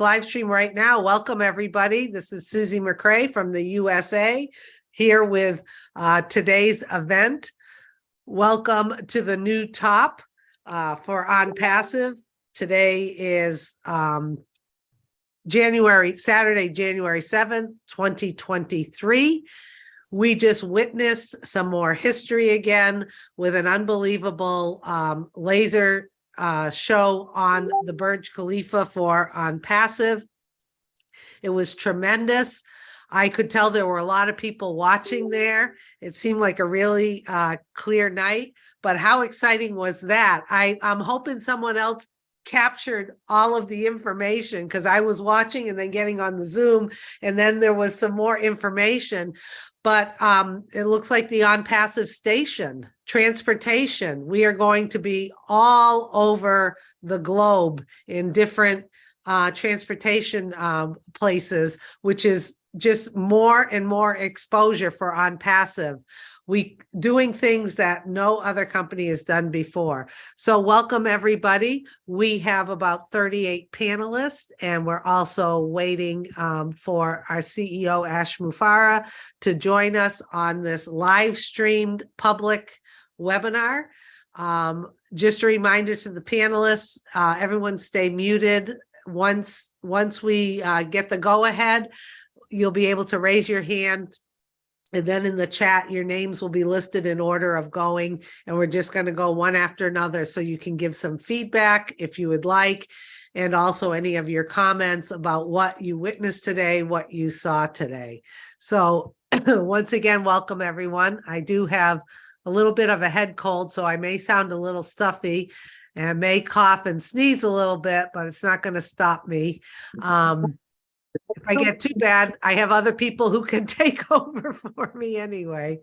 live stream right now. Welcome, everybody. This is Susie McCrae from the USA here with today's event. Welcome to the new top for ONPASSIVE. Today is Saturday, January 7th, 2023. We just witnessed some more history again with an unbelievable laser show on the Burj Khalifa for ONPASSIVE. It was tremendous. I could tell there were a lot of people watching there. It seemed like a really clear night, but how exciting was that? I'm hoping someone else captured all of the information, because I was watching and then getting on the Zoom, and then there was some more information. But it looks like the ONPASSIVE station, transportation, we are going to be all over the globe in different transportation places, which is just more and more exposure for ONPASSIVE. We doing things that no other company has done before. So welcome, everybody. We have about 38 panelists, and we're also waiting for our CEO, Ash Mufareh, to join us on this live streamed public webinar. Just a reminder to the panelists, everyone stay muted. Once we get the go-ahead, you'll be able to raise your hand, and then in the chat, your names will be listed in order of going, and we're just going to go one after another, so you can give some feedback if you would like, and also any of your comments about what you witnessed today, what you saw today. So once again, welcome everyone. I do have a little bit of a head cold, so I may sound a little stuffy and may cough and sneeze a little bit, but it's not going to stop me. If I get too bad, I have other people who can take over for me anyway.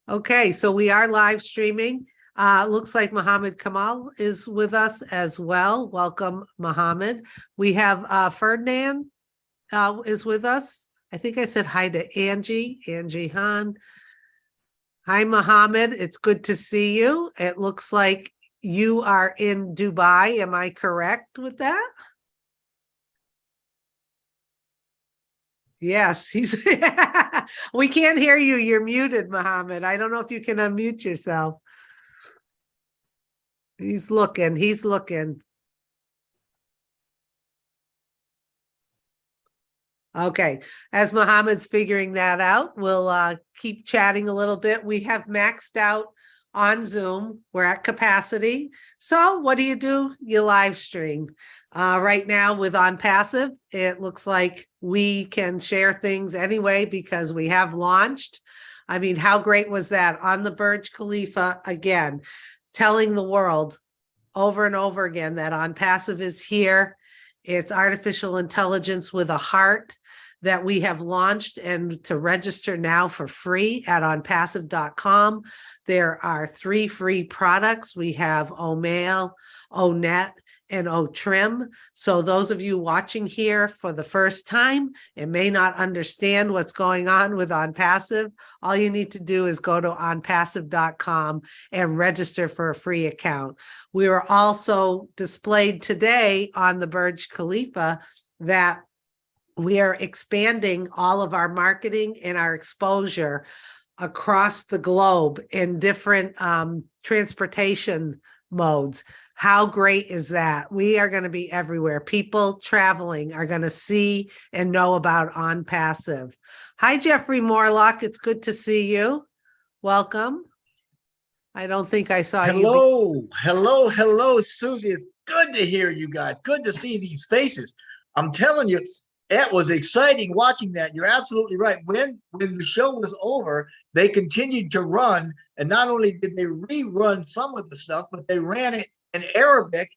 Okay, so we are live streaming. Looks like Mohammed Kamal is with us as well. Welcome, Mohammed. We have Ferdinand is with us. I think I said hi to Angie Han. Hi, Mohammed. It's good to see you. It looks like you are in Dubai. Am I correct with that? Yes, he's we can't hear you. You're muted, Mohammed. I don't know if you can unmute yourself. He's looking. Okay, as Mohammed's figuring that out, we'll keep chatting a little bit. We have maxed out on Zoom. We're at capacity. So what do? You live stream. Right now with ONPASSIVE, it looks like we can share things anyway because we have launched. I mean, how great was that on the Burj Khalifa again, telling the world over and over again that ONPASSIVE is here. It's artificial intelligence with a heart that we have launched, and to register now for free at onpassive.com. There are 3 free products. We have OMail, ONet, and OTrim. So those of you watching here for the first time and may not understand what's going on with ONPASSIVE, all you need to do is go to onpassive.com and register for a free account. We were also displayed today on the Burj Khalifa that we are expanding all of our marketing and our exposure across the globe in different transportation modes. How great is that? We are going to be everywhere. People traveling are going to see and know about ONPASSIVE. Hi, Jeffrey Morlock. It's good to see you. Welcome. I don't think I saw you. Hello, Susie. It's good to hear you guys. Good to see these faces. I'm telling you, it was exciting watching that. You're absolutely right. When the show was over, they continued to run, and not only did they rerun some of the stuff, but they ran it in Arabic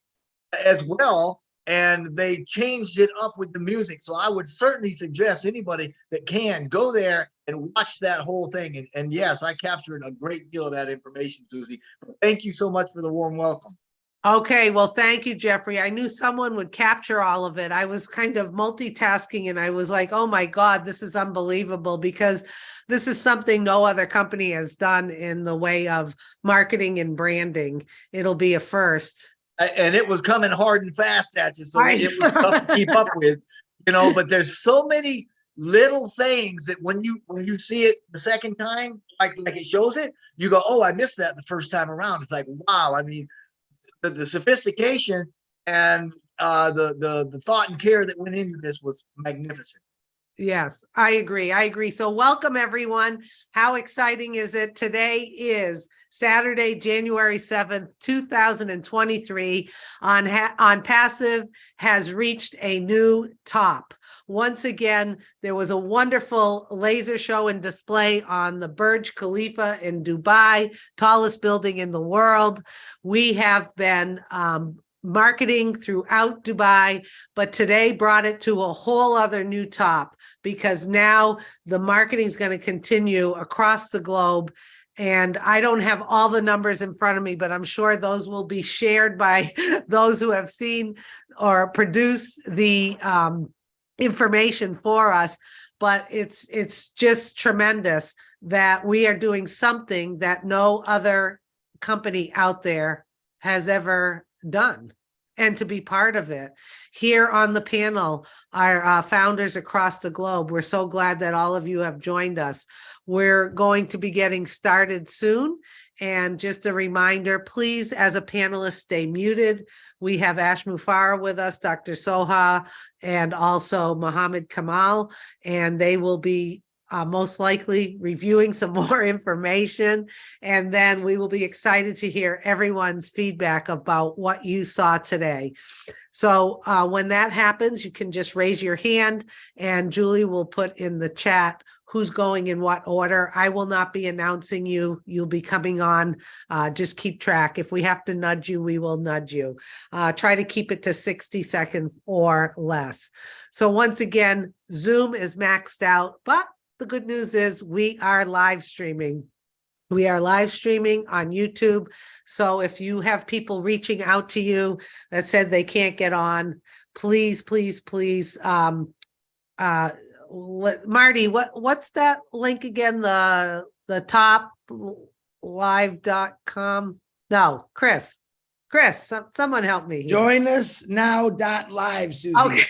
as well, and they changed it up with the music. So I would certainly suggest anybody that can go there and watch that whole thing. And yes, I captured a great deal of that information, Susie. Thank you so much for the warm welcome. Okay, well, thank you, Jeffrey. I knew someone would capture all of it. I was kind of multitasking, and I was like, oh my God, this is unbelievable, because this is something no other company has done in the way of marketing and branding. It'll be a first. and it was coming hard and fast at you, so I it was tough to keep up with, you know. But there's so many little things that when you see it the second time, like it shows it, you go, oh, I missed that the first time around. It's like, wow. I mean, the sophistication and the thought and care that went into this was magnificent. Yes, I agree. I agree. So welcome everyone. How exciting is it? Today is Saturday, January 7th, 2023. ONPASSIVE has reached a new top. Once again, there was a wonderful laser show and display on the Burj Khalifa in Dubai, tallest building in the world. We have been marketing throughout Dubai, but today brought it to a whole other new top, because now the marketing is going to continue across the globe. And I don't have all the numbers in front of me, but I'm sure those will be shared by those who have seen or produced the information for us. But it's just tremendous that we are doing something that no other company out there has ever done, and to be part of it. Here on the panel are founders across the globe. We're so glad that all of you have joined us. We're going to be getting started soon. And just a reminder, please, as a panelist, stay muted. We have Ash Mufara with us, Dr. Soha, and also Mohammed Kamal, and they will be most likely reviewing some more information. And then we will be excited to hear everyone's feedback about what you saw today. So when that happens, you can just raise your hand and Julie will put in the chat who's going in what order. I will not be announcing you. You'll be coming on. Just keep track. If we have to nudge you, we will nudge you. Try to keep it to 60 seconds or less. So once again, Zoom is maxed out, but the good news is we are live streaming. We are live streaming on YouTube. So if you have people reaching out to you that said they can't get on, please, please, please, Marty, what's that link again? The top live.com? No, Chris, someone help me here. Join us now.live, Susie. Okay.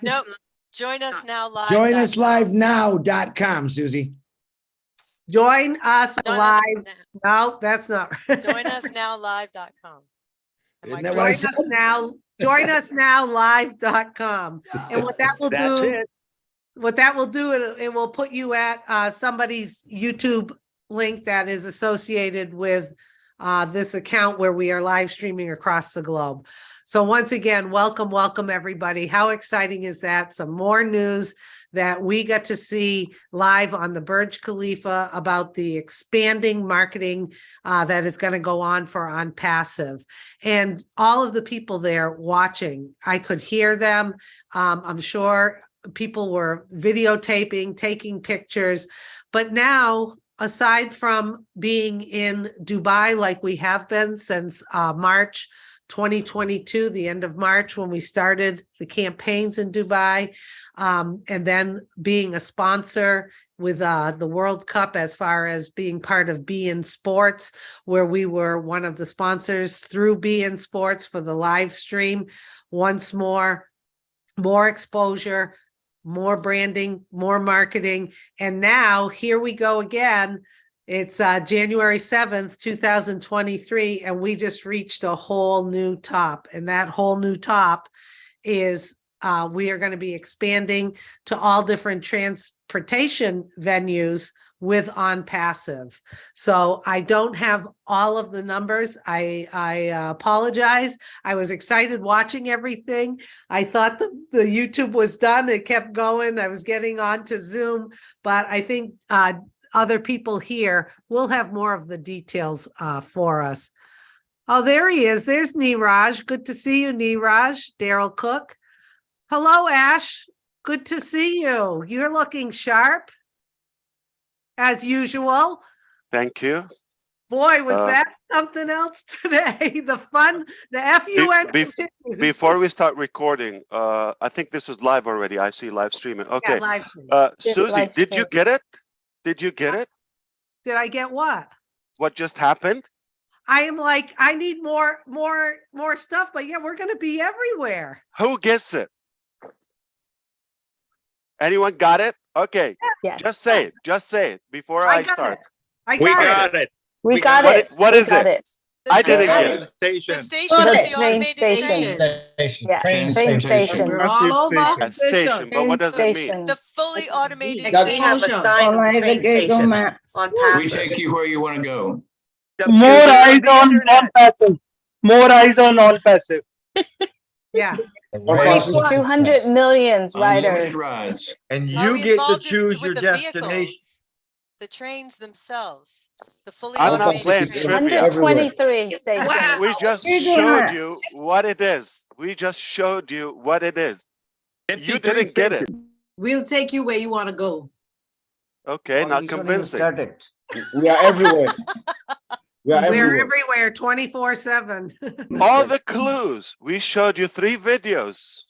Nope. Join us now live. Join us live now.com, Susie. Join us live. No, that's not. Join us now live.com. Isn't that what I said? Join us now live.com. And what that will do, it will put you at somebody's YouTube link that is associated with this account where we are live streaming across the globe. So once again, welcome everybody. How exciting is that? Some more news that we got to see live on the Burj Khalifa about the expanding marketing that is going to go on for ONPASSIVE. And all of the people there watching, I could hear them. I'm sure people were videotaping, taking pictures, but now, aside from being in Dubai like we have been since March 2022, the end of March, when we started the campaigns in Dubai, and then being a sponsor with the World Cup as far as being part of beIN Sports, where we were one of the sponsors through beIN Sports for the live stream. Once more exposure, more branding, more marketing. And now here we go again. It's January 7th, 2023, and we just reached a whole new top. And that whole new top is we are going to be expanding to all different transportation venues with ONPASSIVE. So I don't have all of the numbers. I apologize. I was excited watching everything. I thought the YouTube was done. It kept going. I was getting on to Zoom, but I think other people here will have more of the details for us. Oh, there he is. There's Neeraj. Good to see you, Neeraj. Daryl Cook. Hello, Ash. Good to see you. You're looking sharp, as usual. Thank you. Boy, was that something else today. The fun, the FUN continues. Before we start recording, I think this is live already. I see live streaming. Okay. Yeah, live stream. Susie, did you get it? Did you get it? Did I get what? What just happened? I am like, I need more stuff, but yeah, we're gonna be everywhere. Who gets it? Anyone got it? Okay, Yes. just say it before I I got start. it. I We got it. got it. We We got got it. What We is got it? The I didn't station- get The it. station. The station Got is it. the Train automated station. train. Yeah, Train train station. station. We're all over Station. A station, station. but what Train does it mean? station. The fully automated Doug- We train. have a sign On at the my train Google station Maps. on We passive. take you where you want to go. More eyes on non-passive. More eyes on non-passive. Yeah. ONPASSIVE. 200 millions Unlimited riders. rides. And Are you we get to involved choose your with the destination. vehicles? The trains themselves, the fully I'm not automated playing trains. trivia. 123 stations. We just Google showed Maps. you what it is. We just showed you what it is. You 53 didn't get it. stations. We'll take you where you want to go. Okay, not convincing. We are everywhere. We are We're everywhere. everywhere 24/7. All the clues. We showed you 3 videos.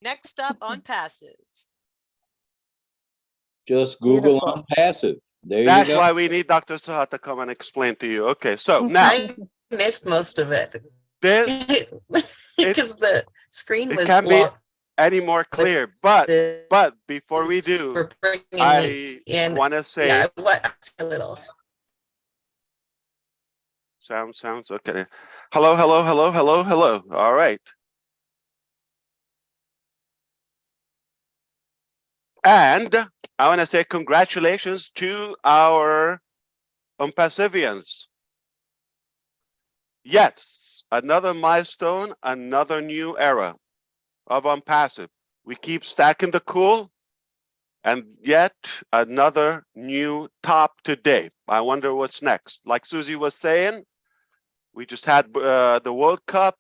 Next up on passive. Just Google Beautiful. ONPASSIVE. There you That's go. why we need Dr. Sahat to come and explain to you. Okay, so now I missed most of it this because the screen it was can't be blocked. any more clear. But The- before we do, for bringing me I in. want to say Yeah, what a little. sounds okay. Hello, hello, hello, hello, hello. All right. And I want to say congratulations to our ONPASSIVians. Yes, another milestone, another new era of ONPASSIVE. We keep stacking the cool, and yet another new top today. I wonder what's next. Like Susie was saying, we just had the World Cup.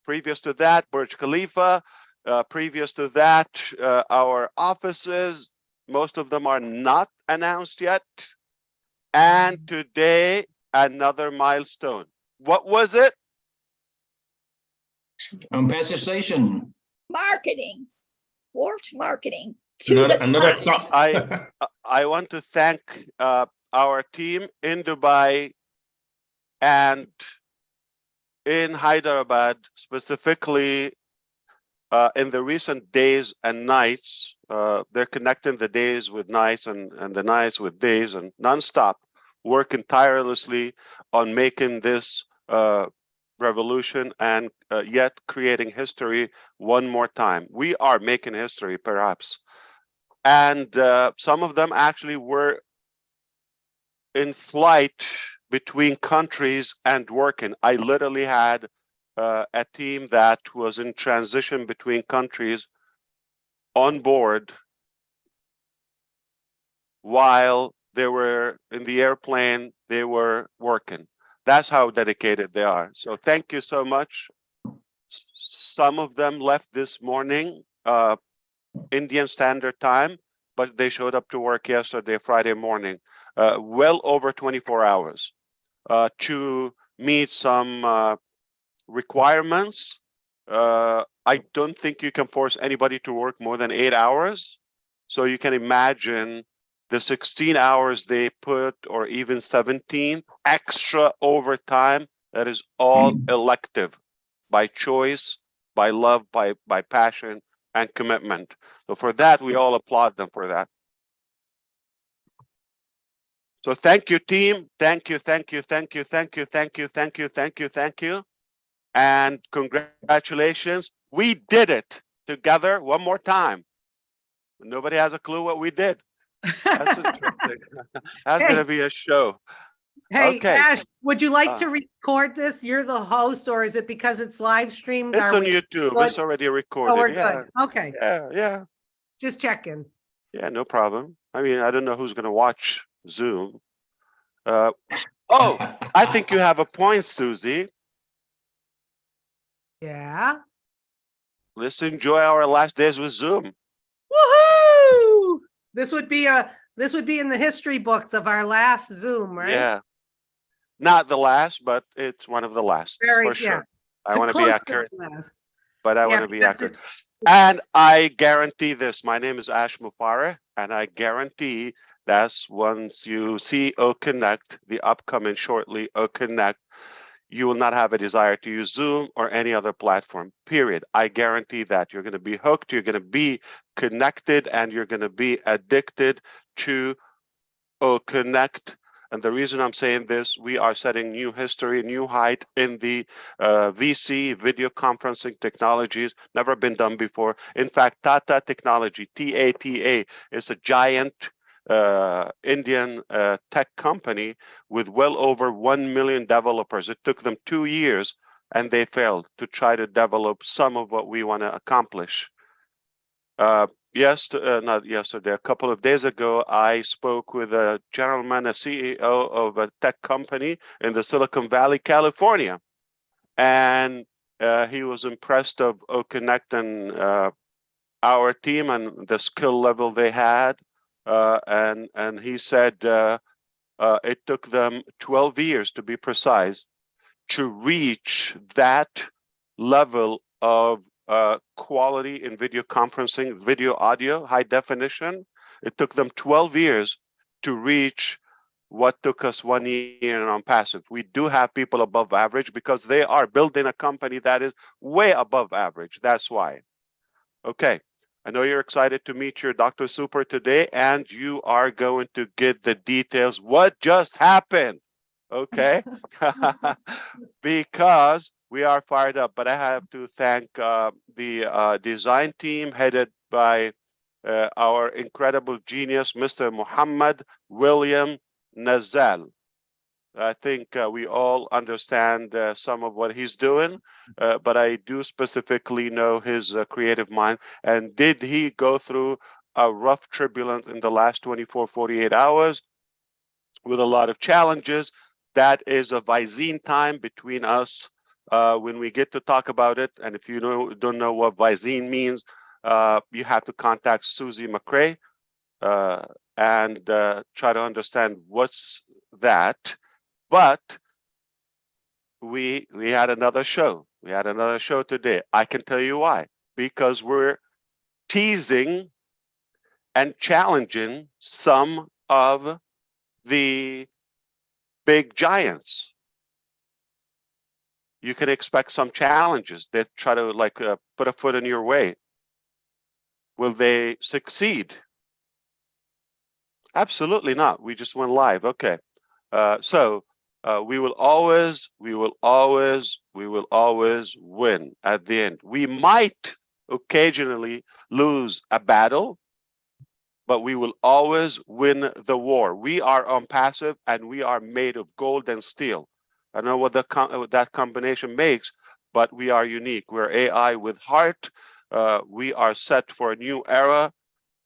Previous to that, Burj Khalifa. Previous to that, our offices, most of them are not announced yet. And today, another milestone. What was it? ONPASSIVE station. Marketing. Warped marketing. To Another, the another top. top. I want to thank our team in Dubai and in Hyderabad, specifically in the recent days and nights. They're connecting the days with nights and the nights with days and nonstop, working tirelessly on making this revolution and yet creating history one more time. We are making history, perhaps. And some of them actually were in flight between countries and working. I literally had a team that was in transition between countries on board while they were in the airplane, they were working. That's how dedicated they are. So thank you so much. Some of them left this morning, Indian Standard Time, but they showed up to work yesterday, Friday morning, well over 24 hours to meet some requirements. I don't think you can force anybody to work more than 8 hours. So you can imagine the 16 hours they put, or even 17 extra overtime. That is all elective, by choice, by love, by passion and commitment. So for that, we all applaud them for that. So thank you, team. Thank you, thank you, thank you, thank you, thank you, thank you, thank you, thank you. And congratulations. We did it together one more time. Nobody has a clue what we did. That's interesting. That's going to be a show. Hey, Okay. Ash, would you like to record this? You're the host, or is it because it's live streamed? It's Are on we YouTube. good? It's already Oh, recorded. we're Yeah. good. Okay, Yeah. just checking. Yeah, no problem. I mean, I don't know who's going to watch Zoom. Oh, I think you have a point, Susie. Yeah. Let's enjoy our last days with Zoom. Woohoo! This would be in the history books of our last Zoom, right? Yeah. Not the last, but it's one of the last Very, for sure. yeah. I want to be Close accurate, the last. but I Yeah, want to be because accurate. And I guarantee this. My name is Ash Mufareh, and I guarantee that's once you see O Connect, the upcoming shortly O Connect, you will not have a desire to use Zoom or any other platform, period. I guarantee that. You're going to be hooked, you're going to be connected, and you're going to be addicted to Connect. And the reason I'm saying this, we are setting new history, new height in the VC, video conferencing technologies, never been done before. In fact, Tata Technology, TATA, is a giant Indian tech company with well over 1 million developers. It took them 2 years and they failed to try to develop some of what we want to accomplish. Not yesterday, a couple of days ago, I spoke with a gentleman, a CEO of a tech company in the Silicon Valley, California. And he was impressed of Connect and our team and the skill level they had. And he said it took them 12 years, to be precise, to reach that level of quality in video conferencing, video audio, high definition. It took them 12 years to reach what took us 1 year on passive. We do have people above average because they are building a company that is way above average. That's why. Okay. I know you're excited to meet your Dr. Super today, and you are going to get the details. What just happened? Okay. Because we are fired up, but I have to thank the design team headed by our incredible genius, Mr. Muhammad William Nazal. I think we all understand some of what he's doing, but I do specifically know his creative mind. And did he go through a rough turbulence in the last 24, 48 hours with a lot of challenges? That is a Visine time between us when we get to talk about it. And if you don't know what Visine means, you have to contact Susie McCray and try to understand what's that. But we had another show. We had another show today. I can tell you why. Because we're teasing and challenging some of the big giants. You can expect some challenges that try to put a foot in your way. Will they succeed? Absolutely not. We just went live. Okay. So we will always win at the end. We might occasionally lose a battle, but we will always win the war. We are ONPASSIVE, and we are made of gold and steel. I don't know what that combination makes, but we are unique. We're AI with heart. We are set for a new era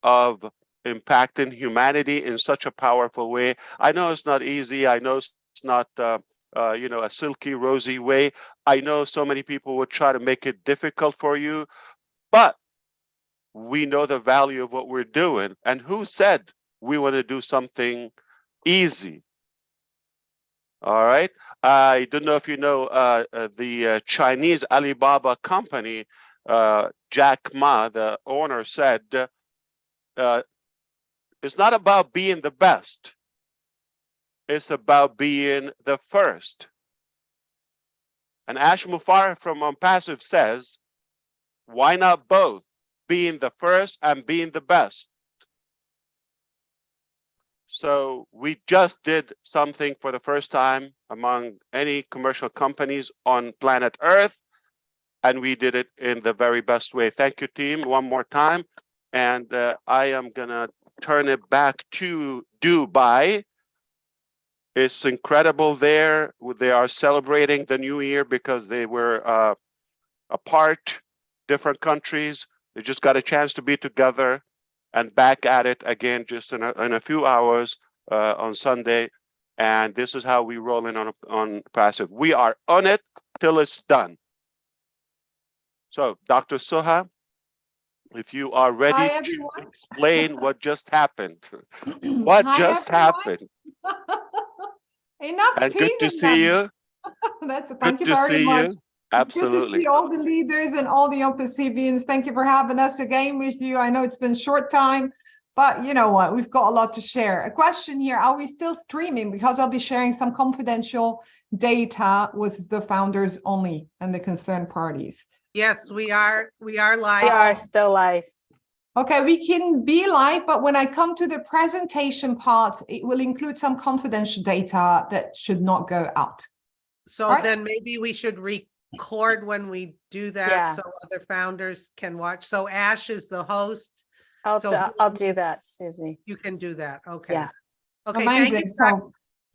of impacting humanity in such a powerful way. I know it's not easy. I know it's not a silky, rosy way. I know so many people would try to make it difficult for you, but we know the value of what we're doing. And who said we want to do something easy? All right. I don't know if you know the Chinese Alibaba company, Jack Ma, the owner, said, it's not about being the best. It's about being the first. And Ash Mufareh from ONPASSIVE says, why not both? Being the first and being the best. So we just did something for the first time among any commercial companies on planet Earth, and we did it in the very best way. Thank you, team, one more time. And I am gonna turn it back to Dubai. It's incredible there. They are celebrating the new year because they were apart, different countries. They just got a chance to be together and back at it again just in a few hours on Sunday. And this is how we roll in on Passive. We are on it till it's done. So, Dr. Suha, if you are ready to explain what just happened. What just happened? Enough And good to teasing see them. you. Thank you very much. It's good to Absolutely. see all the leaders and all the ONPASSIVians. Thank you for having us again with you. I know it's been a short time, But you know what? We've got a lot to share. A question here: are we still streaming? Because I'll be sharing some confidential data with the founders only and the concerned parties. Yes, we are. We are We live. are still live. Okay, we can be live, but when I come to the presentation part, it will include some confidential data that should not go out. So Right. then maybe we should record when we do that Yeah. so other founders can watch. So Ash is the host. I'll So I'll do that, Susie. you can do that. Okay. Yeah. Okay. Amazing.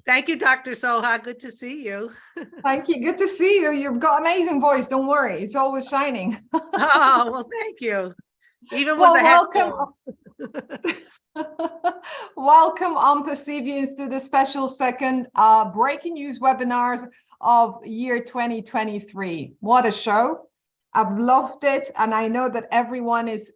Thank you, Dr. Soha. Good to see you. Thank you. Good to see you. You've got amazing voice. Don't worry. It's always shining. Oh, well, thank you. Even Well, with the welcome. Welcome ONPASSIVians to the special second breaking news webinars of year 2023. What a show. I've loved it. And I know that everyone is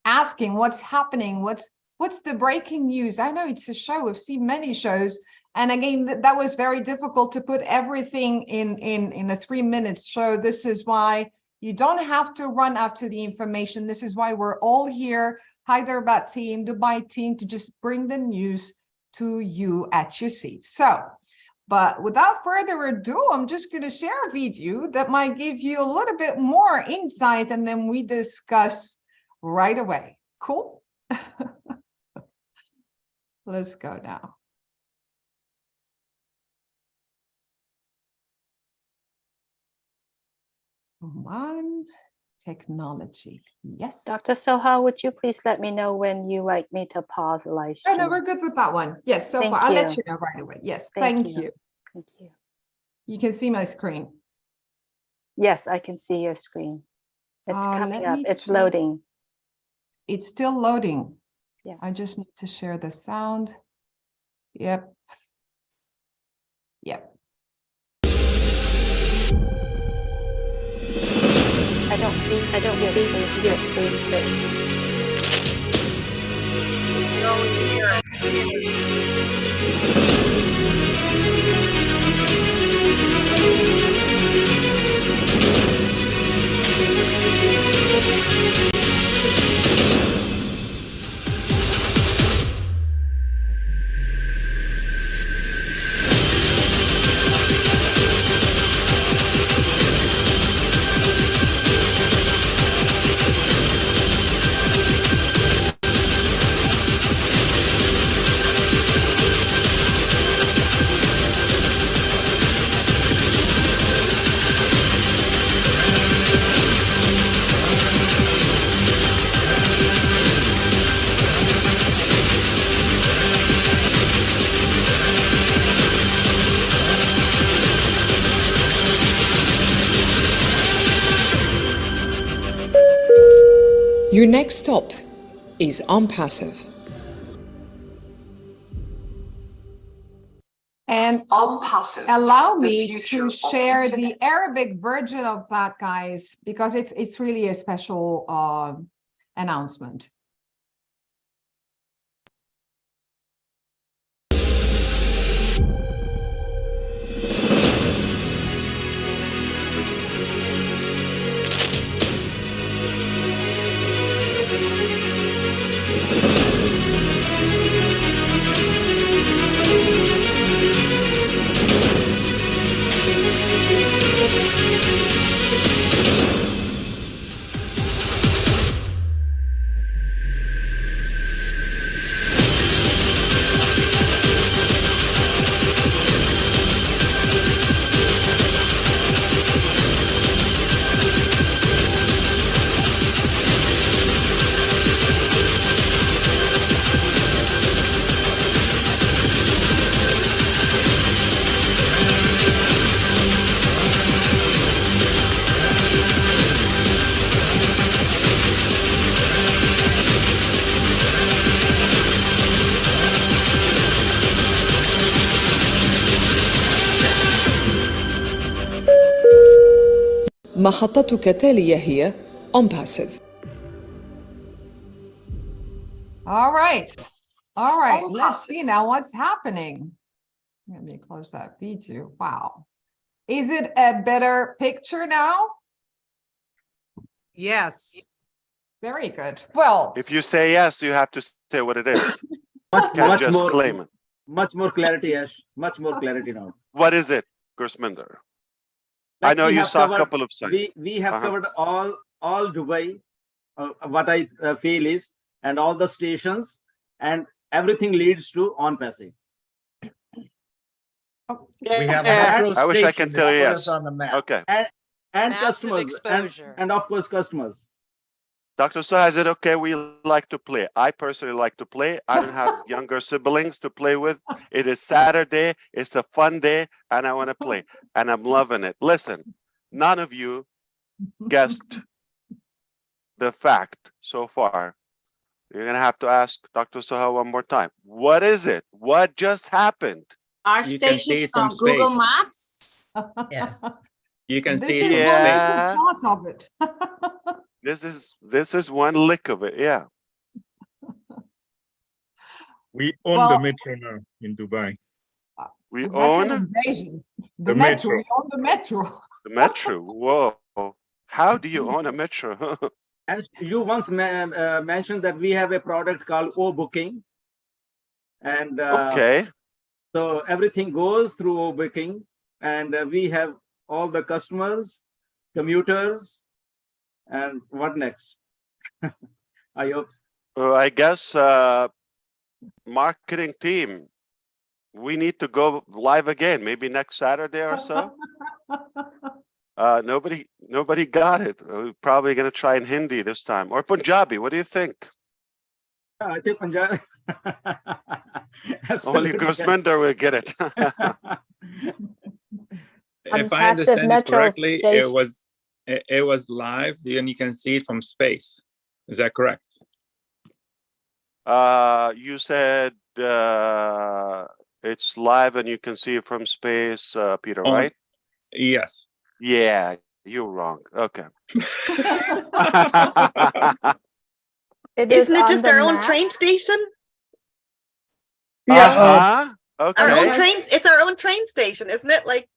asking what's happening. What's the breaking news? I know it's a show. We've seen many shows. And again, that was very difficult to put everything in a 3-minute show. This is why you don't have to run after the information. This is why we're all here, Hyderabad team, Dubai team, to just bring the news to you at your seat. So, but without further ado, I'm just going to share a video that might give you a little bit more insight, and then we discuss right away. Cool? Let's go now. Come on, technology. Yes. Dr. Soha, would you please let me know when you like me to pause the live Oh, stream? no, we're good with that one. Yes, so Thank far. I'll let you. you know right away. Yes, Thank thank you. you. Thank you. You can see my screen. Yes, I can see your screen. It's coming let up. me It's check. loading. It's still loading. Yes. I just need to share the sound. Yep. Yep. I don't see your screen. Your next stop is ONPASSIVE. And allow me to share the Arabic version of that, guys, because it's really a special announcement. محطتك التالية هي ONPASSIVE. All right. Let's see now what's happening. Let me close that video. Wow. Is it a better picture now? Yes. Very good. Well, If you say yes, you have to say what it is. Much, Can't much just more, claim it. much more clarity, Ash. Much more clarity now. What is it, Gursminder? I Like know we you have saw a covered- couple of signs. We have Uh-huh. covered all Dubai. What I feel is, and all the stations, and everything leads to ONPASSIVE. We have Yeah, metro I wish I station can that tell you put yes. us on the map. Okay. And Massive customers, exposure. and of course customers. Dr. Saha, is it okay? We like to play. I personally like to play. I don't have younger siblings to play with. It is Saturday. It's a fun day, and I want to play. And I'm loving it. Listen, none of you guessed the fact so far. You're going to have to ask Dr. Saha one more time. What is it? What just happened? Our You can see station it is from on Google space. Maps. Yes. You can this see is it from one space. Yeah. part of it. This is one lick of it. Yeah. We own Well, the metro now in Dubai. We That's an own invasion. The The metro. metro. You own the metro. the metro. Whoa. How do you own a metro? As you once mentioned that we have a product called O-Booking, and Okay. so everything goes through O-Booking, and we have all the customers, commuters, and what next? I hope. I guess marketing team, we need to go live again, maybe next Saturday or so. Nobody got it. We're probably gonna try in Hindi this time or Punjabi. What do you think? I think Punjab. Only Gursminder will get it. If I ONPASSIVE understand it metro correctly, station. it was live, and you can see it from space. Is that correct? You said it's live and you can see it from space, Peter, On- right? Yes. Yeah, you're wrong. Okay. It is Isn't it on just the our own map. train station? Uh-huh. Our Okay. own trains. It's our own train station, isn't it? Like,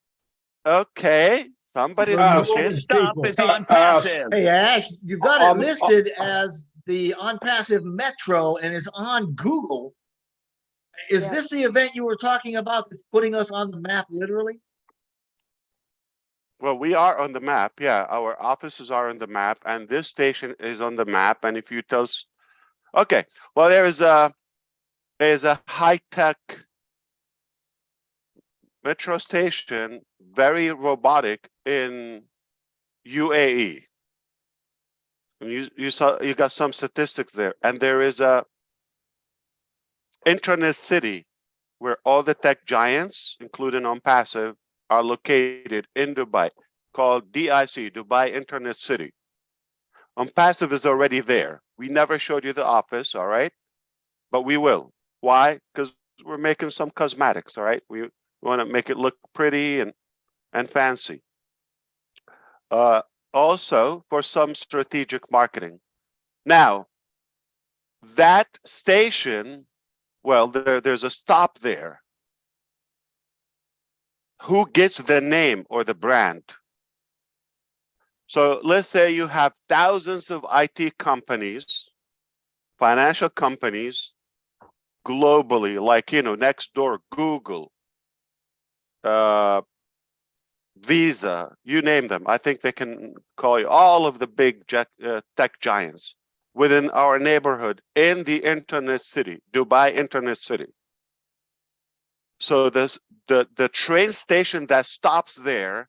Okay. Somebody's cooking. Stop is ONPASSIVE. Hey, Ash, you got it Um, listed as the ONPASSIVE Metro and it's on Google. Is Yeah. this the event you were talking about that's putting us on the map literally? Well, we are on the map. Yeah, our offices are on the map, and this station is on the map. And if you tell us, okay, well, there's a high-tech metro station, very robotic in UAE. And you got some statistics there, and there is a internet city where all the tech giants, including ONPASSIVE, are located in Dubai, called DIC, Dubai Internet City. ONPASSIVE is already there. We never showed you the office, all right? But we will. Why? Because we're making some cosmetics, all right? We want to make it look pretty and fancy. Also, for some strategic marketing. Now, that station, well, there's a stop there. Who gets the name or the brand? So let's say you have thousands of IT companies, financial companies, globally, like, next door, Google, Visa, you name them. I think they can call you all of the big tech giants within our neighborhood in the internet city, Dubai Internet City. So the train station that stops there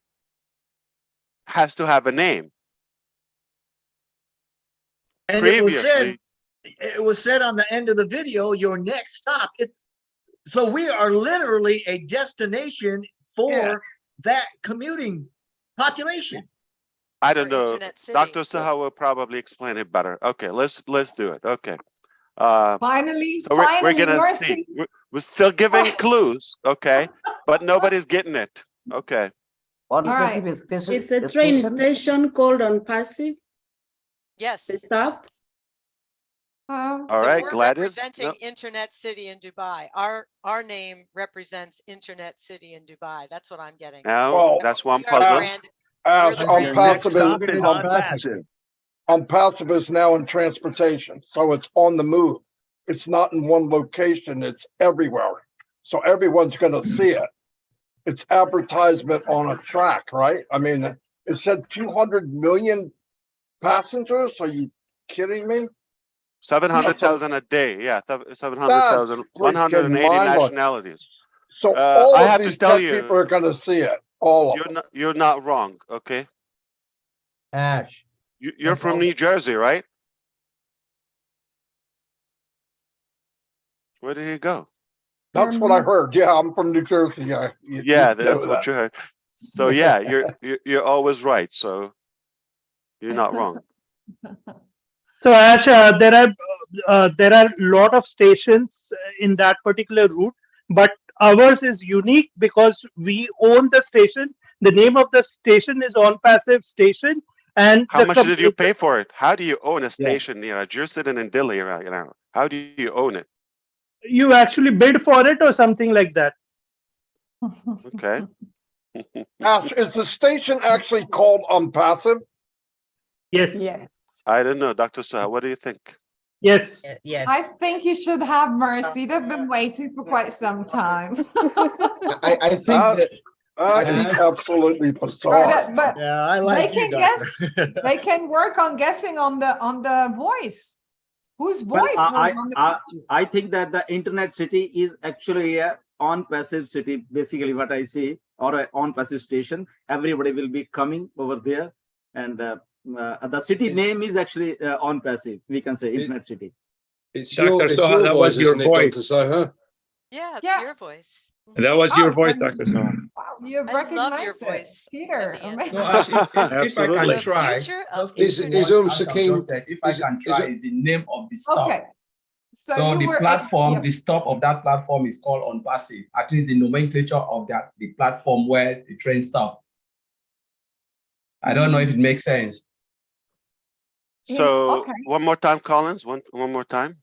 has to have a name. And Previously, it was said on the end of the video, your next stop is, so we are literally a destination for that commuting population. I don't For know. Internet City. Dr. Saha will probably explain it better. Okay, let's do it. Okay. Finally, So we're finally, gonna Mercy. see. We're still giving clues, okay? But nobody's getting it. Okay. All right. It's a train station called ONPASSIVE. Yes. The stop. All So right, we're Gladys. representing No. Internet City in Dubai. Our name represents Internet City in Dubai. That's what I'm getting. Now Oh, that's one We are the puzzle. brand. We're the brand. ONPASSIVE is ONPASSIVE. ONPASSIVE is now in transportation, so it's on the move. It's not in one location, it's everywhere. So everyone's gonna see it. It's advertisement on a track, right? I mean, it said 200 million passengers. Are you kidding me? 700,000 a day. Yeah, That's 700,000, freaking 180 mind-blowing. nationalities. So I all of have to these tell tech people you, are gonna see it, all of them. you're not wrong. Okay, Ash. you're from New Jersey, right? Where did he go? That's what I heard. Yeah, I'm from New Jersey. Yeah, Yeah, you that's know what you heard. So yeah, you're always right. So you're not wrong. So Ash, there are a lot of stations in that particular route, but ours is unique because we own the station. The name of the station is ONPASSIVE Station, and How much did you pay for it? How do you own a station near? You're sitting in Delhi right now. How do you own it? you actually bid for it or something like that. Okay. Ash, is the station actually called ONPASSIVE? Yes. Yes. I don't know, Dr. Saha. What do you think? Yes. Yes. I think you should have mercy. They've been waiting for quite some time. I think that That's absolutely bizarre. But Yeah, I they like you, can guess. Doctor. They can work on guessing on the voice. Whose Well, voice was on the? I think that the internet city is actually a on-passive city, basically what I see, or a on-passive station. Everybody will be coming over there, and the city name is actually on-passive. We can say internet city. it's Dr. it's Soha, that was voice, your isn't it, Dr. voice. Soha? Yeah, it's Yeah. your voice. That was your voice, so Dr. Soha. Wow, you've I love recognized your it, voice, Peter. and the Amazing. No, Ash, if I Absolutely. can try, future of just Is into is what Um Ash have Sakim? just said, if I can try, is the name of the stop. Okay. So you the were platform, yep. the stop of that platform is called ONPASSIVE. I think the nomenclature of that, the platform where the train stop. I don't know if it makes sense. So Okay. one more time, Collins. One more time.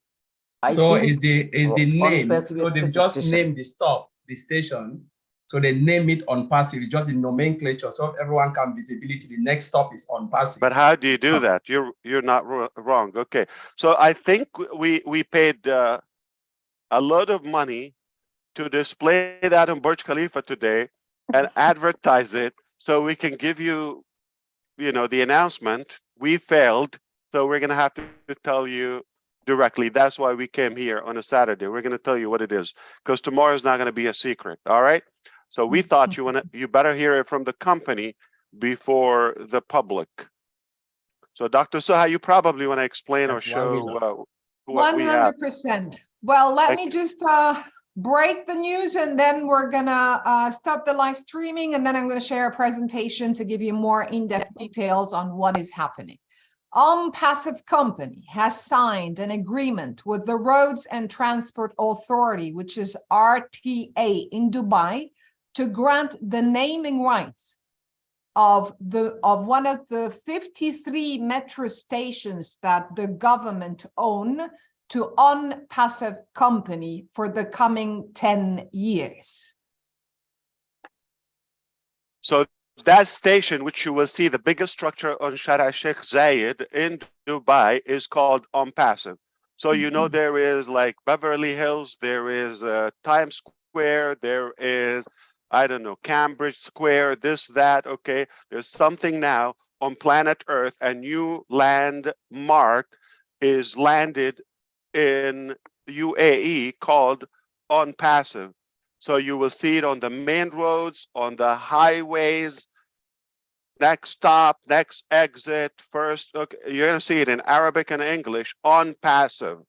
So is the name. ONPASSIVE So they've is just station. named the stop, the station. So they name it ONPASSIVE. It's just the nomenclature, so everyone can visibility. The next stop is ONPASSIVE. But how do you do that? You're not wrong. Okay. So I think we paid a lot of money to display that in Burj Khalifa today and advertise it so we can give you, the announcement. We failed, so we're gonna have to tell you directly. That's why we came here on a Saturday. We're gonna tell you what it is, because tomorrow is not gonna be a secret. All right. So we thought you better hear it from the company before the public. So Dr. Soha, you probably want to explain or show what we have. 100%. Well, let Thank me you. just break the news, and then we're gonna stop the live streaming, and then I'm gonna share a presentation to give you more in-depth details on what is happening. ONPASSIVE company has signed an agreement with the Roads and Transport Authority, which is RTA in Dubai, to grant the naming rights of one of the 53 metro stations that the government own to ONPASSIVE company for the coming 10 years. So that station, which you will see, the biggest structure on Shara Sheikh Zayed in Dubai, is called ONPASSIVE. So there is like Beverly Hills, there is Times Square, there is, I don't know, Cambridge Square, this, that, okay. There's something now on planet Earth, a new landmark is landed in UAE called ONPASSIVE. So you will see it on the main roads, on the highways, next stop, next exit, first. Okay, you're gonna see it in Arabic and English, ONPASSIVE.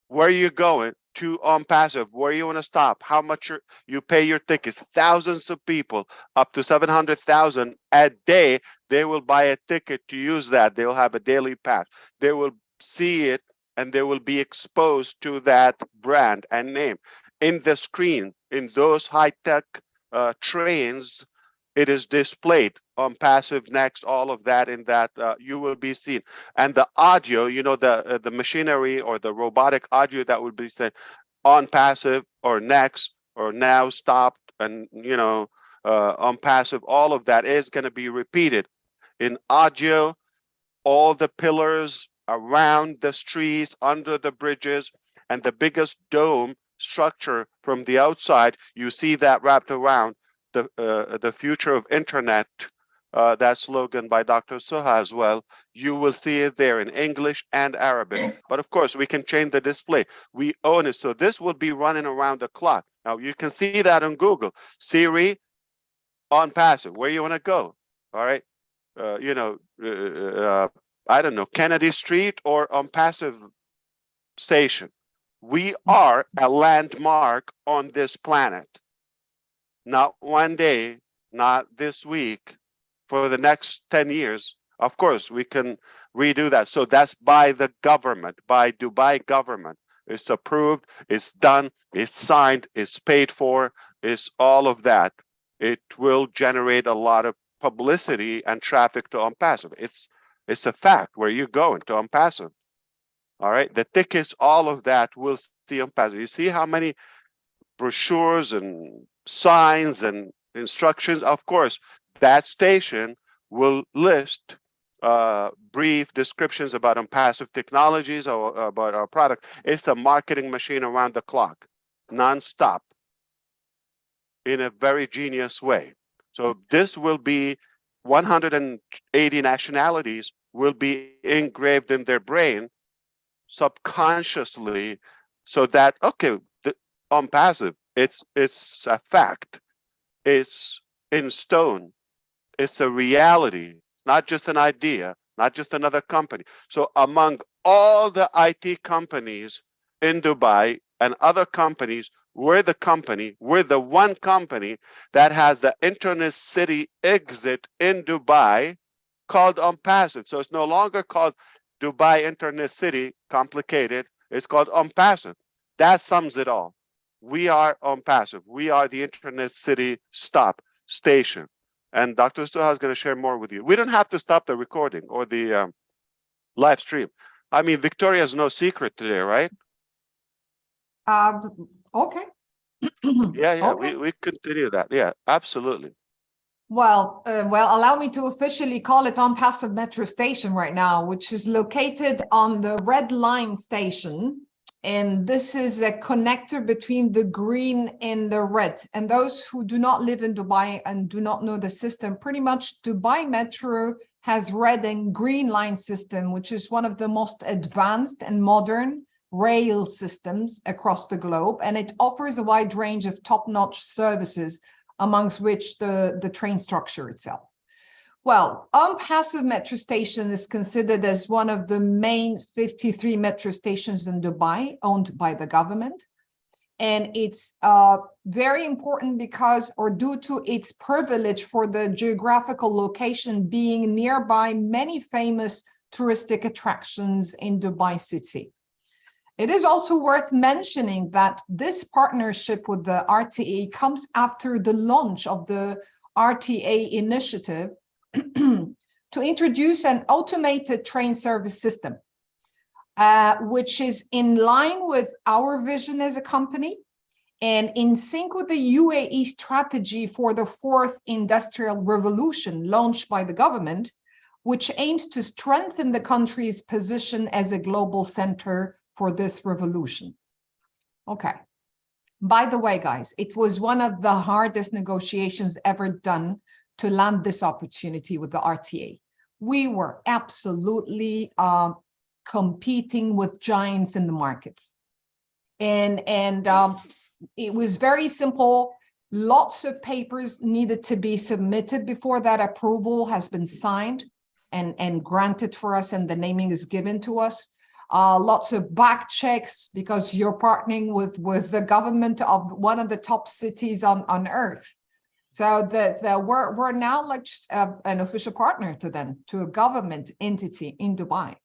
Where are you going? To ONPASSIVE. Where you want to stop? How much you pay your tickets? Thousands of people, up to 700,000 a day, they will buy a ticket to use that. They will have a daily pass. They will see it and they will be exposed to that brand and name. In the screen, in those high-tech trains, it is displayed ONPASSIVE next, all of that in that you will be seen. And the audio, the machinery or the robotic audio that will be said ONPASSIVE or next or now stopped and, ONPASSIVE, all of that is going to be repeated in audio all the pillars around the streets, under the bridges, and the biggest dome structure from the outside. You see that wrapped around the future of internet, that slogan by Dr. Suha as well. You will see it there in English and Arabic. But of course, we can change the display. We own it. So this will be running around the clock. Now you can see that on Google. Siri, ONPASSIVE, where you want to go. All right. I don't know, Kennedy Street or ONPASSIVE station. We are a landmark on this planet. Not one day, not this week, for the next 10 years. Of course, we can redo that. So that's by the government, by Dubai government. It's approved, it's done, it's signed, it's paid for, it's all of that. It will generate a lot of publicity and traffic to ONPASSIVE. It's a fact. Where you going to ONPASSIVE? All right, the tickets, all of that will see ONPASSIVE. You see how many brochures and signs and instructions? Of course, that station will list brief descriptions about ONPASSIVE technologies or about our product. It's a marketing machine around the clock, nonstop, in a very genius way. So this will be 180 nationalities will be engraved in their brain subconsciously, so that, okay, ONPASSIVE, it's a fact, it's in stone, it's a reality, not just an idea, not just another company. So among all the IT companies in Dubai and other companies, we're the one company that has the Internet City exit in Dubai called ONPASSIVE. So it's no longer called Dubai Internet City, complicated. It's called ONPASSIVE. That sums it all. We are ONPASSIVE. We are the Internet City stop station. And Dr. Suha is going to share more with you. We don't have to stop the recording or the live stream. I mean, Victoria's no secret today, right? Okay. Yeah, Okay. we continue that. Yeah, absolutely. Well, allow me to officially call it ONPASSIVE Metro Station right now, which is located on the Red Line station. And this is a connector between the green and the red. And those who do not live in Dubai and do not know the system, pretty much Dubai Metro has red and green line system, which is one of the most advanced and modern rail systems across the globe. And it offers a wide range of top-notch services, amongst which the train structure itself. Well, ONPASSIVE Metro Station is considered as one of the main 53 metro stations in Dubai owned by the government. And it's very important because, or due to its privilege for the geographical location being nearby many famous touristic attractions in Dubai city. It is also worth mentioning that this partnership with the RTA comes after the launch of the RTA initiative to introduce an automated train service system, which is in line with our vision as a company and in sync with the UAE strategy for the fourth industrial revolution launched by the government, which aims to strengthen the country's position as a global center for this revolution. Okay. By the way, guys, it was one of the hardest negotiations ever done to land this opportunity with the RTA. We were absolutely competing with giants in the markets. And it was very simple. Lots of papers needed to be submitted before that approval has been signed and granted for us, and the naming is given to us. Lots of back checks because you're partnering with the government of one of the top cities on earth. So we're now like an official partner to them, to a government entity in Dubai.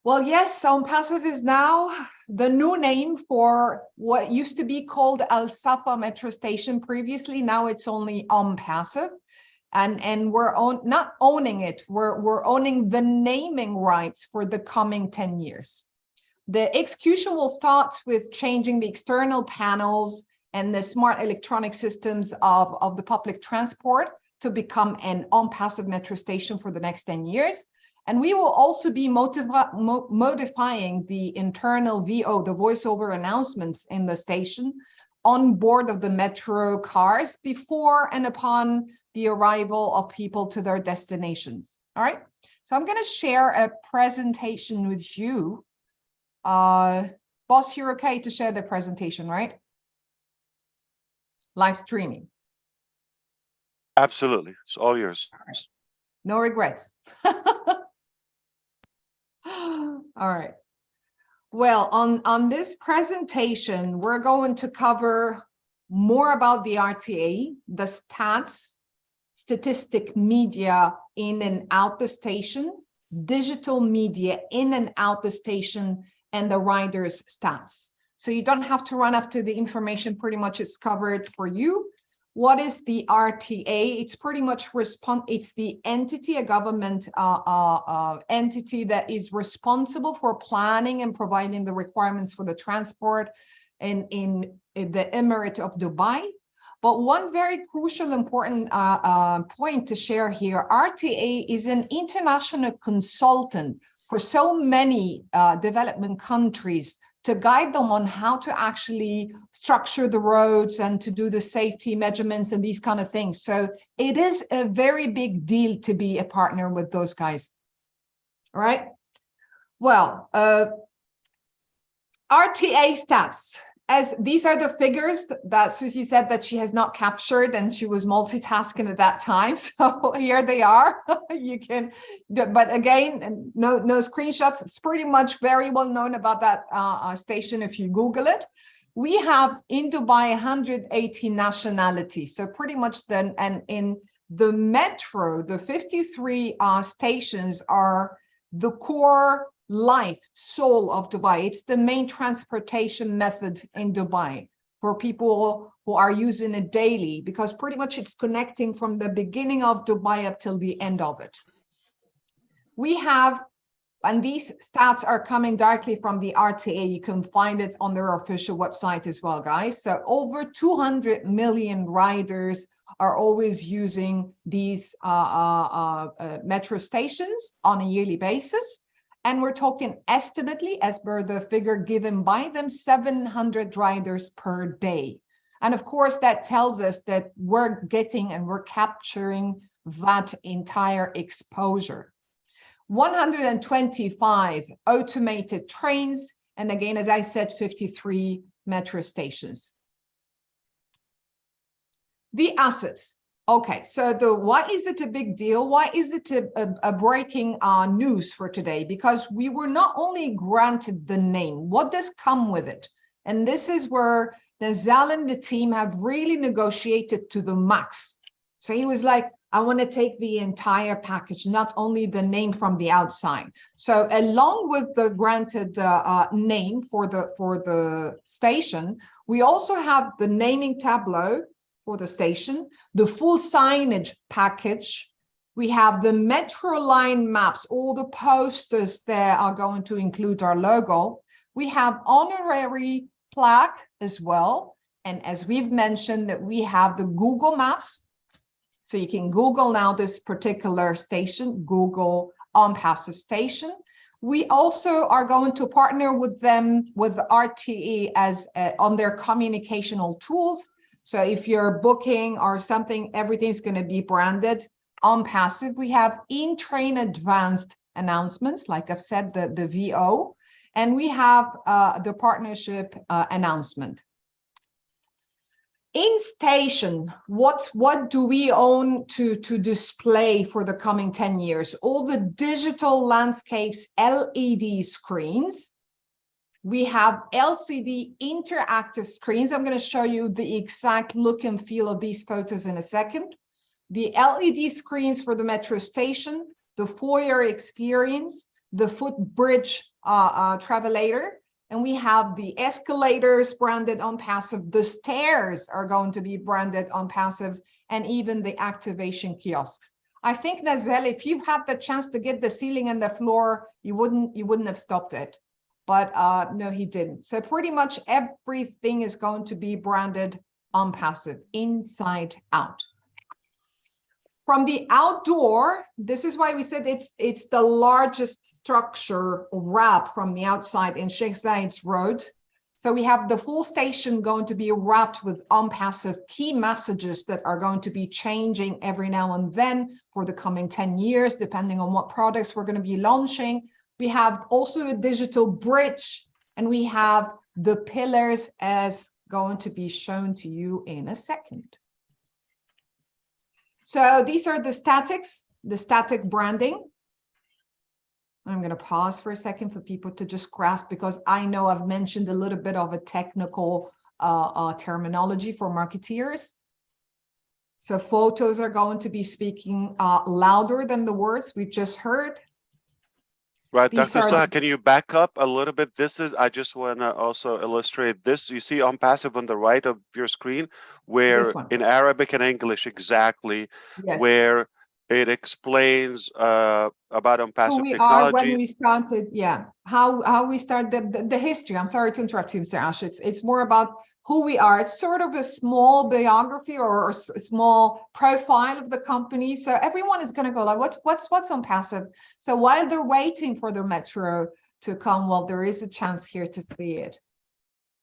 Well, yes, ONPASSIVE is now the new name for what used to be called Al Safa Metro Station previously. Now it's only ONPASSIVE. And we're not owning it, we're owning the naming rights for the coming 10 years. The execution will start with changing the external panels and the smart electronic systems of the public transport to become an ONPASSIVE Metro Station for the next 10 years. And we will also be modifying the internal VO, the voiceover announcements in the station on board of the metro cars before and upon the arrival of people to their destinations. All right. So I'm going to share a presentation with you. Boss, you're okay to share the presentation, right? Live streaming. Absolutely. It's all yours. No regrets. All right. Well, on this presentation, we're going to cover more about the RTA, the stats, statistic media in and out the station, digital media in and out the station, and the riders' stats. So you don't have to run after the information, pretty much it's covered for you. What is the RTA? It's pretty much it's the entity, a government entity that is responsible for planning and providing the requirements for the transport in the Emirate of Dubai. But one very crucial, important point to share here, RTA is an international consultant for so many development countries to guide them on how to actually structure the roads and to do the safety measurements and these kind of things. So it is a very big deal to be a partner with those guys. All right. Well, RTA stats. As these are the figures that Susie said that she has not captured and she was multitasking at that time. So here they are. You can, but again, no screenshots. It's pretty much very well known about that station if you Google it. We have in Dubai 180 nationalities. So pretty much then, and in the metro, the 53 stations are the core life, soul of Dubai. It's the main transportation method in Dubai for people who are using it daily, because pretty much it's connecting from the beginning of Dubai up till the end of it. We have, and these stats are coming directly from the RTA. You can find it on their official website as well, guys. So over 200 million riders are always using these metro stations on a yearly basis. And we're talking estimately, as per the figure given by them, 700 riders per day. And of course, that tells us that we're getting and we're capturing that entire exposure. 125 automated trains. And again, as I said, 53 metro stations. The assets. Okay, so why is it a big deal? Why is it a breaking news for today? Because we were not only granted the name, what does come with it? And this is where Nazal and the team have really negotiated to the max. So he was like, I want to take the entire package, not only the name from the outside. So along with the granted name for the station, we also have the naming tableau for the station, the full signage package. We have the metro line maps, all the posters there are going to include our logo. We have honorary plaque as well. And as we've mentioned, that we have the Google Maps. So you can Google now this particular station, Google ONPASSIVE station. We also are going to partner with them with RTE as on their communicational tools. So if you're booking or something, everything's going to be branded ONPASSIVE. We have in-train advanced announcements, like I've said, the VO, and we have the partnership announcement. In station, what do we own to display for the coming 10 years? All the digital landscapes, LED screens. We have LCD interactive screens. I'm going to show you the exact look and feel of these photos in a second. The LED screens for the metro station, the foyer experience, the footbridge travelator, and we have the escalators branded ONPASSIVE. The stairs are going to be branded ONPASSIVE, and even the activation kiosks. I think, Nazal, if you had the chance to get the ceiling and the floor, you wouldn't have stopped it. But no, he didn't. So pretty much everything is going to be branded ONPASSIVE, inside out. From the outdoor, this is why we said it's the largest structure wrap from the outside in Sheikh Zayed's Road. So we have the full station going to be wrapped with ONPASSIVE key messages that are going to be changing every now and then for the coming 10 years, depending on what products we're going to be launching. We have also a digital bridge, and we have the pillars as going to be shown to you in a second. So these are the statics, the static branding. I'm going to pause for a second for people to just grasp, because I know I've mentioned a little bit of a technical terminology for marketeers. So photos are going to be speaking louder than the words we've just heard. Right, These Dr. are Saha, can you back up a little bit? I just want to also illustrate this. You see ONPASSIVE on the right of your screen, where in Arabic and English exactly, Yes. where it explains about ONPASSIVE who we technology. are when we started, yeah, how we started, the history. I'm sorry to interrupt you, Mr. Ash. It's more about who we are. It's sort of a small biography or a small profile of the company. So everyone is going to go like, what's ONPASSIVE? So while they're waiting for the metro to come, well, there is a chance here to see it.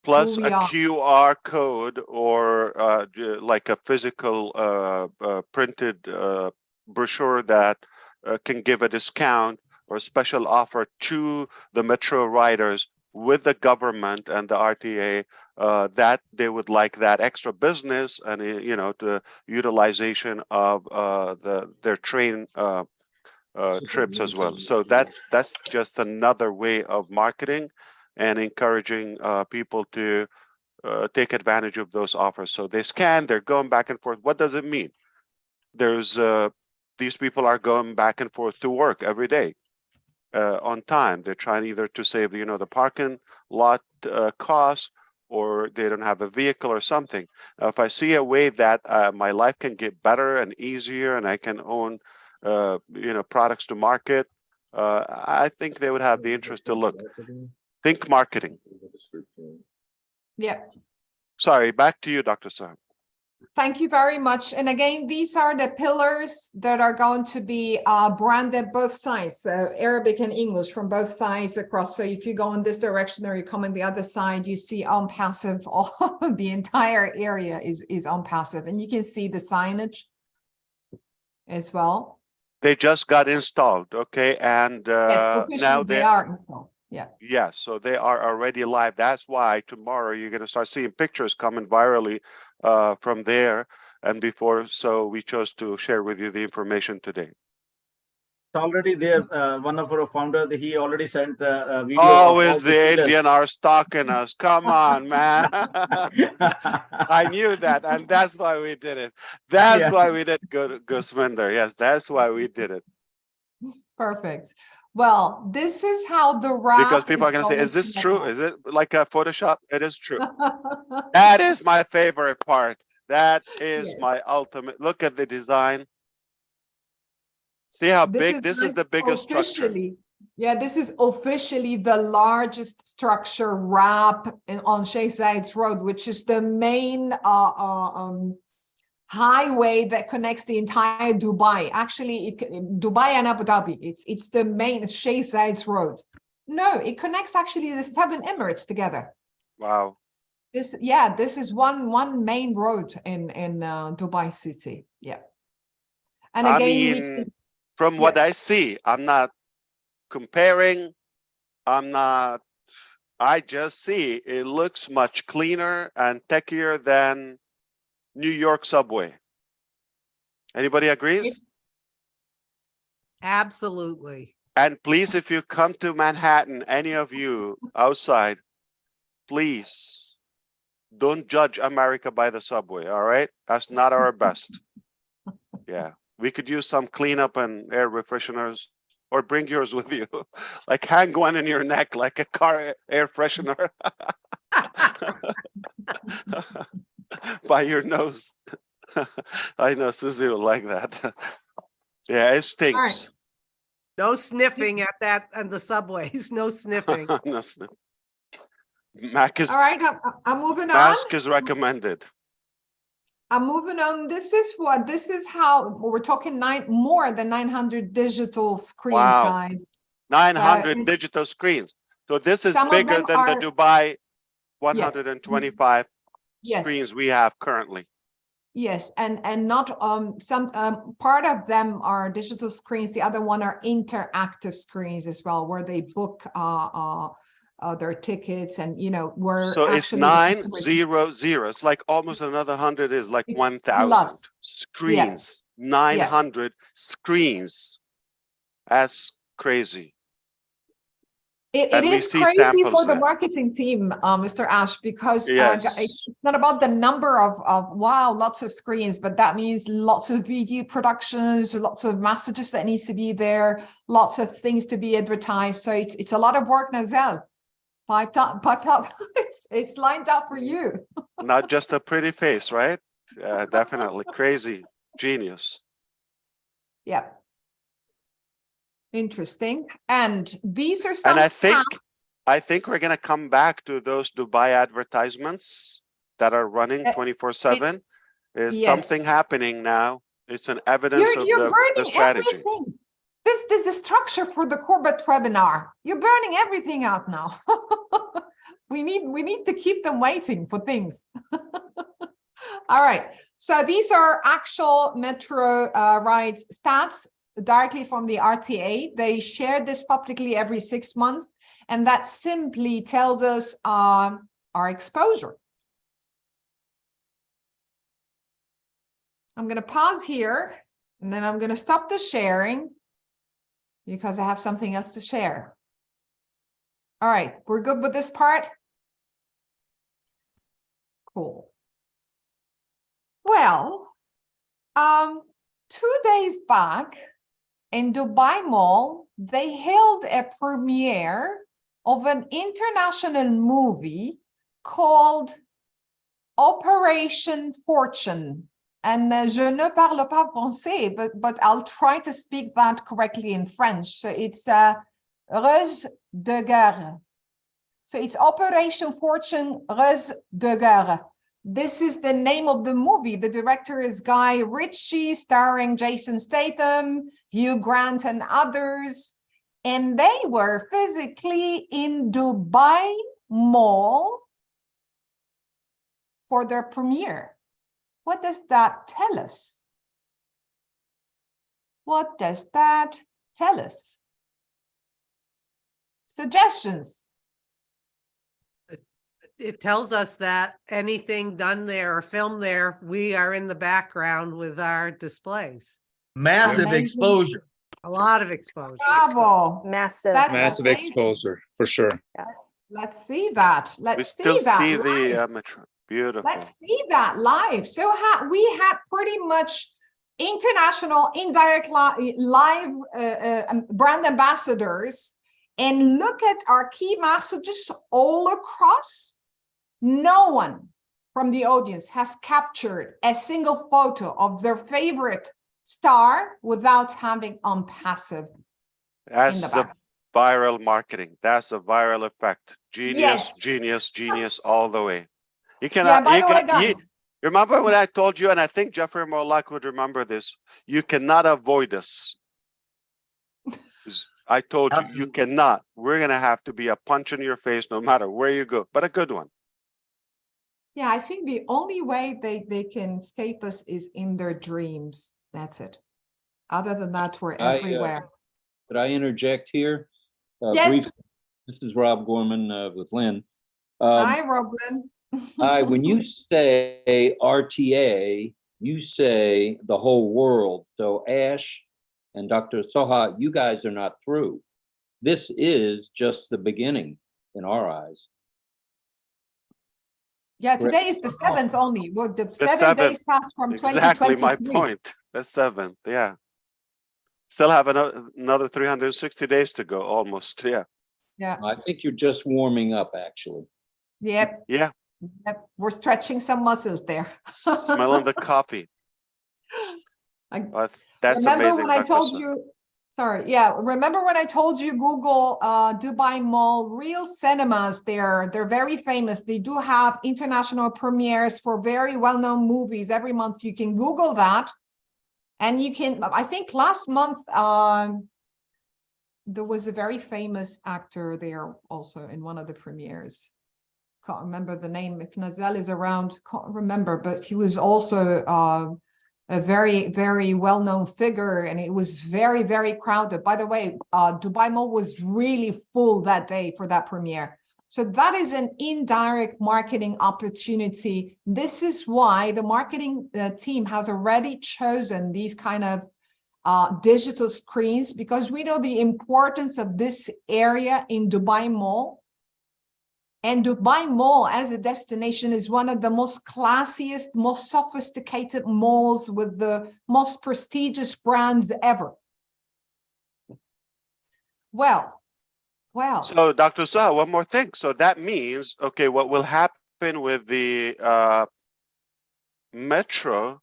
Plus a QR code or like a physical printed brochure that can give a discount or a special offer to the metro riders with the government and the RTA that they would like that extra business and the utilization of their train trips as well. So that's just another way of marketing and encouraging people to take advantage of those offers. So they scan, they're going back and forth. What does it mean? There's these people are going back and forth to work every day on time. They're trying either to save the parking lot costs, or they don't have a vehicle or something. If I see a way that my life can get better and easier, and I can own products to market, I think they would have the interest to look. Think marketing. Yeah. Sorry, back to you, Dr. Saab. Thank you very much. And again, these are the pillars that are going to be branded both sides, so Arabic and English from both sides across. So if you go in this direction or you come in the other side, you see ONPASSIVE. All the entire area is ONPASSIVE, and you can see the signage as well. They just got installed, okay, and yes, now they are installed. Yeah. Yes, so they are already live. That's why tomorrow you're going to start seeing pictures coming virally from there and before. So we chose to share with you the information today. It's already there. One of our founders, he already sent a video. Always the Indian are stalking us. Come on, man. I knew that, and that's why we did it. That's why we did Guswinder. Yes, that's why we did it. Perfect. Well, this is how the wrap. Because people are going to say, is this true? Is it like a Photoshop? It is true. That is my favorite part. That is my ultimate. Look at the design. See how big? This is the biggest structure. Yeah, this is officially the largest structure wrap on Sheikh Zayed's Road, which is the main highway that connects the entire Dubai. Actually, Dubai and Abu Dhabi. It's the main Sheikh Zayed's Road. No, it connects actually the 7 Emirates together. Wow. This is one main road in Dubai city. Yeah. And again, from what I see, I'm not comparing. I just see it looks much cleaner and techier than New York subway. Anybody agrees? Absolutely. And please, if you come to Manhattan, any of you outside, please don't judge America by the subway. All right, that's not our best. Yeah, we could use some cleanup and air refresheners, or bring yours with you. Like hang one in your neck like a car air freshener by your nose. I know Susie will like that. Yeah, it stinks. Right. No sniffing at that on the subways. No sniffing. No sniffing. Mask is, all right, I'm moving on. Mask is recommended. Moving on. This is how we're talking more than 900 digital screens, Wow. guys. 900 So, digital screens. So this is some of bigger them than the are- Dubai 125 Yes. screens we have currently. Yes, and not some part of them are digital screens. The other one are interactive screens as well, where they book their tickets, and where So it's actually 900. It's like almost another 100 is like It's 1,000 plus. screens. 900 screens. That's crazy. It And we is see crazy samples for the there. marketing team, Mr. Ash, because Yes. it's not about the number of wow, lots of screens, but that means lots of video productions, lots of messages that needs to be there, lots of things to be advertised. So it's a lot of work, Nazel. Piped up. It's lined up for you. Not just a pretty face, right? Definitely crazy genius. Yeah. Interesting. And these are some And stats. I think we're gonna come back to those Dubai advertisements that are running 24/7. Is yes. something happening now? It's an evidence of You're the burning strategy. everything. This is the structure for the Corbett webinar. You're burning everything out now. we need to keep them waiting for things. All right. So these are actual metro rides stats directly from the RTA. They share this publicly every 6 months, and that simply tells us our exposure. I'm going to pause here, and then I'm going to stop the sharing because I have something else to share. All right, we're good with this part? Cool. Well, 2 days back in Dubai Mall, they held a premiere of an international movie called Operation Fortune. And je ne parle pas français, but I'll try to speak that correctly in French. So it's Ruse de Guerre. So it's Operation Fortune, Ruse de Guerre. This is the name of the movie. The director is Guy Ritchie, starring Jason Statham, Hugh Grant, and others. And they were physically in Dubai Mall for their premiere. What does that tell us? What does that tell us? Suggestions? It tells us that anything done there or filmed there, we are in the background with our displays. Massive Amazing. exposure. A lot of exposure. Bravo. Massive. That's Massive amazing. exposure, for sure. Let's see that. We Let's still see that. see live. the metro. Beautiful. Let's see that live. So we had pretty much international indirect live brand ambassadors, and look at our key messages all across. No one from the audience has captured a single photo of their favorite star without having ONPASSIVE. That's the the back. viral marketing. That's the viral effect. Genius, Yes. genius, genius all the way. You Yeah, cannot, by you the way, can, guys. you, remember what I told you, and I think Jeffrey Morlock would remember this. You cannot avoid us. I told you, you Absolutely. cannot. We're gonna have to be a punch in your face no matter where you go, but a good one. Yeah, I think the only way they can escape us is in their dreams. That's it. Other than that, we're everywhere. Could I interject here? Yes. Briefly? This is Rob Gorman with Lynn. Hi, Roblin. Hi, when you say RTA, you say the whole world. So Ash and Dr. Soha, you guys are not through. This is just the beginning in our eyes. Yeah, today is the 7th only. Well, the The 7 days 7th. passed from Exactly my 2023. point. The 7th, yeah. Still have another 360 days to go, almost, yeah. Yeah. I think you're just warming up, actually. Yep. Yeah, Yep. We're stretching some muscles there. smelling the coffee. I But that's remember amazing, when I Dr. told Sun. you Sorry, yeah. Remember when I told you Google Dubai Mall, real cinemas there, they're very famous. They do have international premieres for very well-known movies every month. You can Google that. And you can, I think last month, there was a very famous actor there also in one of the premieres. Can't remember the name. If Nazel is around, can't remember, but he was also a very, very well-known figure, and it was very, very crowded. By the way, Dubai Mall was really full that day for that premiere. So that is an indirect marketing opportunity. This is why the marketing team has already chosen these kind of digital screens, because we know the importance of this area in Dubai Mall. And Dubai Mall as a destination is one of the most classiest, most sophisticated malls with the most prestigious brands ever. Well. So Dr. Saha, one more thing. So that means, okay, what will happen with the metro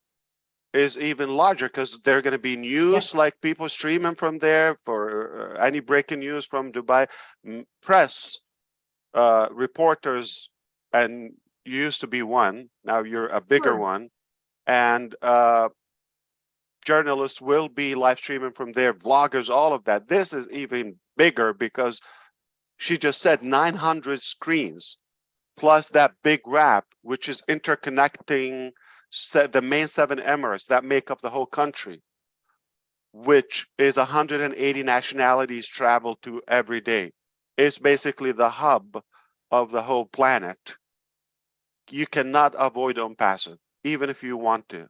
is even larger, because there are going to be news, like people streaming from there for any breaking news from Dubai, press, reporters, and you used to be one, now you're a bigger one, and journalists will be live streaming from there, vloggers, all of that. This is even bigger because she just said 900 screens plus that big wrap, which is interconnecting the main 7 emirates that make up the whole country, which is 180 nationalities travel to every day. It's basically the hub of the whole planet. You cannot avoid ONPASSIVE, even if you want to.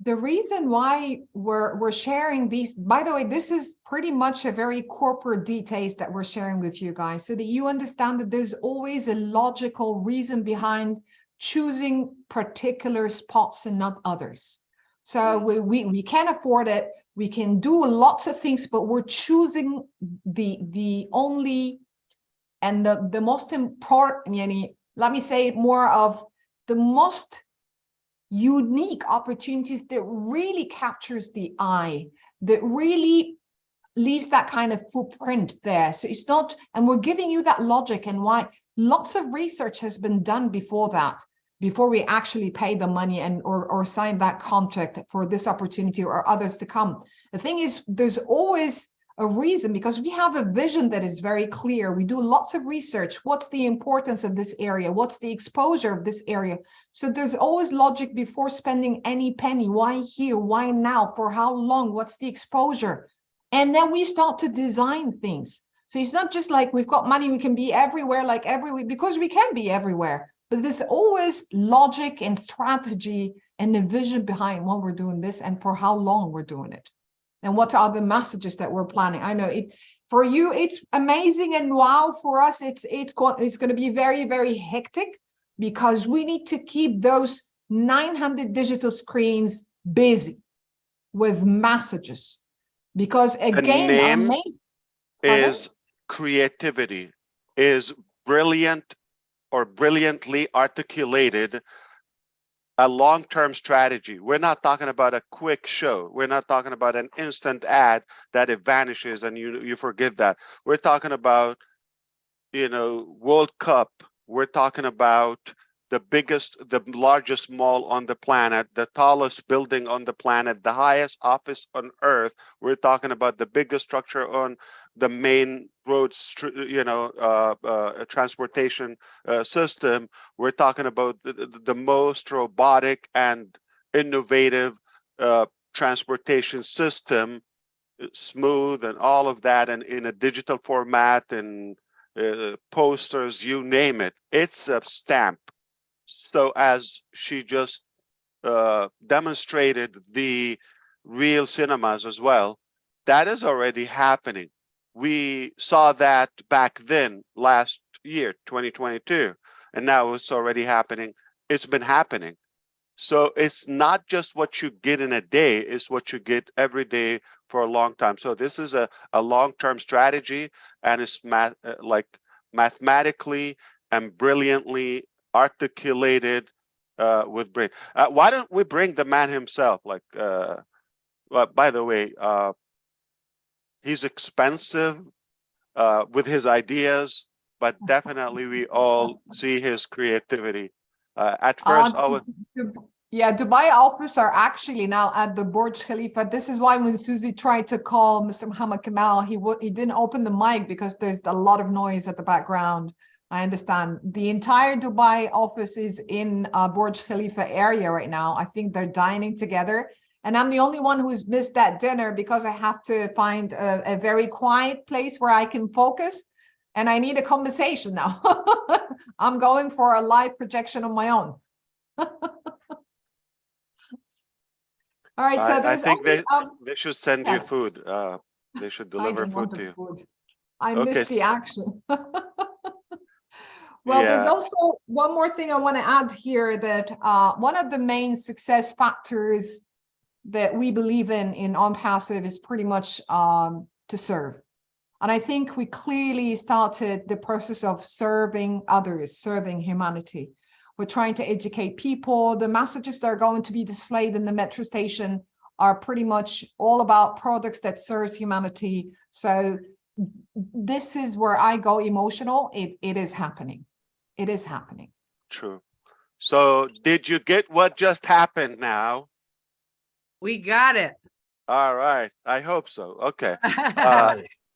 The reason why we're sharing these, by the way, this is pretty much a very corporate details that we're sharing with you guys, so that you understand that there's always a logical reason behind choosing particular spots and not others. So we can afford it, we can do lots of things, but we're choosing the only and the most important, let me say more of the most unique opportunities that really captures the eye, that really leaves that kind of footprint there. So it's not, and we're giving you that logic and why lots of research has been done before that, before we actually pay the money and or sign that contract for this opportunity or others to come. The thing is, there's always a reason, because we have a vision that is very clear. We do lots of research. What's the importance of this area? What's the exposure of this area? So there's always logic before spending any penny. Why here? Why now? For how long? What's the exposure? And then we start to design things. So it's not just like we've got money, we can be everywhere, like everywhere, because we can be everywhere. But there's always logic and strategy and a vision behind what we're doing this and for how long we're doing it. And what are the messages that we're planning? I know it for you, it's amazing, and wow, for us, it's going to be very, very hectic, because we need to keep those 900 digital screens busy with messages. Because again, the our name main is creativity, is brilliant or brilliantly articulated a long-term strategy. We're not talking about a quick show. We're not talking about an instant ad that it vanishes and you forget that. We're talking about, World Cup. We're talking about the largest mall on the planet, the tallest building on the planet, the highest office on earth. We're talking about the biggest structure on the main roads, transportation system. We're talking about the most robotic and innovative transportation system, smooth and all of that, and in a digital format and posters, you name it. It's a stamp. So as she just demonstrated the real cinemas as well, that is already happening. We saw that back then last year, 2022, and now it's already happening. It's been happening. So it's not just what you get in a day, it's what you get every day for a long time. So this is a long-term strategy, and it's mathematically and brilliantly articulated with brain. Why don't we bring the man himself, like Well, by the way, he's expensive with his ideas, but definitely we all see his creativity. At first, I was Yeah, Dubai office are actually now at the Burj Khalifa. This is why when Susie tried to call Mr. Muhammad Kamal, he didn't open the mic because there's a lot of noise at the background. I understand. The entire Dubai office is in Burj Khalifa area right now. I think they're dining together. And I'm the only one who's missed that dinner because I have to find a very quiet place where I can focus. And I need a conversation now. I'm going for a live projection on my own. All right, so I there's think only, they should send yeah. you food. They should I deliver don't food want to the you. food. I Okay. missed the action. Well, there's Yeah. also one more thing I want to add here, that one of the main success factors that we believe in ONPASSIVE is pretty much to serve. And I think we clearly started the process of serving others, serving humanity. We're trying to educate people. The messages that are going to be displayed in the metro station are pretty much all about products that serves humanity. So this is where I go emotional. It is happening. It is happening. True. So did you get what just happened now? We got it. All right. I hope so. Okay.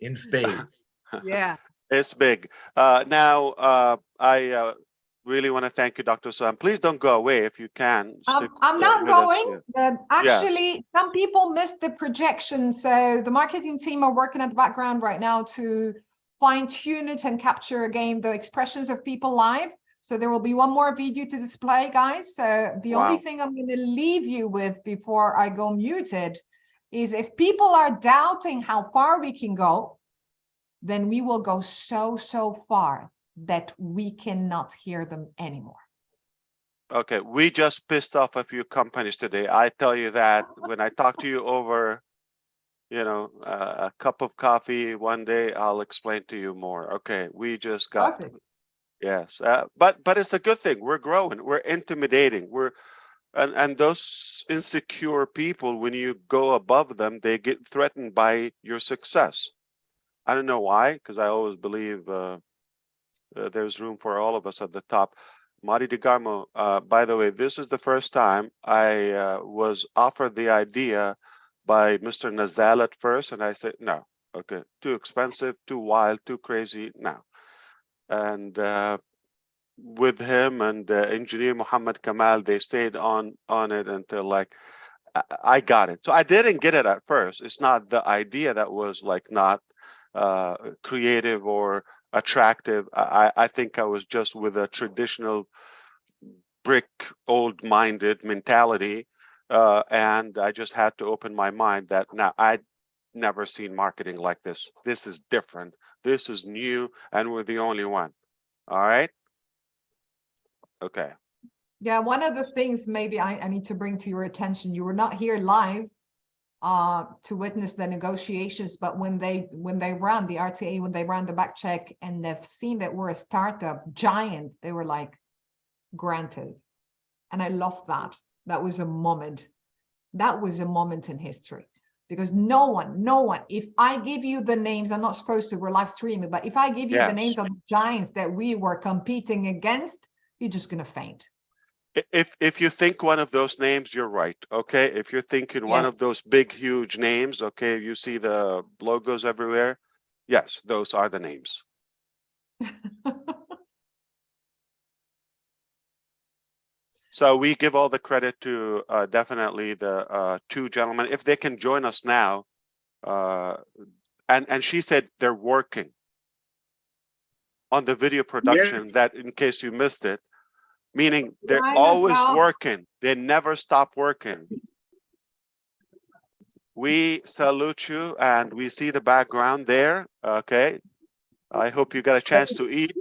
In spades. Yeah. It's big. Now, I really want to thank you, Dr. Sam. Please don't go away if you can. Stick I'm not with us going, here. but Yes. actually some people missed the projection. So the marketing team are working at the background right now to fine tune it and capture again the expressions of people live. So there will be one more video to display, guys. So the only Wow. thing I'm going to leave you with before I go muted is, if people are doubting how far we can go, then we will go so far that we cannot hear them anymore. Okay, we just pissed off a few companies today. I tell you that when I talk to you over, a cup of coffee one day, I'll explain to you more. Okay, we just got, Perfect. yes, but it's a good thing. We're growing. We're intimidating. And those insecure people, when you go above them, they get threatened by your success. I don't know why, because I always believe there's room for all of us at the top. Mari DeGarmo, by the way, this is the first time I was offered the idea by Mr. Nazal at first, and I said, no, okay, too expensive, too wild, too crazy, no. And with him and engineer Muhammad Kamal, they stayed on it until like, I got it. So I didn't get it at first. It's not the idea that was like not creative or attractive. I think I was just with a traditional brick old-minded mentality, and I just had to open my mind that now I'd never seen marketing like this. This is different. This is new, and we're the only one. All right. Okay. Yeah, one of the things maybe I need to bring to your attention, you were not here live to witness the negotiations, but when they ran the RTA, when they ran the back check and they've seen that we're a startup giant, they were like, granted. And I love that. That was a moment. That was a moment in history, because no one, if I give you the names, I'm not supposed to, we're live streaming, but if I give you the names of the giants that we were competing against, you're just going to faint. If you think one of those names, you're right. Okay. If you're thinking one of those big, huge names, okay, you see the logos everywhere. Yes, those are the names. So we give all the credit to definitely the two gentlemen. If they can join us now, and she said they're working on the video production. Yes. That in case you missed it, meaning they're Hi, always Nazal. working. They never stop working. We salute you, and we see the background there. Okay, I hope you got a chance to eat.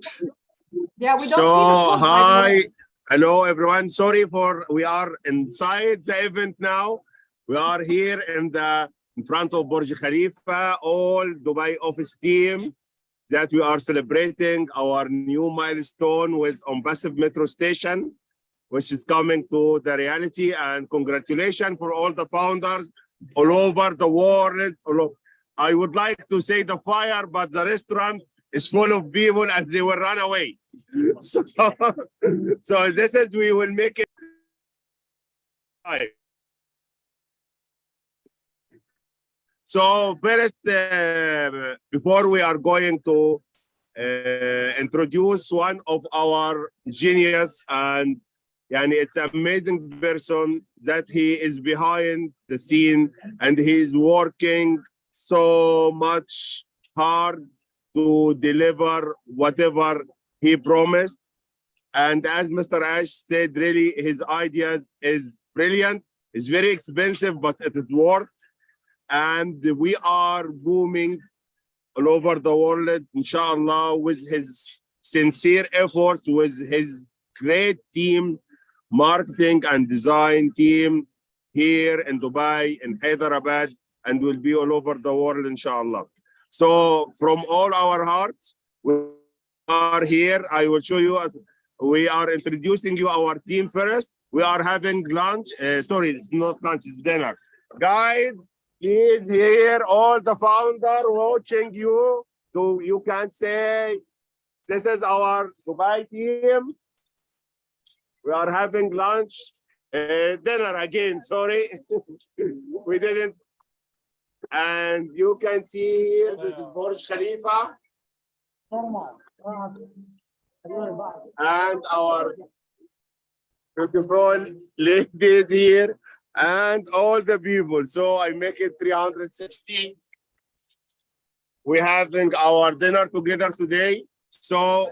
Yeah, we don't So, see the food, by the hi. way. Hello, everyone. Sorry we are inside the event now. We are here in front of Burj Khalifa, all Dubai office team, that we are celebrating our new milestone with ONPASSIVE Metro Station, which is coming to the reality. And congratulations for all the founders, all over the world. I would like to say the fire, but the restaurant is full of people and they will run away. So, so this is, we will make it. So first, before we are going to introduce one of our genius, and it's an amazing person that he is behind the scene and he's working so much hard to deliver whatever he promised. And as Mr. Ash said, really his ideas is brilliant. It's very expensive, but it worked. And we are booming all over the world, inshallah, with his sincere efforts, with his great team, marketing and design team here in Dubai, in Hyderabad, and will be all over the world, inshallah. So from all our hearts, we are here. I will show you, as we are introducing you our team first. We are having lunch. Sorry, it's not lunch, it's dinner. Guys, please here, all the founder watching you. So you can say, this is our Dubai team. We are having lunch, dinner again, sorry. We didn't. And you can see here, this is Burj Khalifa. And our beautiful ladies here and all the people. So I make it 360. We're having our dinner together today. So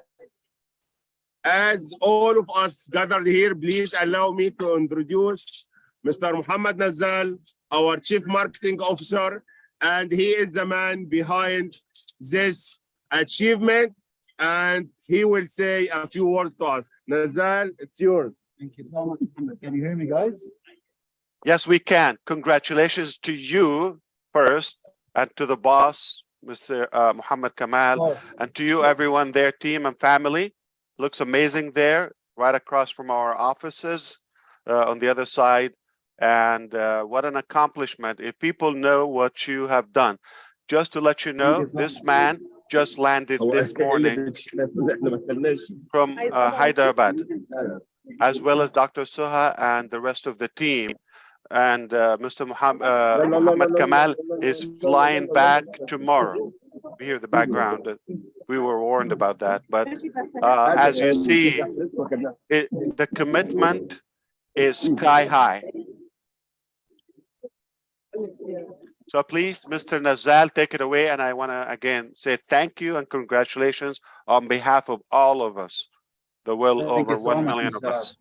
as all of us gathered here, please allow me to introduce Mr. Muhammad Nazal, our Chief Marketing Officer, and he is the man behind this achievement, and he will say a few words to us. Nazal, it's yours. Thank you so much, Muhammad. Can you hear me, guys? Yes, we can. Congratulations to you first, and to the boss, Mr. Muhammad Kamal, and to you, everyone there, team and family. Looks amazing there, right across from our offices on the other side. And what an accomplishment. If people know what you have done. Just to let you know, this man just landed this morning from Hyderabad, as well as Dr. Suha and the rest of the team. And Mr. Muhammad Kamal is flying back tomorrow. We hear the background. We were warned about that. But as you see, the commitment is sky high. So please, Mr. Nazal, take it away. And I want to again say thank you and congratulations on behalf of all of us, the well over 1 million of us.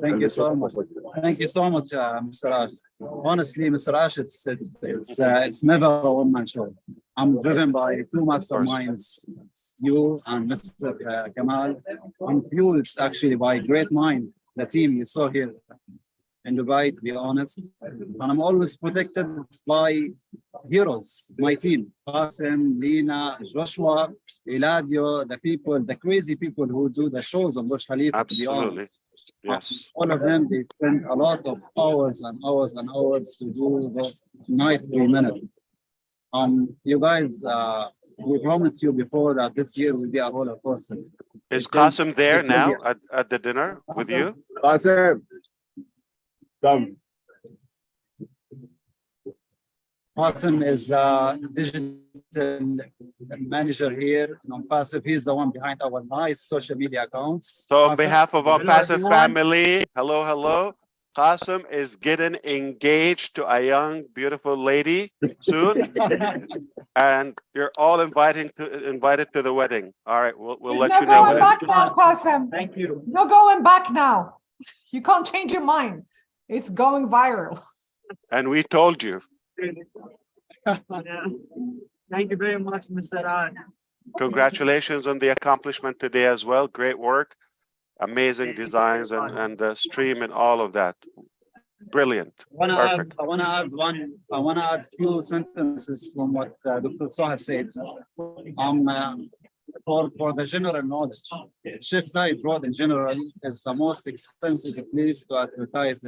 Thank you so much. Thank you so much, Mr. Ash. Honestly, Mr. Ash, it's never a one-man show. I'm driven by two masterminds, you and Mr. Kamal. I'm fueled actually by great mind, the team you saw here in Dubai, to be honest. And I'm always protected by heroes, my team, Qasim, Lina, Joshua, Eladio, the people, the crazy people who do the shows on Burj Khalifa, to be honest. Yes. All of them, they spend a lot of hours and hours and hours to do those night 3 minutes. You guys, we promised you before that this year will be a roller coaster. Is Qasim there now at the dinner with you? Qasim, come. Qasim is digital manager here in ONPASSIVE. He's the one behind our nice social media accounts. So on behalf of our ONPASSIVE family, hello, hello. Qasim is getting engaged to a young, beautiful lady soon. And you're all invited to the wedding. All right, we'll let you know. No going back now, Qasim. Thank you. No going back now. You can't change your mind. It's going viral. And we told you. Thank you very much, Mr. Raj. Congratulations on the accomplishment today as well. Great work, amazing designs and the stream and all of that. Brilliant. Perfect. I want to add few sentences from what Dr. Soha said. For the general knowledge, Sheikh Zayed Road in general is the most expensive place to advertise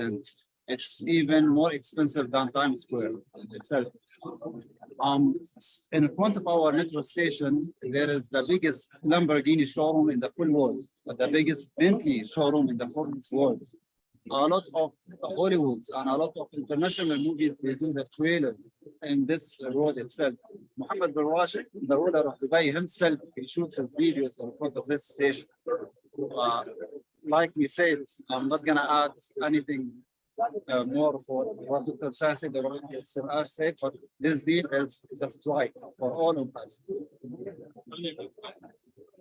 It's even more expensive than Times Square itself. In front of our metro station, there is the biggest Lamborghini showroom in the full world, the biggest Bentley showroom in the full world. A lot of Hollywoods and a lot of international movies, they do the trailers in this road itself. Mohammed bin Rashid, the ruler of Dubai himself, he shoots his videos in front of this station. Like we said, I'm not gonna add anything more for what Dr. Sassi, the Royal said, but this deal is a strike for all of us.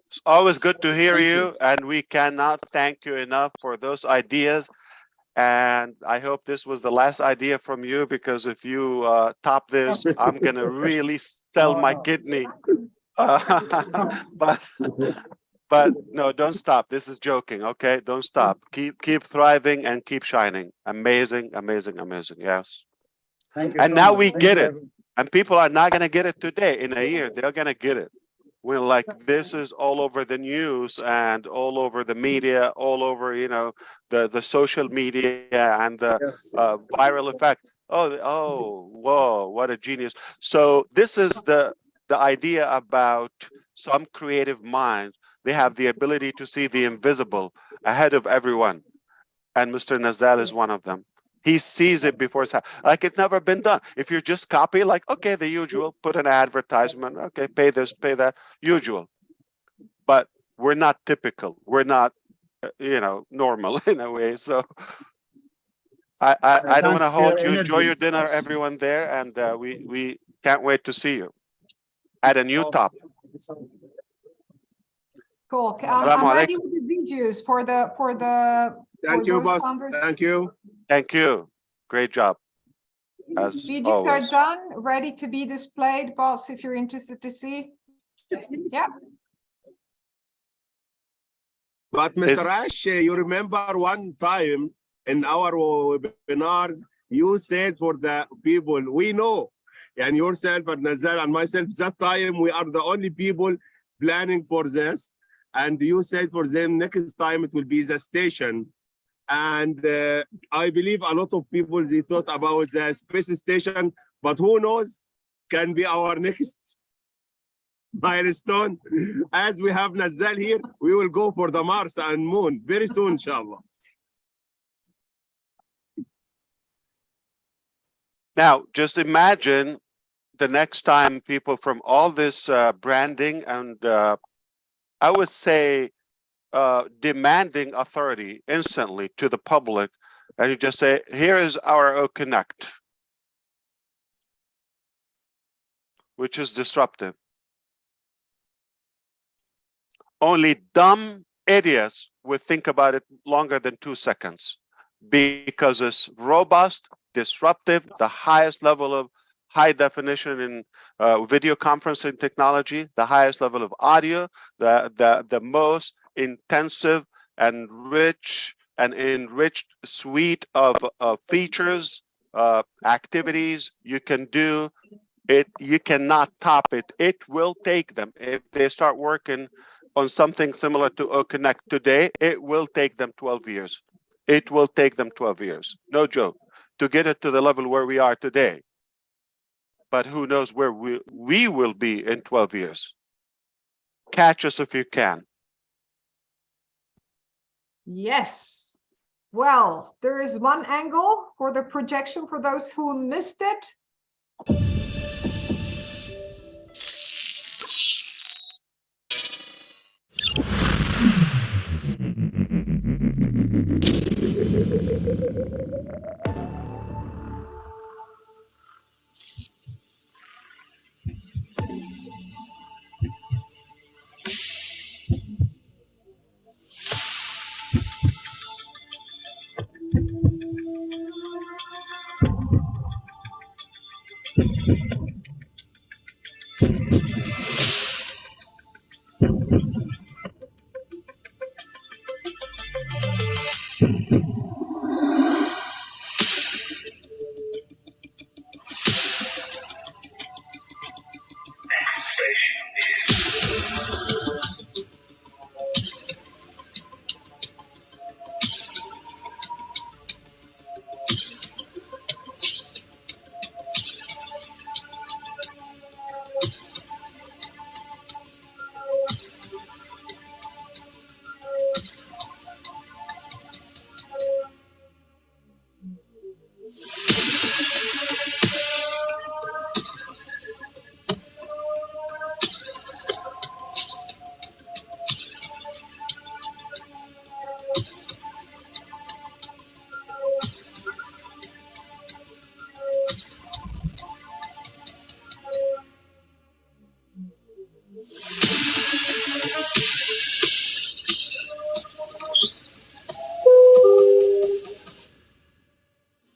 It's always good to hear Thank you, and we cannot thank you enough for those ideas. And I hope this was the last idea from you, because if you top this, I'm gonna really sell my kidney. But no, don't stop. This is joking, okay? Don't stop. Keep thriving and keep shining. Amazing, amazing, amazing. Yes. Thank you And so now much. we Thank get you, it. And people are not gonna get it today. In a year, they're gonna get it. When like this is all over the news and all over the media, all over, you know, the social media and the Yes. viral effect. Oh, whoa, what a genius. So this is the idea about some creative minds. They have the ability to see the invisible ahead of everyone. And Mr. Nazal is one of them. He sees it before it's like it's never been done. If you just copy, like, okay, the usual, put an advertisement, okay, pay this, pay that, usual. But we're not typical. We're not, you know, normal in a way. So I don't want to hold you. Enjoy your dinner, everyone there, and we can't wait to see you at a new top. Cool. Assalamu I'm ready alaikum. with the videos for Thank you, those boss. conversations. Thank you. Thank you. Great job. As Videos are always. done, ready to be displayed, boss, if you're interested to see. Yeah. But Mr. Ash, you remember one time in our webinars, you said for the people we know, and yourself and Nazar and myself, that time we are the only people planning for this. And you said for them next time it will be the station. And I believe a lot of people, they thought about the space station, but who knows, can be our next milestone. As we have Nazal here, we will go for the Mars and Moon very soon, inshallah. Now, just imagine the next time people from all this branding and I would say demanding authority instantly to the public, and you just say, here is our O-Connect, which is disruptive. Only dumb idiots would think about it longer than 2 seconds because it's robust, disruptive, the highest level of high definition in video conferencing technology, the highest level of audio, the most intensive and rich and enriched suite of features, activities you can do. You cannot top it. It will take them, if they start working on something similar to O-Connect today, it will take them 12 years. It will take them 12 years, no joke, to get it to the level where we are today. But who knows where we will be in 12 years. Catch us if you can. Yes. Well, there is one angle for the projection for those who missed it.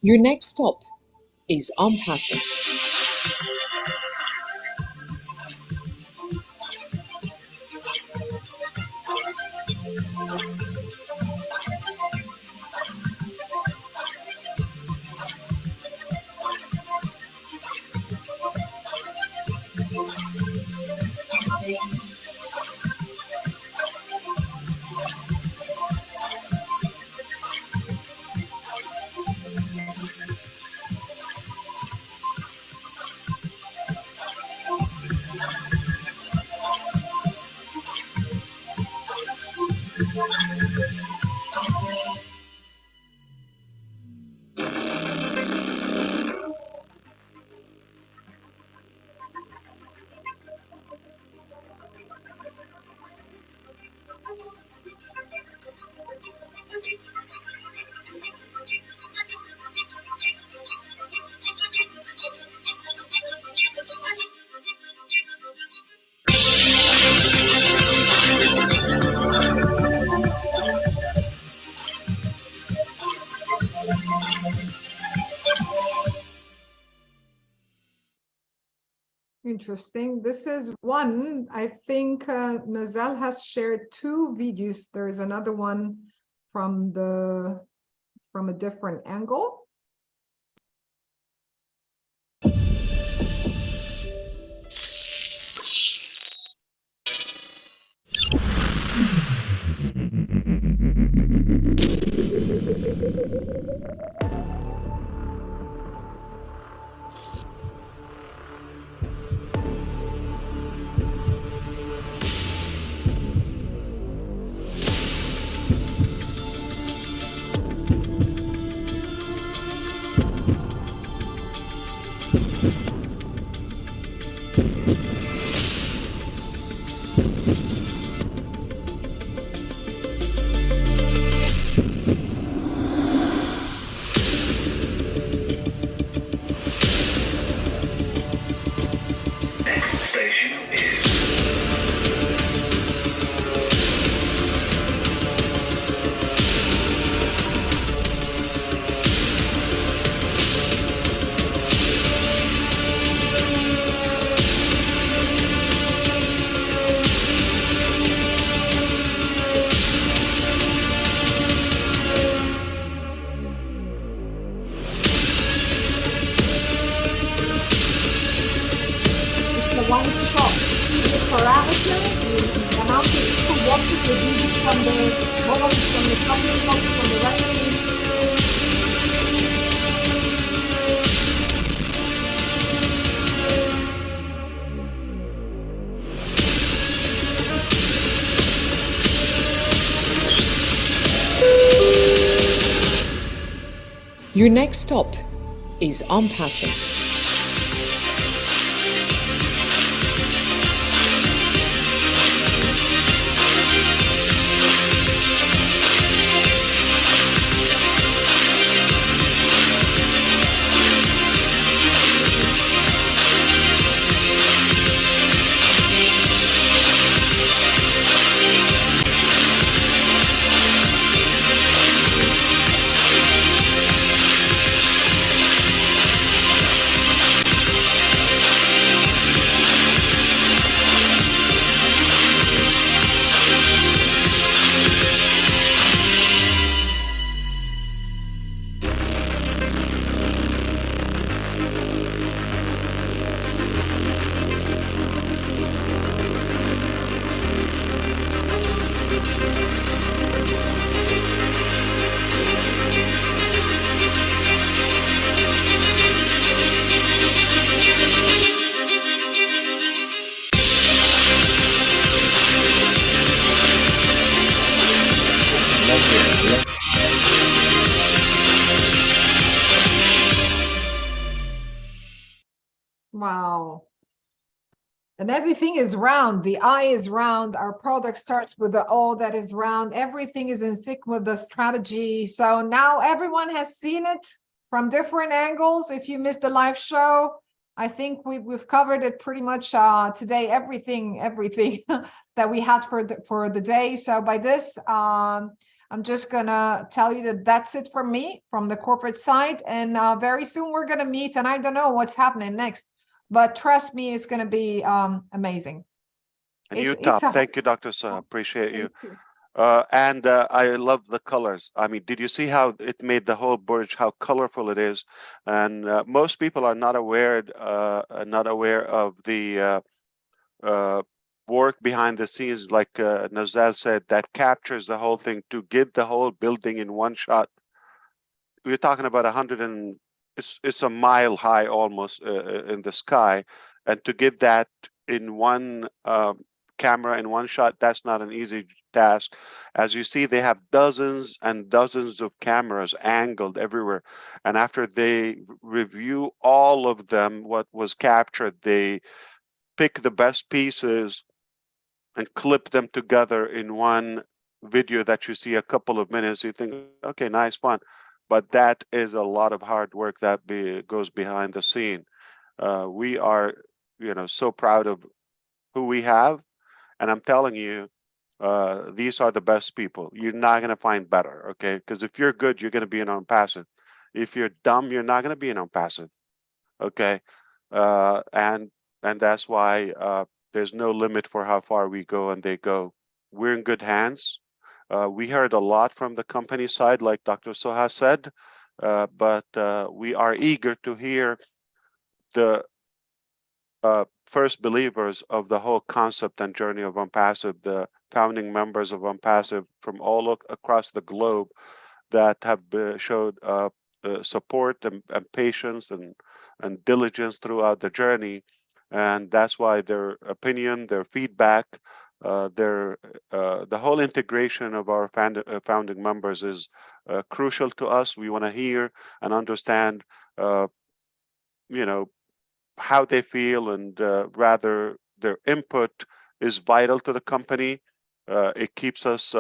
Your next stop is ONPASSIVE. Interesting. This is one, I think Nazal has shared two videos. There is another one from a different angle. One shot. The parameter, the amount of people watching the video from the bottom, from the top, from the right. Your next stop is ONPASSIVE. Wow. And everything is round. The eye is round. Our product starts with the O that is round. Everything is in sync with the strategy. So now everyone has seen it from different angles. If you missed the live show, I think we've covered it pretty much today. Everything that we had for the day. So by this, I'm just gonna tell you that that's it from me, from the corporate side. And very soon we're gonna meet, and I don't know what's happening next, but trust me, it's gonna be amazing. And you It's top. a Thank you, Dr. Saha. Appreciate you. thank you. I love the colors. I mean, did you see how it made the whole Burj, how colorful it is? And most people are not aware of the work behind the scenes, like Nazal said, that captures the whole thing to get the whole building in one shot. We're talking about 100 and it's a mile high almost in the sky, and to get that in one camera in one shot, that's not an easy task. As you see, they have dozens and dozens of cameras angled everywhere, and after they review all of them, what was captured, they pick the best pieces and clip them together in one video that you see a couple of minutes. You think, okay, nice fun, but that is a lot of hard work that goes behind the scene. We are, so proud of who we have, and I'm telling you, these are the best people. You're not going to find better, okay? Because if you're good, you're going to be an ONPASSIVE. If you're dumb, you're not going to be an ONPASSIVE, okay? And that's why there's no limit for how far we go, and they go. We're in good hands. We heard a lot from the company side, like Dr. Soha said, but we are eager to hear the first believers of the whole concept and journey of ONPASSIVE, the founding members of ONPASSIVE from all across the globe that have showed support and patience and diligence throughout the journey. And that's why their opinion, their feedback, the whole integration of our founding members is crucial to us. We want to hear and understand, how they feel, and rather their input is vital to the company. It keeps us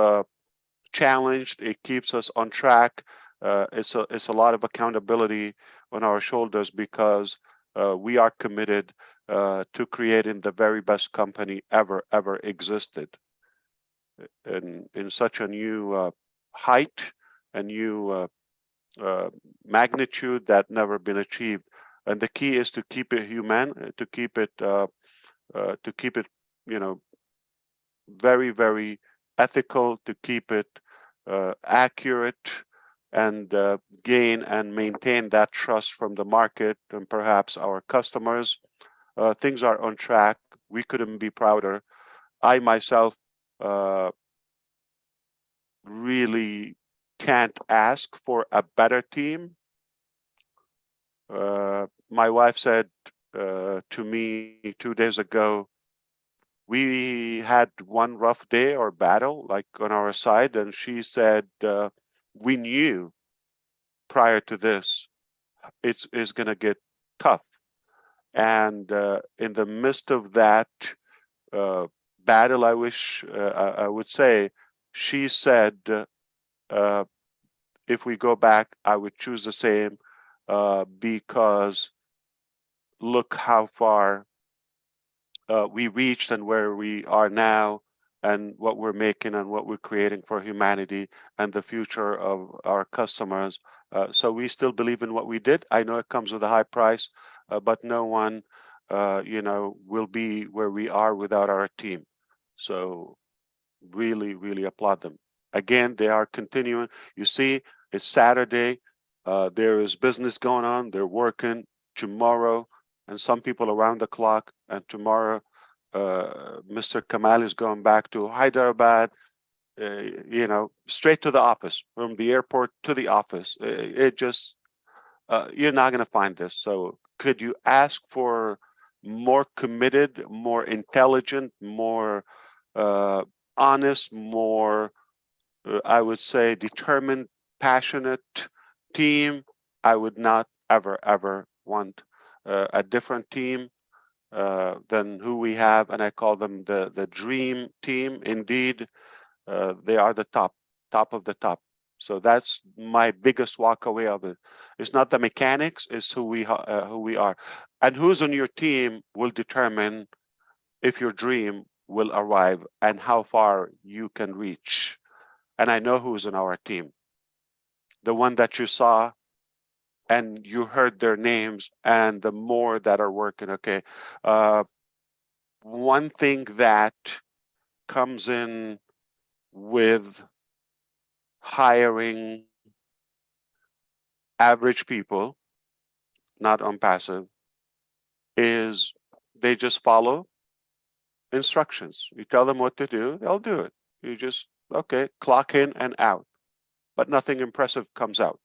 challenged. It keeps us on track. It's a lot of accountability on our shoulders because we are committed to creating the very best company ever existed, in such a new height, a new magnitude that never been achieved. And the key is to keep it human, to keep it, very, very ethical, to keep it accurate, and gain and maintain that trust from the market and perhaps our customers. Things are on track. We couldn't be prouder. I myself really can't ask for a better team. My wife said to me 2 days ago, we had one rough day or battle like on our side, and she said, we knew prior to this it's going to get tough. And in the midst of that battle, I wish I would say, she said, if we go back, I would choose the same, because look how far we reached and where we are now, and what we're making and what we're creating for humanity and the future of our customers. So we still believe in what we did. I know it comes with a high price, but no one, will be where we are without our team. So really, really applaud them. Again, they are continuing. You see, it's Saturday. There is business going on. They're working tomorrow, and some people around the clock. And tomorrow, Mr. Kamal is going back to Hyderabad, straight to the office, from the airport to the office. It just, you're not going to find this. So could you ask for more committed, more intelligent, more honest, more, I would say, determined, passionate team? I would not ever want a different team than who we have, and I call them the dream team. Indeed, they are the top of the top. So that's my biggest walk away of it. It's not the mechanics; it's who we are, and who's on your team will determine if your dream will arrive and how far you can reach. and I know who's in our team. The one that you saw and you heard their names, and the more that are working. Okay. One thing that comes in with hiring average people, not ONPASSIVE, is they just follow instructions. You tell them what to do, they'll do it. You just, okay, clock in and out, but nothing impressive comes out.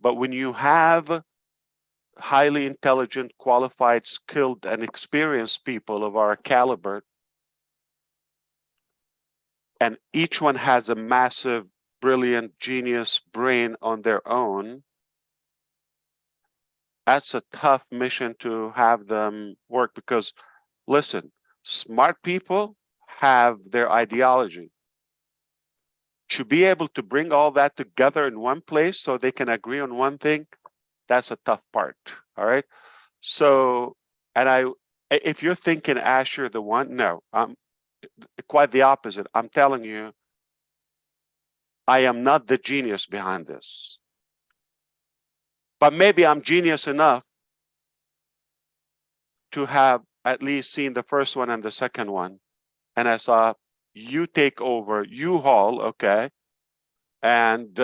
But when you have highly intelligent, qualified, skilled, and experienced people of our caliber, and each one has a massive, brilliant, genius brain on their own, that's a tough mission to have them work, because listen, smart people have their ideology. To be able to bring all that together in one place so they can agree on one thing, that's a tough part. All right. So, and if you're thinking Ash, you're the one, no, I'm quite the opposite. I'm telling you, I am not the genius behind this, but maybe I'm genius enough to have at least seen the first one and the second one. And I saw you take over, you haul, okay, and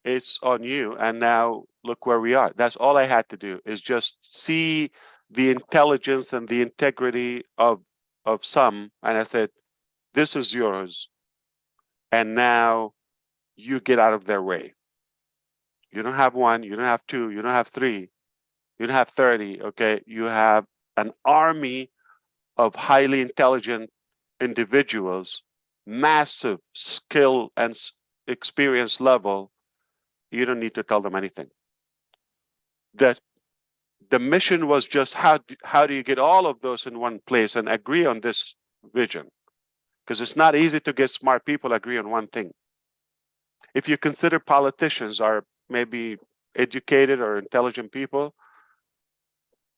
it's on you. And now look where we are. That's all I had to do, is just see the intelligence and the integrity of some, and I said, this is yours, and now you get out of their way. You don't have one, you don't have two, you don't have three, you don't have 30, okay? You have an army of highly intelligent individuals, massive skill and experience level. You don't need to tell them anything. That the mission was just how do you get all of those in one place and agree on this vision? Because it's not easy to get smart people agree on one thing. If you consider politicians are maybe educated or intelligent people,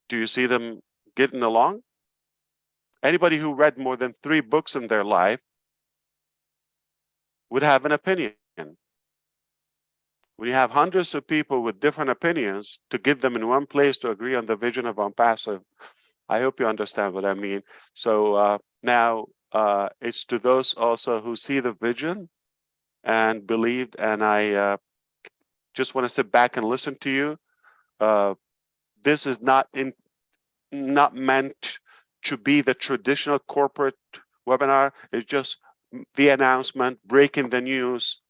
do you see them getting along? Anybody who read more than 3 books in their life would have an opinion. When you have hundreds of people with different opinions, to get them in one place to agree on the vision of ONPASSIVE, I hope you understand what I mean. So now it's to those also who see the vision and believed, and I just want to sit back and listen to you. This is not meant to be the traditional corporate webinar. It's just the announcement, breaking the news.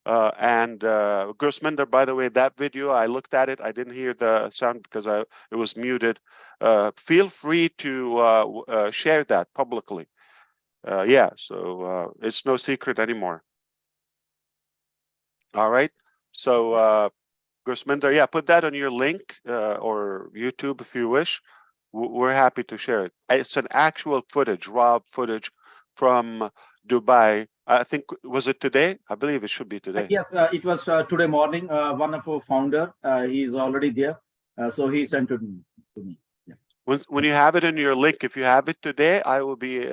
And Gurusminder, by the way, that video, I looked at it. I didn't hear the sound because it was muted. Feel free to share that publicly. Yeah, so it's no secret anymore. All right. So Gurusminder, yeah, put that on your link or YouTube if you wish. We're happy to share it. It's an actual footage, raw footage from Dubai. I think, was it today? I believe it should be today. Yes, it was today morning. One of our founder, he's already there. So he sent it to me. Yeah. When you have it in your link, if you have it today, I'll be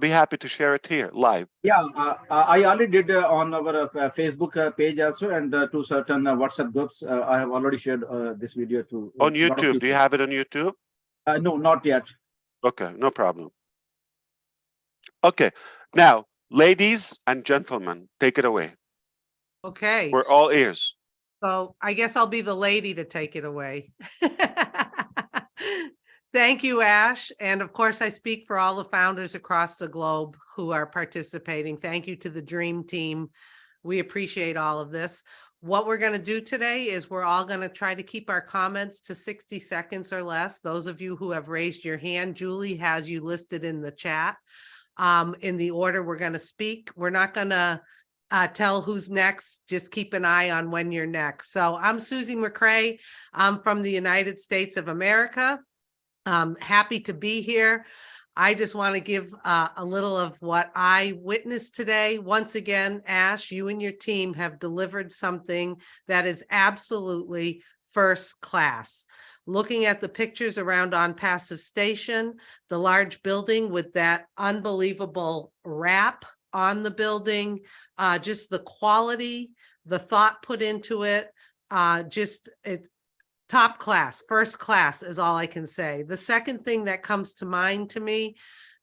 happy to share it here live. Yeah, I already did on our Facebook page also, and to certain WhatsApp groups. I have already shared this video to on YouTube. Do you have it on YouTube? No, not yet. Okay, no problem. Okay, now, ladies and gentlemen, take it away. Okay. We're all ears. So I guess I'll be the lady to take it away. Thank you, Ash. And of course, I speak for all the founders across the globe who are participating. Thank you to the Dream Team. We appreciate all of this. What we're going to do today is we're all going to try to keep our comments to 60 seconds or less. Those of you who have raised your hand, Julie has you listed in the chat. In the order we're going to speak. We're not going to tell who's next. Just keep an eye on when you're next. So I'm Susie McCray. I'm from the United States of America. Happy to be here. I just want to give a little of what I witnessed today. Once again, Ash, you and your team have delivered something that is absolutely first class. Looking at the pictures around ONPASSIVE Station, the large building with that unbelievable wrap on the building, just the quality, the thought put into it, just it top class, first class is all I can say. The second thing that comes to mind to me,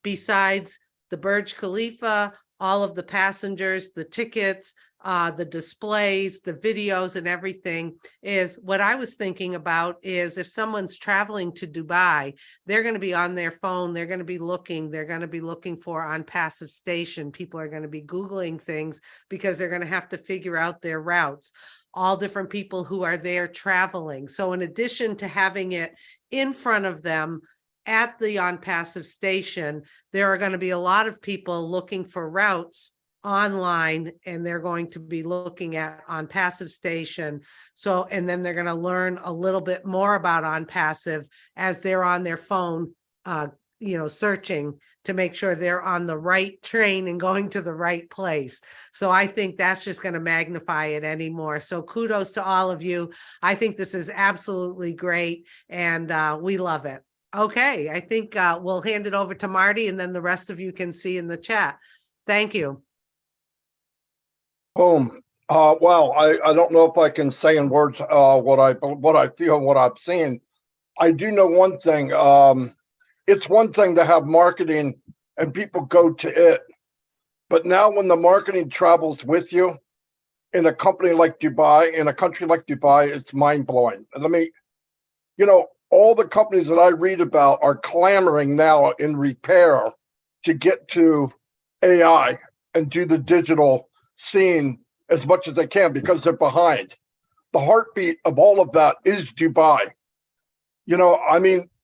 besides the Burj Khalifa, all of the passengers, the tickets, the displays, the videos and everything, is what I was thinking about is if someone's traveling to Dubai, they're going to be on their phone, they're going to be looking for ONPASSIVE station. People are going to be Googling things because they're going to have to figure out their routes. All different people who are there traveling. So in addition to having it in front of them at the ONPASSIVE station, there are going to be a lot of people looking for routes online, and they're going to be looking at ONPASSIVE station. So, and then they're going to learn a little bit more about ONPASSIVE as they're on their phone, searching to make sure they're on the right train and going to the right place. So I think that's just going to magnify it anymore. So kudos to all of you. I think this is absolutely great, and we love it. Okay, I think we'll hand it over to Marty, and then the rest of you can see in the chat. Thank you. Boom. Well, I don't know if I can say in words what I feel, what I've seen. I do know one thing. It's one thing to have marketing and people go to it, but now when the marketing travels with you in a company like Dubai, in a country like Dubai, it's mind blowing. All the companies that I read about are clamoring now in repair to get to AI and do the digital scene as much as they can because they're behind. The heartbeat of all of that is Dubai.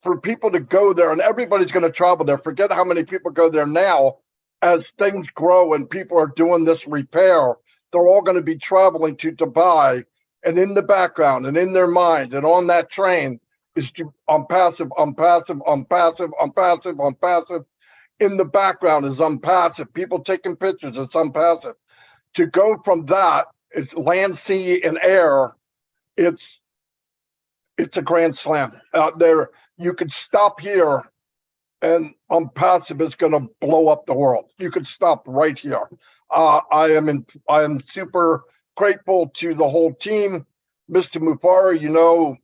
For people to go there, and everybody's going to travel there. Forget how many people go there now. As things grow and people are doing this repair, they're all going to be traveling to Dubai, and in the background and in their mind and on that train is ONPASSIVE. In the background is ONPASSIVE. People taking pictures, it's ONPASSIVE. To go from that, it's land, sea, and air. It's a grand slam out there. You could stop here and ONPASSIVE is going to blow up the world. You could stop right here. I am super grateful to the whole team. Mr. Mufara, you know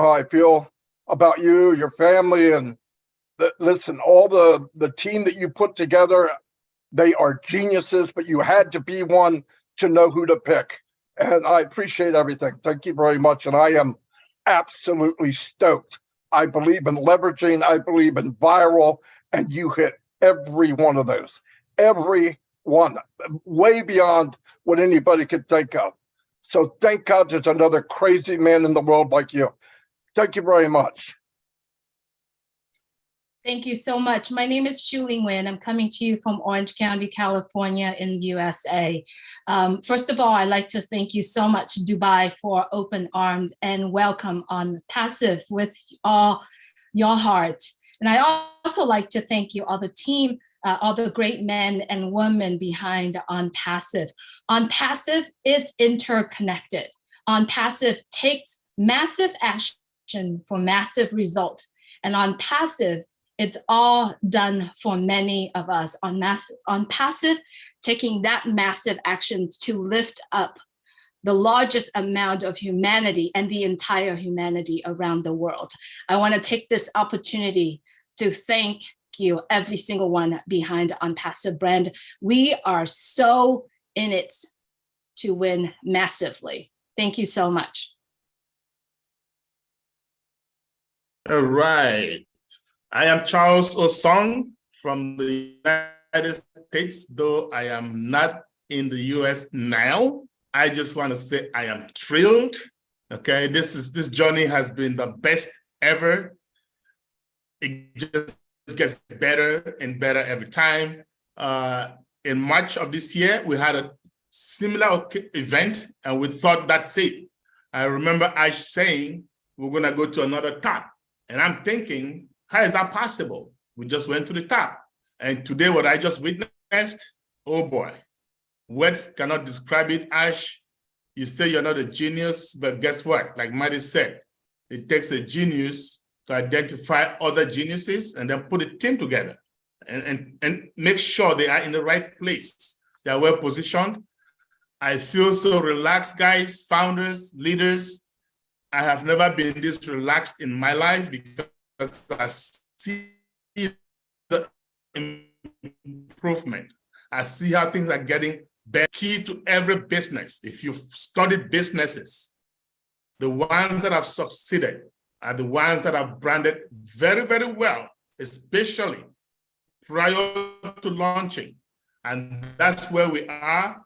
how I feel about you, your family, and listen, all the team that you put together, they are geniuses, but you had to be one to know who to pick. And I appreciate everything. Thank you very much. And I am absolutely stoked. I believe in leveraging. I believe in viral. And you hit every one of those. Every one. Way beyond what anybody could think of. So thank God there's another crazy man in the world like you. Thank you very much. Thank you so much. My name is Julie Nguyen. I'm coming to you from Orange County, California in the USA. First of all, I'd like to thank you so much, Dubai, for open arms and welcome ONPASSIVE with all your heart. And I also like to thank you, all the team, all the great men and women behind ONPASSIVE. ONPASSIVE is interconnected. ONPASSIVE takes massive action for massive result. And ONPASSIVE, it's all done for many of us. ONPASSIVE, taking that massive action to lift up the largest amount of humanity and the entire humanity around the world. I want to take this opportunity to thank you, every single one behind ONPASSIVE brand. We are so in it to win massively. Thank you so much. All right. I am Charles Osong from the United States, though I am not in the US now. I just want to say I am thrilled. Okay, this journey has been the best ever. It just gets better and better every time. In March of this year, we had a similar event and we thought that's it. I remember Ash saying, we're gonna go to another top. And I'm thinking, how is that possible? We just went to the top. And today, what I just witnessed, oh boy, words cannot describe it. Ash, you say you're not a genius, but guess what? Like Marty said, it takes a genius to identify other geniuses and then put a team together. and make sure they are in the right place. They are well positioned. I feel so relaxed, guys, founders, leaders. I have never been this relaxed in my life because I see the improvement. I see how things are getting better. Key to every business, if you've studied businesses, the ones that have succeeded are the ones that have branded very, very well, especially prior to launching. And that's where we are,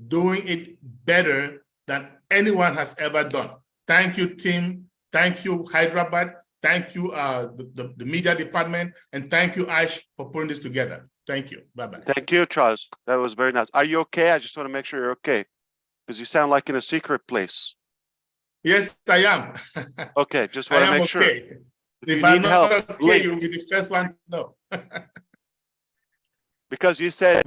doing it better than anyone has ever done. Thank you, team. Thank you, Hyderabad. Thank you, the media department. And thank you, Ash, for putting this together. Thank you. Bye-bye. Thank you, Charles. That was very nice. Are you okay? I just want to make sure you're okay, because you sound like in a secret place. Yes, I am. Okay, just want to make sure. Okay. If you I'm need not help, okay, blink. you'll be the first one to know. Because you said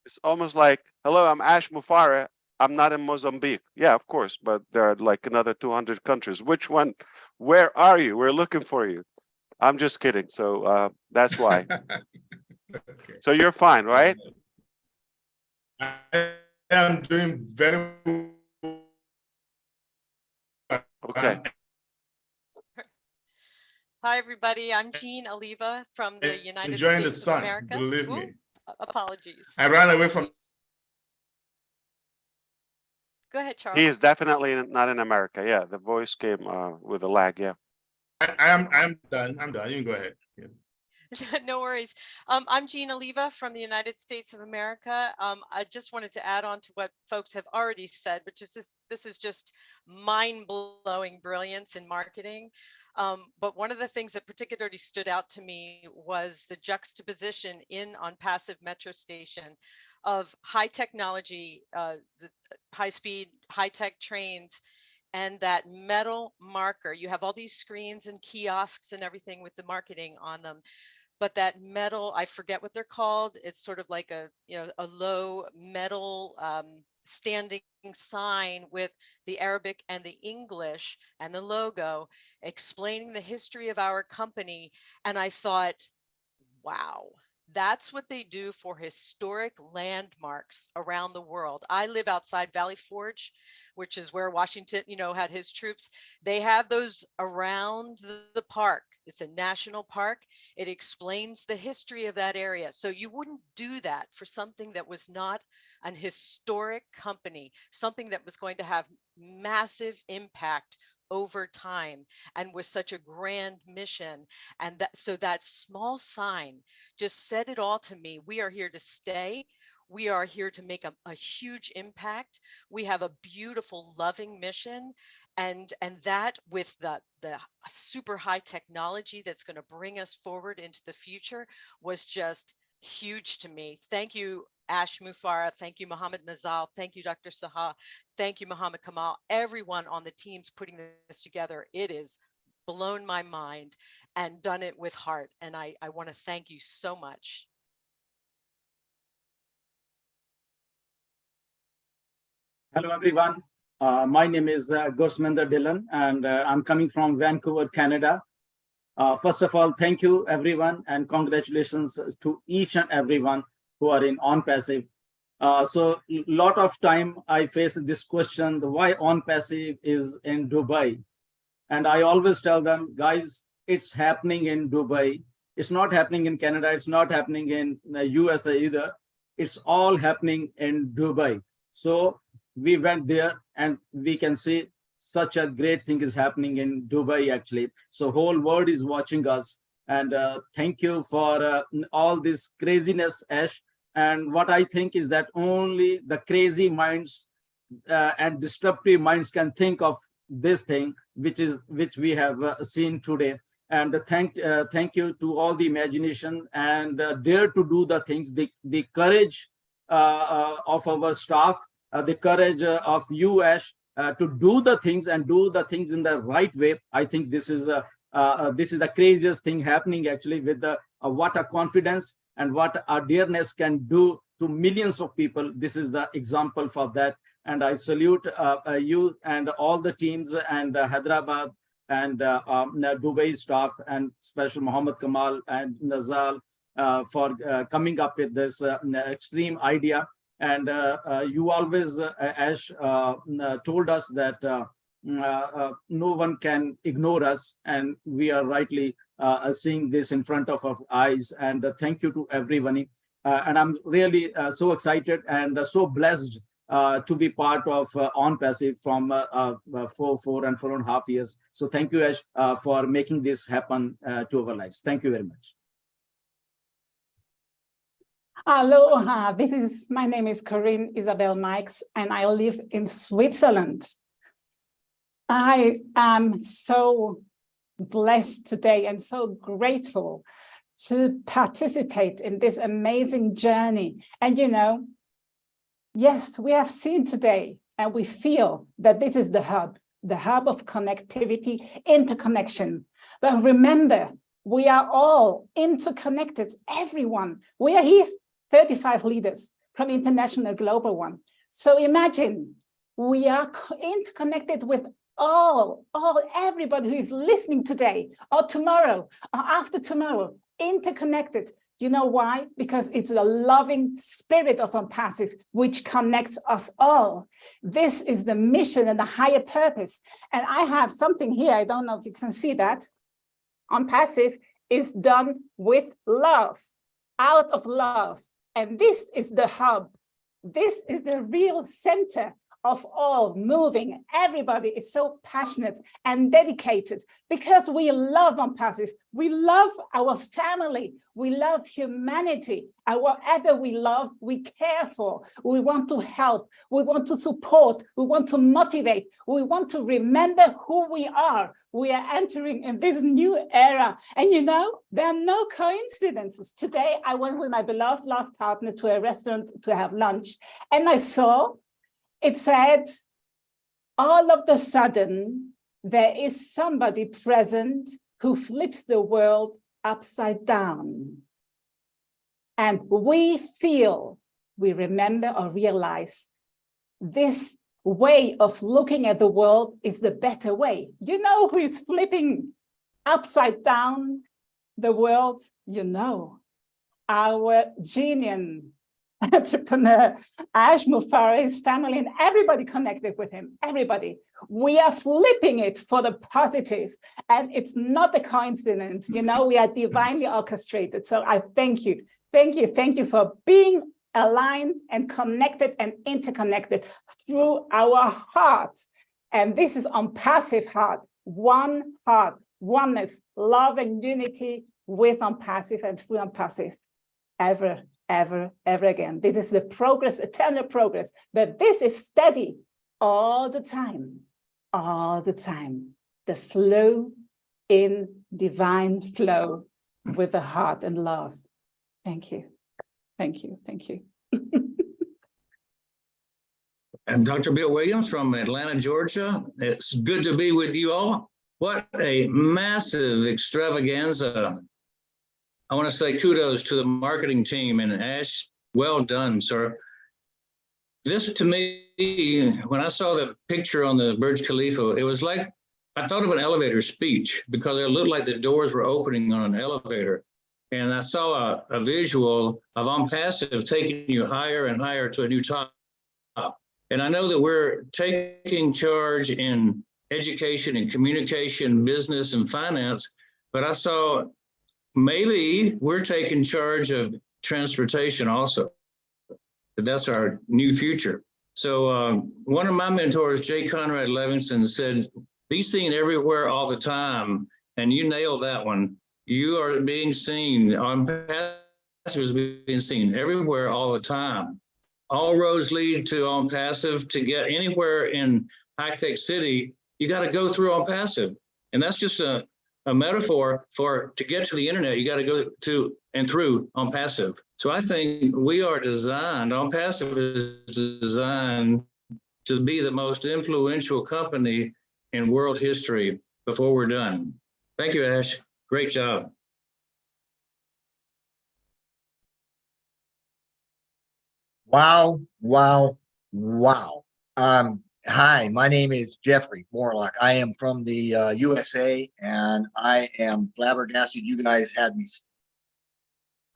it's almost like, hello, I'm Ash Mufara. I'm not in Mozambique. Yeah, of course, but there are like another 200 countries. Which one? Where are you? We're looking for you. I'm just kidding. So that's why. Okay. So you're fine, right? I am doing very well. Okay. Hi, everybody. I'm Jean Oliva from the United Enjoying the States of sun, America. believe Ooh, me. apologies. I ran away from. Go ahead, Charles. He is definitely not in America. Yeah, the voice came with a lag. Yeah. I'm done. I'm done. You can go ahead. Yeah. No worries. I'm Jean Oliva from the United States of America. I just wanted to add on to what folks have already said, which is this is just mind-blowing brilliance in marketing. But one of the things that particularly stood out to me was the juxtaposition in ONPASSIVE metro station of high technology, the high-speed, high-tech trains, and that metal marker. You have all these screens and kiosks and everything with the marketing on them, but that metal, I forget what they're called. It's sort of like a low metal standing sign with the Arabic and the English and the logo explaining the history of our company. And I thought, wow, that's what they do for historic landmarks around the world. I live outside Valley Forge, which is where Washington, had his troops. They have those around the park. It's a national park. It explains the history of that area. So you wouldn't do that for something that was not an historic company, something that was going to have massive impact over time and with such a grand mission. And that small sign just said it all to me. We are here to stay. We are here to make a huge impact. We have a beautiful, loving mission, and that with the super high technology that's going to bring us forward into the future was just huge to me. Thank you, Ash Mufara. Thank you, Mohammed Nazal. Thank you, Dr. Saha. Thank you, Mohammed Kamal. Everyone on the teams putting this together. It is blown my mind and done it with heart. And I want to thank you so much. Hello, everyone. My name is Gursminder Dillon, and I'm coming from Vancouver, Canada. First of all, thank you, everyone, and congratulations to each and everyone who are in ONPASSIVE. So a lot of time I face this question, why ONPASSIVE is in Dubai? And I always tell them, guys, it's happening in Dubai. It's not happening in Canada. It's not happening in the USA either. It's all happening in Dubai. So we went there and we can see such a great thing is happening in Dubai, actually. So whole world is watching us. And thank you for all this craziness, Ash. And what I think is that only the crazy minds and disruptive minds can think of this thing, which we have seen today. And thank you to all the imagination and dare to do the things, the courage of our staff, the courage of you, Ash, to do the things and do the things in the right way. I think this is the craziest thing happening, actually, with the what a confidence and what a dearness can do to millions of people. This is the example for that. And I salute you and all the teams and Hyderabad and Dubai staff, and special Mohammed Kamal and Nazal for coming up with this extreme idea. And you always, Ash, told us that no one can ignore us, and we are rightly seeing this in front of our eyes. And thank you to everyone. And I'm really so excited and so blessed to be part of ONPASSIVE from 4.5 years. So thank you, Ash, for making this happen to our lives. Thank you very much. Aloha, my name is Corinne Isabel Mikes, and I live in Switzerland. I am so blessed today and so grateful to participate in this amazing journey. And you know, yes, we have seen today and we feel that this is the hub of connectivity, interconnection. But remember, we are all interconnected, everyone. We are here, 35 leaders from international global one. So imagine we are interconnected with everybody who is listening today or tomorrow or after tomorrow, interconnected. You know why? Because it's the loving spirit of ONPASSIVE which connects us all. This is the mission and the higher purpose. And I have something here. I don't know if you can see that. ONPASSIVE is done with love, out of love. And this is the hub. This is the real center of all moving. Everybody is so passionate and dedicated because we love ONPASSIVE. We love our family. We love humanity. And whatever we love, we care for. We want to help. We want to support. We want to motivate. We want to remember who we are. We are entering in this new era. And you know, there are no coincidences. Today, I went with my beloved love partner to a restaurant to have lunch. And I saw, it said, all of the sudden, there is somebody present who flips the world upside down. And we feel, we remember or realize this way of looking at the world is the better way. You know who is flipping upside down the world? You know, our genius entrepreneur, Ash Mufareh, his family, and everybody connected with him, everybody. We are flipping it for the positive, and it's not a coincidence. You know, we are divinely orchestrated. So I thank you. Thank you. Thank you for being aligned and connected and interconnected through our hearts. And this is ONPASSIVE heart, oneness, love and unity with ONPASSIVE and through ONPASSIVE ever again. This is the progress, eternal progress, but this is steady all the time. The flow in divine flow with the heart and love. Thank you. I'm Dr. Bill Williams from Atlanta, Georgia. It's good to be with you all. What a massive extravaganza. I want to say kudos to the marketing team, and Ash, well done, sir. This to me, when I saw the picture on the Burj Khalifa, it was like, I thought of an elevator speech because it looked like the doors were opening on an elevator. And I saw a visual of ONPASSIVE taking you higher and higher to a new top. And I know that we're taking charge in education and communication, business and finance, but I saw maybe we're taking charge of transportation also. That's our new future. So one of my mentors, J. Conrad Livingston, said, be seen everywhere all the time. And you nailed that one. You are being seen, ONPASSIVE is being seen everywhere all the time. All roads lead to ONPASSIVE. To get anywhere in high-tech city, you got to go through ONPASSIVE. And that's just a metaphor for, to get to the internet, you got to go to and through ONPASSIVE. So I think we are designed, ONPASSIVE is designed to be the most influential company in world history before we're done. Thank you, Ash. Great job. Wow, wow, wow. Hi, my name is Jeffrey Morlock. I am from the USA, and I am flabbergasted you guys had me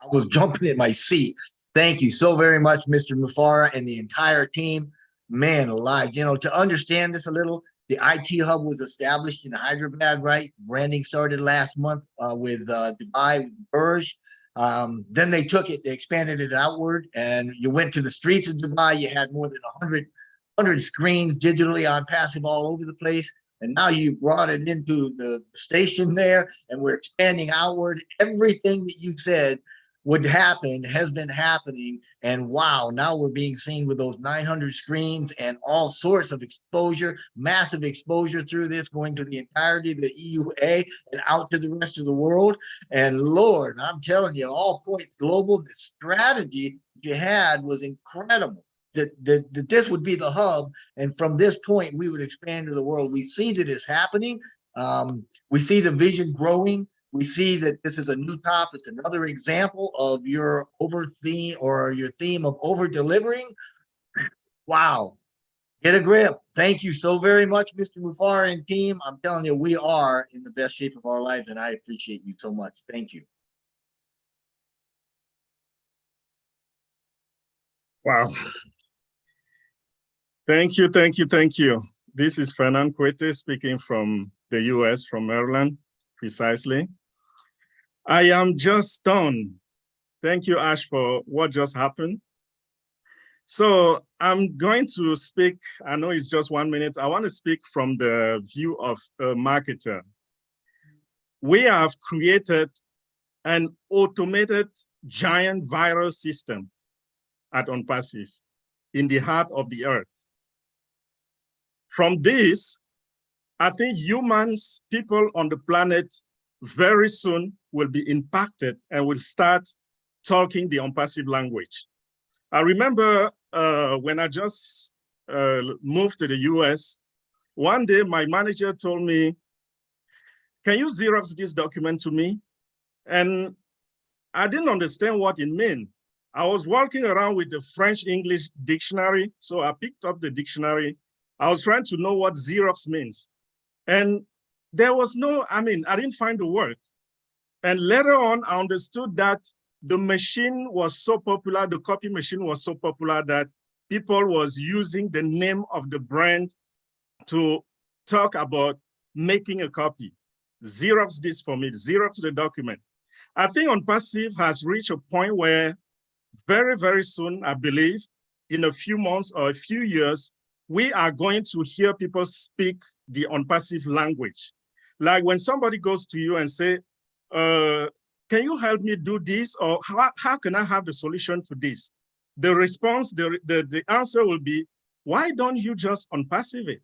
I was jumping in my seat. Thank you so very much, Mr. Mufara and the entire team. Man alive, you know, to understand this a little, the IT hub was established in Hyderabad, right? Branding started last month with Dubai, with Burj. Then they took it, they expanded it outward, and you went to the streets of Dubai. You had more than 100 screens digitally ONPASSIVE all over the place. And now you brought it into the station there, and we're expanding outward. Everything that you said would happen has been happening. And wow, now we're being seen with those 900 screens and all sorts of exposure, massive exposure through this, going to the entirety of the EUA and out to the rest of the world. And Lord, I'm telling you, All Points Global, the strategy you had was incredible. That this would be the hub, and from this point we would expand to the world. We see that it's happening. We see the vision growing. We see that this is a new top. It's another example of your theme of over delivering. Wow, get a grip. Thank you so very much, Mr. Mufara and team. I'm telling you, we are in the best shape of our lives, and I appreciate you so much. Thank you. Wow. Thank you, thank you, thank you. This is Fernand Kwete speaking from the US, from Maryland, precisely. I am just stunned. Thank you, Ash, for what just happened. So I'm going to speak, I know it's just 1 minute. I want to speak from the view of a marketer. We have created an automated giant viral system at ONPASSIVE in the heart of the earth. From this, I think humans, people on the planet, very soon will be impacted and will start talking the ONPASSIVE language. I remember when I just moved to the US, one day my manager told me, can you Xerox this document to me? And I didn't understand what it meant. I was walking around with the French-English dictionary, so I picked up the dictionary. I was trying to know what Xerox means. And there was no, I didn't find the word. And later on, I understood that the machine was so popular, the copy machine was so popular that people was using the name of the brand to talk about making a copy. Xerox this for me, Xerox the document. I think ONPASSIVE has reached a point where very, very soon, I believe, in a few months or a few years, we are going to hear people speak the ONPASSIVE language. Like when somebody goes to you and say, can you help me do this? Or how can I have the solution to this? The response, the answer will be, why don't you just ONPASSIVE it?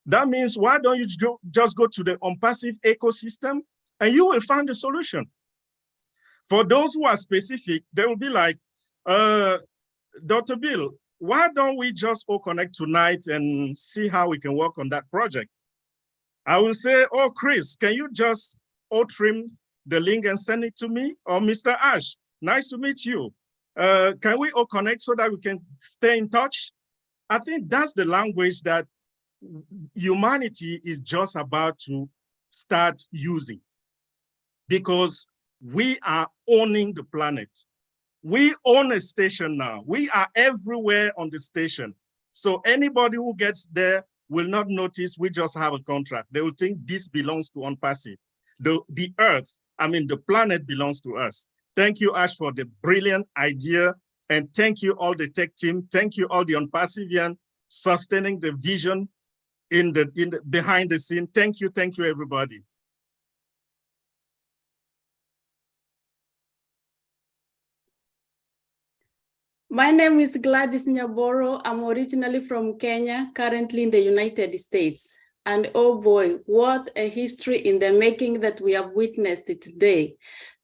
That means, why don't you just go to the ONPASSIVE ecosystem and you will find the solution. For those who are specific, they will be like, Dr. Bill, why don't we just all connect tonight and see how we can work on that project? I will say, oh, Chris, can you just all trim the link and send it to me? Or Mr. Ash, nice to meet you. Can we all connect so that we can stay in touch? I think that's the language that humanity is just about to start using, because we are owning the planet. We own a station now. We are everywhere on the station. So anybody who gets there will not notice we just have a contract. They will think this belongs to ONPASSIVE. The earth, the planet belongs to us. Thank you, Ash, for the brilliant idea. And thank you all the tech team. Thank you all the ONPASSIVian sustaining the vision behind the scene. Thank you, everybody. My name is Gladys Nyaboro. I'm originally from Kenya, currently in the United States. And oh boy, what a history in the making that we have witnessed today.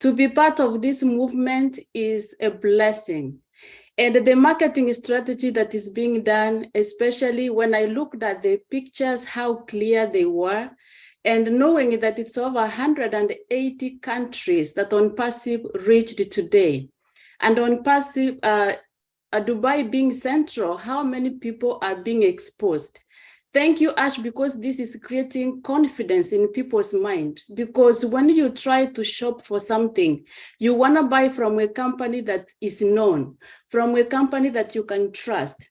To be part of this movement is a blessing. And the marketing strategy that is being done, especially when I looked at the pictures, how clear they were, and knowing that it's over 180 countries that ONPASSIVE reached today. And ONPASSIVE, Dubai being central, how many people are being exposed? Thank you, Ash, because this is creating confidence in people's mind. Because when you try to shop for something, you want to buy from a company that is known, from a company that you can trust.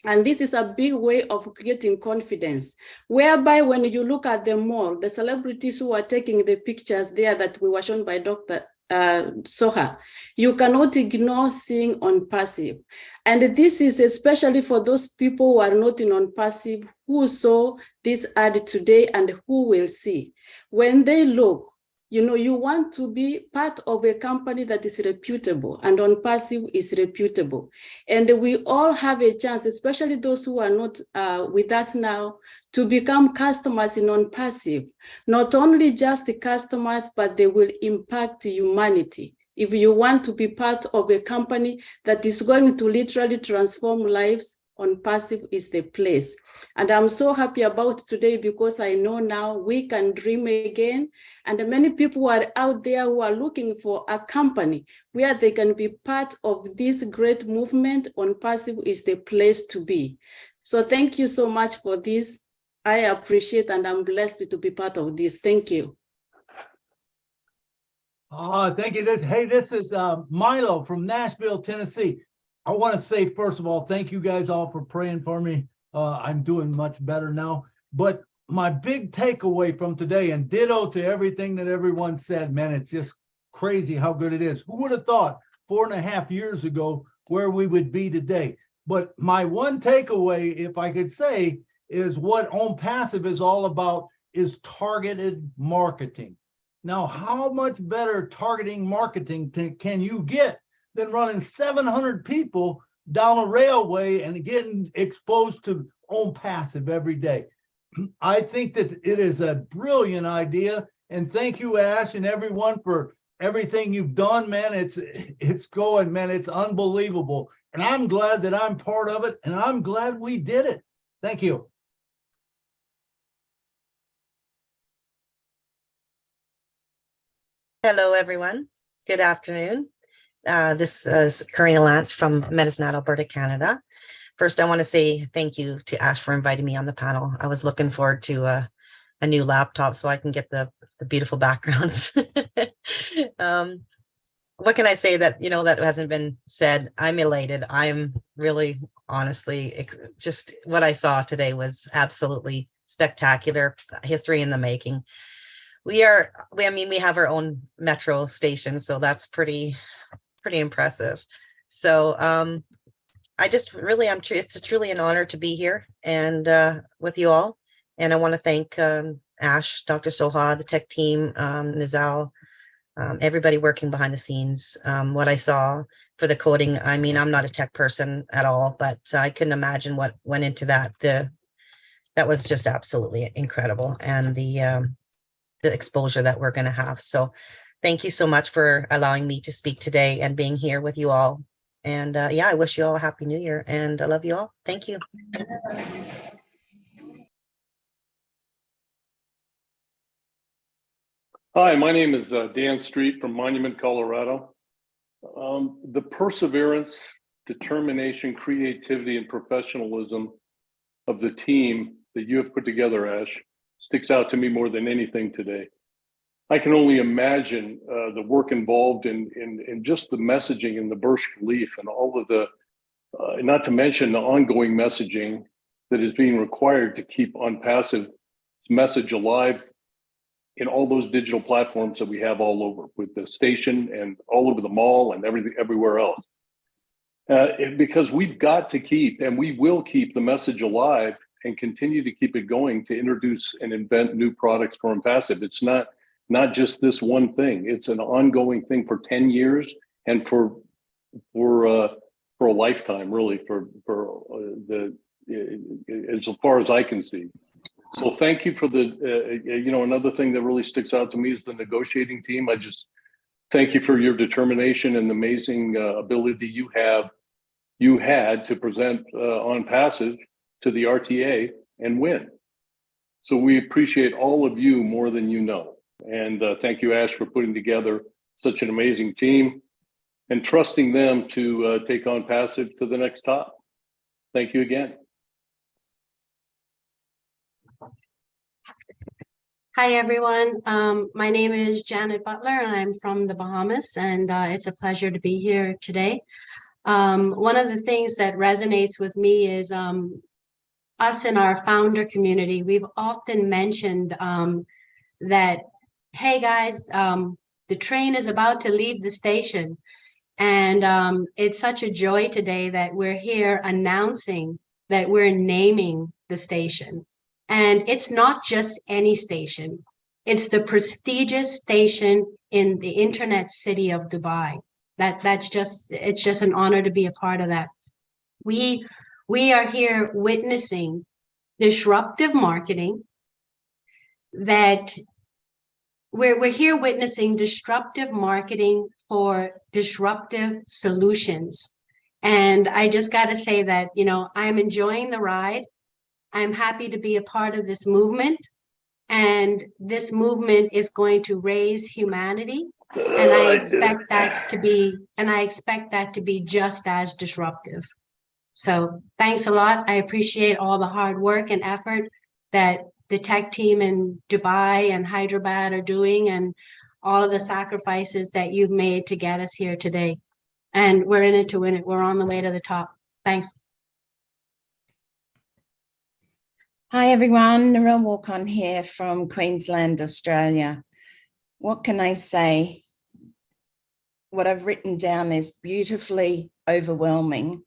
And this is a big way of creating confidence, whereby when you look at the mall, the celebrities who are taking the pictures there that we were shown by Dr. Soha, you cannot ignore seeing ONPASSIVE. And this is especially for those people who are not in ONPASSIVE, who saw this ad today and who will see. When they look, you know, you want to be part of a company that is reputable, and ONPASSIVE is reputable. And we all have a chance, especially those who are not with us now, to become customers in ONPASSIVE. Not only just the customers, but they will impact humanity. If you want to be part of a company that is going to literally transform lives, ONPASSIVE is the place. And I'm so happy about today because I know now we can dream again. And many people are out there who are looking for a company where they can be part of this great movement. ONPASSIVE is the place to be. So thank you so much for this. I appreciate and I'm blessed to be part of this. Thank you. Thank you. This is Milo from Nashville, Tennessee. I want to say, first of all, thank you guys all for praying for me. I'm doing much better now. But my big takeaway from today, and ditto to everything that everyone said, man, it's just crazy how good it is. Who would have thought 4.5 years ago where we would be today? But my one takeaway, if I could say, is what ONPASSIVE is all about is targeted marketing. Now, how much better targeting marketing can you get than running 700 people down a railway and getting exposed to ONPASSIVE every day? I think that it is a brilliant idea. And thank you, Ash, and everyone for everything you've done, man. It's going, man. It's unbelievable. And I'm glad that I'm part of it. And I'm glad we did it. Thank you. Hello, everyone. Good afternoon. This is Karina Lance from Medicine Hat, Alberta, Canada. First, I want to say thank you to Ash for inviting me on the panel. I was looking forward to a new laptop so I can get the beautiful backgrounds. What can I say that, you know, that hasn't been said? I'm elated. I'm really, honestly, just what I saw today was absolutely spectacular. History in the making. I mean, we have our own metro station, so that's pretty impressive. So I just really, it's truly an honor to be here and with you all. And I want to thank Ash, Dr. Soha, the tech team, Nizal, everybody working behind the scenes. What I saw for the coding, I mean, I'm not a tech person at all, but I couldn't imagine what went into that. That was just absolutely incredible. And the exposure that we're going to have. So thank you so much for allowing me to speak today and being here with you all. And yeah, I wish you all a happy new year and I love you all. Thank you. Hi, my name is Dan Street from Monument, Colorado. The perseverance, determination, creativity, and professionalism of the team that you have put together, Ash, sticks out to me more than anything today. I can only imagine the work involved in just the messaging and the Burj Khalifa and all of the, not to mention the ongoing messaging that is being required to keep ONPASSIVE's message alive in all those digital platforms that we have all over, with the station and all over the mall and everywhere else. Because we've got to keep, and we will keep the message alive and continue to keep it going to introduce and invent new products for ONPASSIVE. It's not just this one thing. It's an ongoing thing for 10 years and for a lifetime, really, as far as I can see. So thank you for another thing that really sticks out to me is the negotiating team. I just thank you for your determination and the amazing ability you had to present ONPASSIVE to the RTA and win. So we appreciate all of you more than you know. And thank you, Ash, for putting together such an amazing team and trusting them to take ONPASSIVE to the next top. Thank you again. Hi, everyone. My name is Janet Butler, and I'm from the Bahamas, and it's a pleasure to be here today. One of the things that resonates with me is us in our founder community. We've often mentioned that, hey, guys, the train is about to leave the station. And it's such a joy today that we're here announcing that we're naming the station. And it's not just any station. It's the prestigious station in the internet city of Dubai. It's just an honor to be a part of that. We are here witnessing disruptive marketing that we're here witnessing disruptive marketing for disruptive solutions. And I just got to say that, I'm enjoying the ride. I'm happy to be a part of this movement. And this movement is going to raise humanity. And I expect that to be just as disruptive. So thanks a lot. I appreciate all the hard work and effort that the tech team in Dubai and Hyderabad are doing, and all of the sacrifices that you've made to get us here today. And we're in it to win it. We're on the way to the top. Thanks. Hi everyone, Narelle Walk-On here from Queensland, Australia. What can I say? What I've written down is beautifully overwhelming.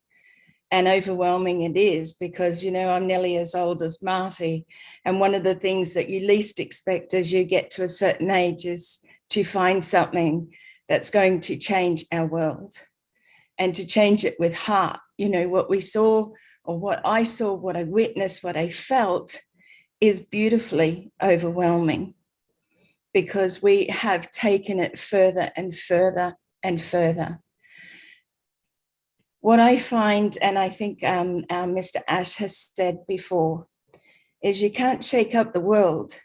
And overwhelming it is because, I'm nearly as old as Marty. And one of the things that you least expect as you get to a certain age is to find something that's going to change our world and to change it with heart. What we saw, or what I saw, what I witnessed, what I felt is beautifully overwhelming, because we have taken it further and further and further. What I find, and I think Mr. Ash has said before, is you can't shake up the world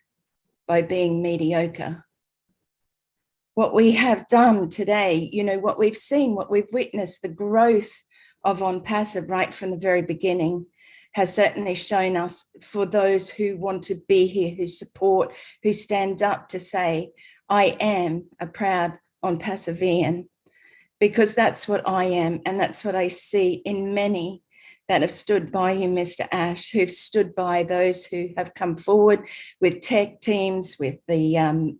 by being mediocre. What we have done today, what we've seen, what we've witnessed, the growth of ONPASSIVE right from the very beginning has certainly shown us, for those who want to be here, who support, who stand up to say, I am a proud ONPASSIVian. Because that's what I am, and that's what I see in many that have stood by you, Mr. Ash, who've stood by those who have come forward with tech teams, with the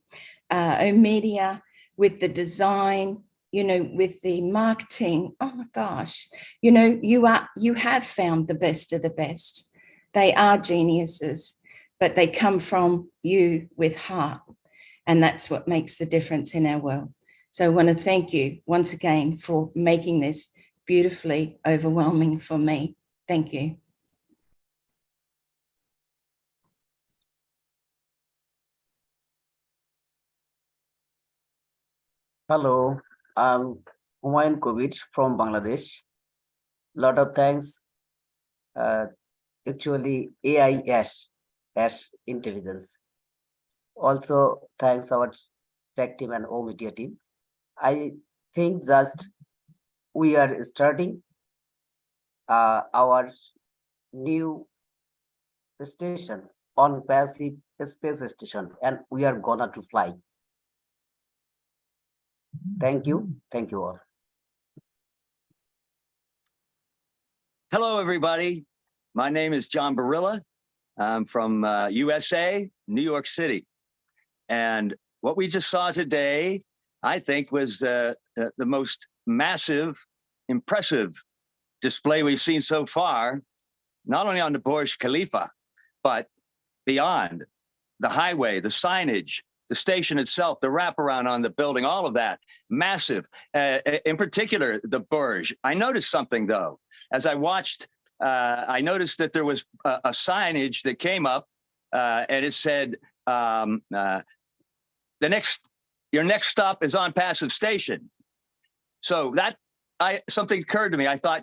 media, with the design, with the marketing. Oh my gosh, you have found the best of the best. They are geniuses, but they come from you with heart, and that's what makes the difference in our world. So I want to thank you once again for making this beautifully overwhelming for me. Thank you. Hello, I'm Humayun Kovit from Bangladesh. Lot of thanks. Actually, AI Ash Intelligence. Also, thanks our tech team and O media team. I think just we are starting our new station, ONPASSIVE space station, and we are gonna to fly. Thank you all. Hello, everybody. My name is John Barilla. I'm from USA, New York City. And what we just saw today, I think, was the most massive, impressive display we've seen so far, not only on the Burj Khalifa, but beyond the highway, the signage, the station itself, the wraparound on the building, all of that, massive. In particular, the Burj. I noticed something, though. As I watched, I noticed that there was a signage that came up, and it said, your next stop is ONPASSIVE Station. So something occurred to me. I thought,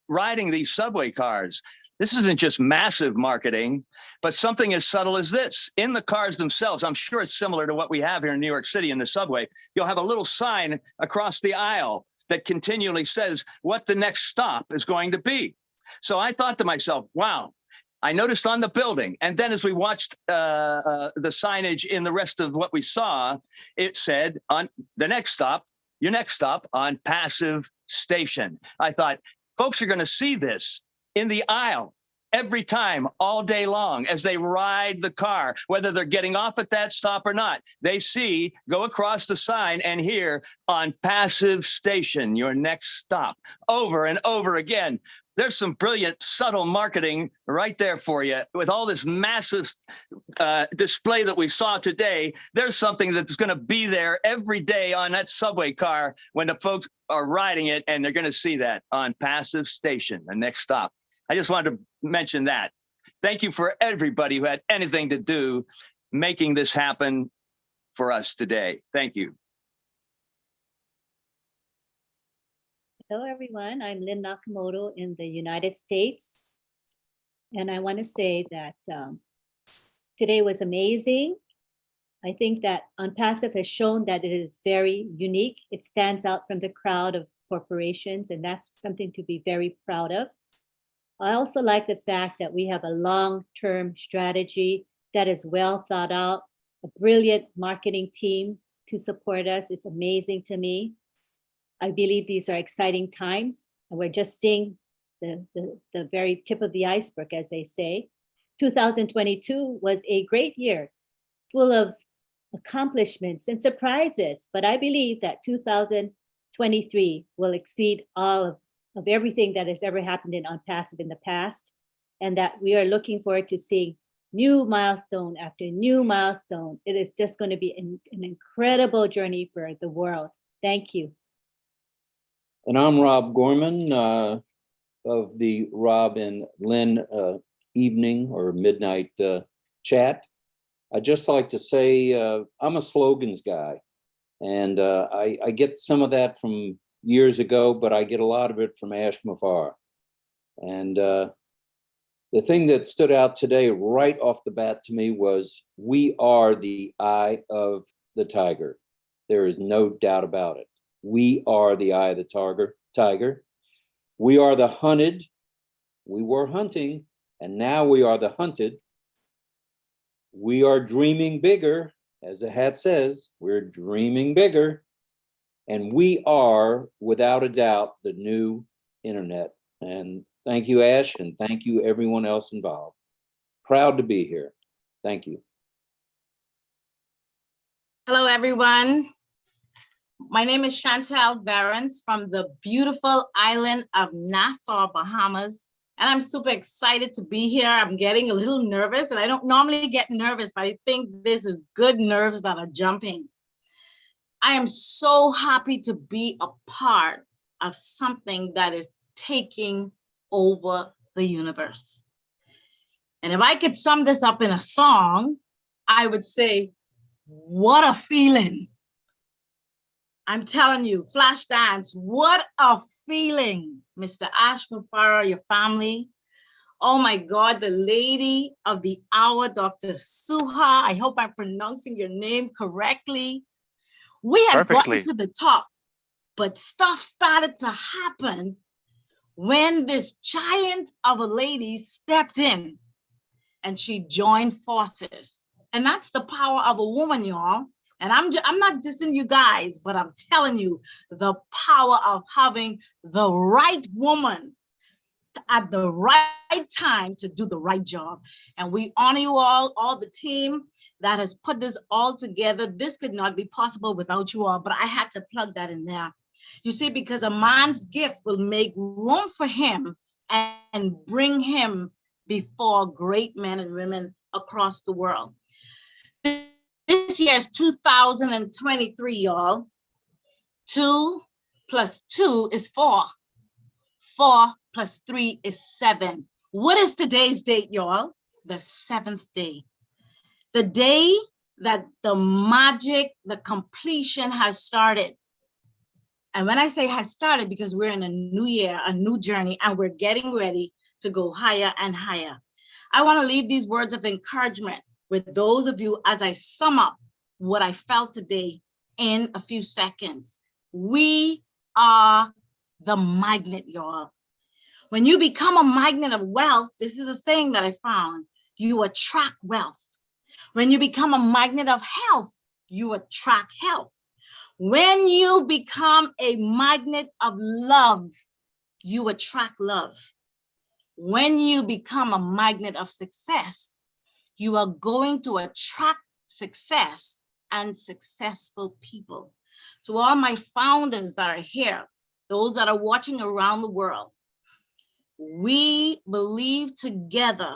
riding these subway cars, this isn't just massive marketing, but something as subtle as this. In the cars themselves, I'm sure it's similar to what we have here in New York City in the subway. You'll have a little sign across the aisle that continually says what the next stop is going to be. So I thought to myself, wow, I noticed on the building, and then as we watched the signage in the rest of what we saw, it said on the next stop, your next stop on Passive Station. I thought, folks are going to see this in the aisle every time, all day long, as they ride the car, whether they're getting off at that stop or not. They see, go across the sign and hear on Passive Station, your next stop, over and over again. There's some brilliant, subtle marketing right there for you. With all this massive display that we saw today, there's something that's going to be there every day on that subway car when the folks are riding it, and they're going to see that on Passive Station, the next stop. I just wanted to mention that. Thank you for everybody who had anything to do making this happen for us today. Thank you. Hello, everyone. I'm Lynn Nakamoto in the United States. And I want to say that today was amazing. I think that ONPASSIVE has shown that it is very unique. It stands out from the crowd of corporations, and that's something to be very proud of. I also like the fact that we have a long-term strategy that is well thought out, a brilliant marketing team to support us. It's amazing to me. I believe these are exciting times, and we're just seeing the very tip of the iceberg, as they say. 2022 was a great year, full of accomplishments and surprises, but I believe that 2023 will exceed all of everything that has ever happened in ONPASSIVE in the past, and that we are looking forward to seeing new milestone after new milestone. It is just going to be an incredible journey for the world. Thank you. And I'm Rob Gorman of the Rob and Lynn evening or midnight chat. I'd just like to say I'm a slogans guy, and I get some of that from years ago, but I get a lot of it from Ash Mafar. And the thing that stood out today right off the bat to me was we are the eye of the tiger. There is no doubt about it. We are the eye of the tiger. We are the hunted. We were hunting, and now we are the hunted. We are dreaming bigger, as the hat says. We're dreaming bigger. And we are, without a doubt, the new internet. And thank you, Ash, and thank you, everyone else involved. Proud to be here. Thank you. Hello, everyone. My name is Chantal Varens from the beautiful island of Nassau, Bahamas. And I'm super excited to be here. I'm getting a little nervous, and I don't normally get nervous, but I think this is good nerves that are jumping. I am so happy to be a part of something that is taking over the universe. And if I could sum this up in a song, I would say, what a feeling. I'm telling you, Flashdance, what a feeling. Mr. Ash Mufara, your family. Oh my God, the lady of the hour, Dr. Suha. I hope I'm pronouncing your name correctly. We had gotten to the top, but stuff started to happen when this giant of a lady stepped in and she joined forces. And that's the power of a woman, y'all. And I'm not dissing you guys, but I'm telling you the power of having the right woman at the right time to do the right job. And we honor you all the team that has put this all together. This could not be possible without you all, but I had to plug that in there. You see, because a man's gift will make room for him and bring him before great men and women across the world. This year is 2023, y'all. 2 + 2 is 4. 4 + 3 is 7. What is today's date, y'all? The 7th day. The day that the magic, the completion has started. And when I say has started, because we're in a new year, a new journey, and we're getting ready to go higher and higher. I want to leave these words of encouragement with those of you as I sum up what I felt today in a few seconds. We are the magnet, y'all. When you become a magnet of wealth, this is a saying that I found, you attract wealth. When you become a magnet of health, you attract health. When you become a magnet of love, you attract love. When you become a magnet of success, you are going to attract success and successful people. To all my founders that are here, those that are watching around the world, we believe together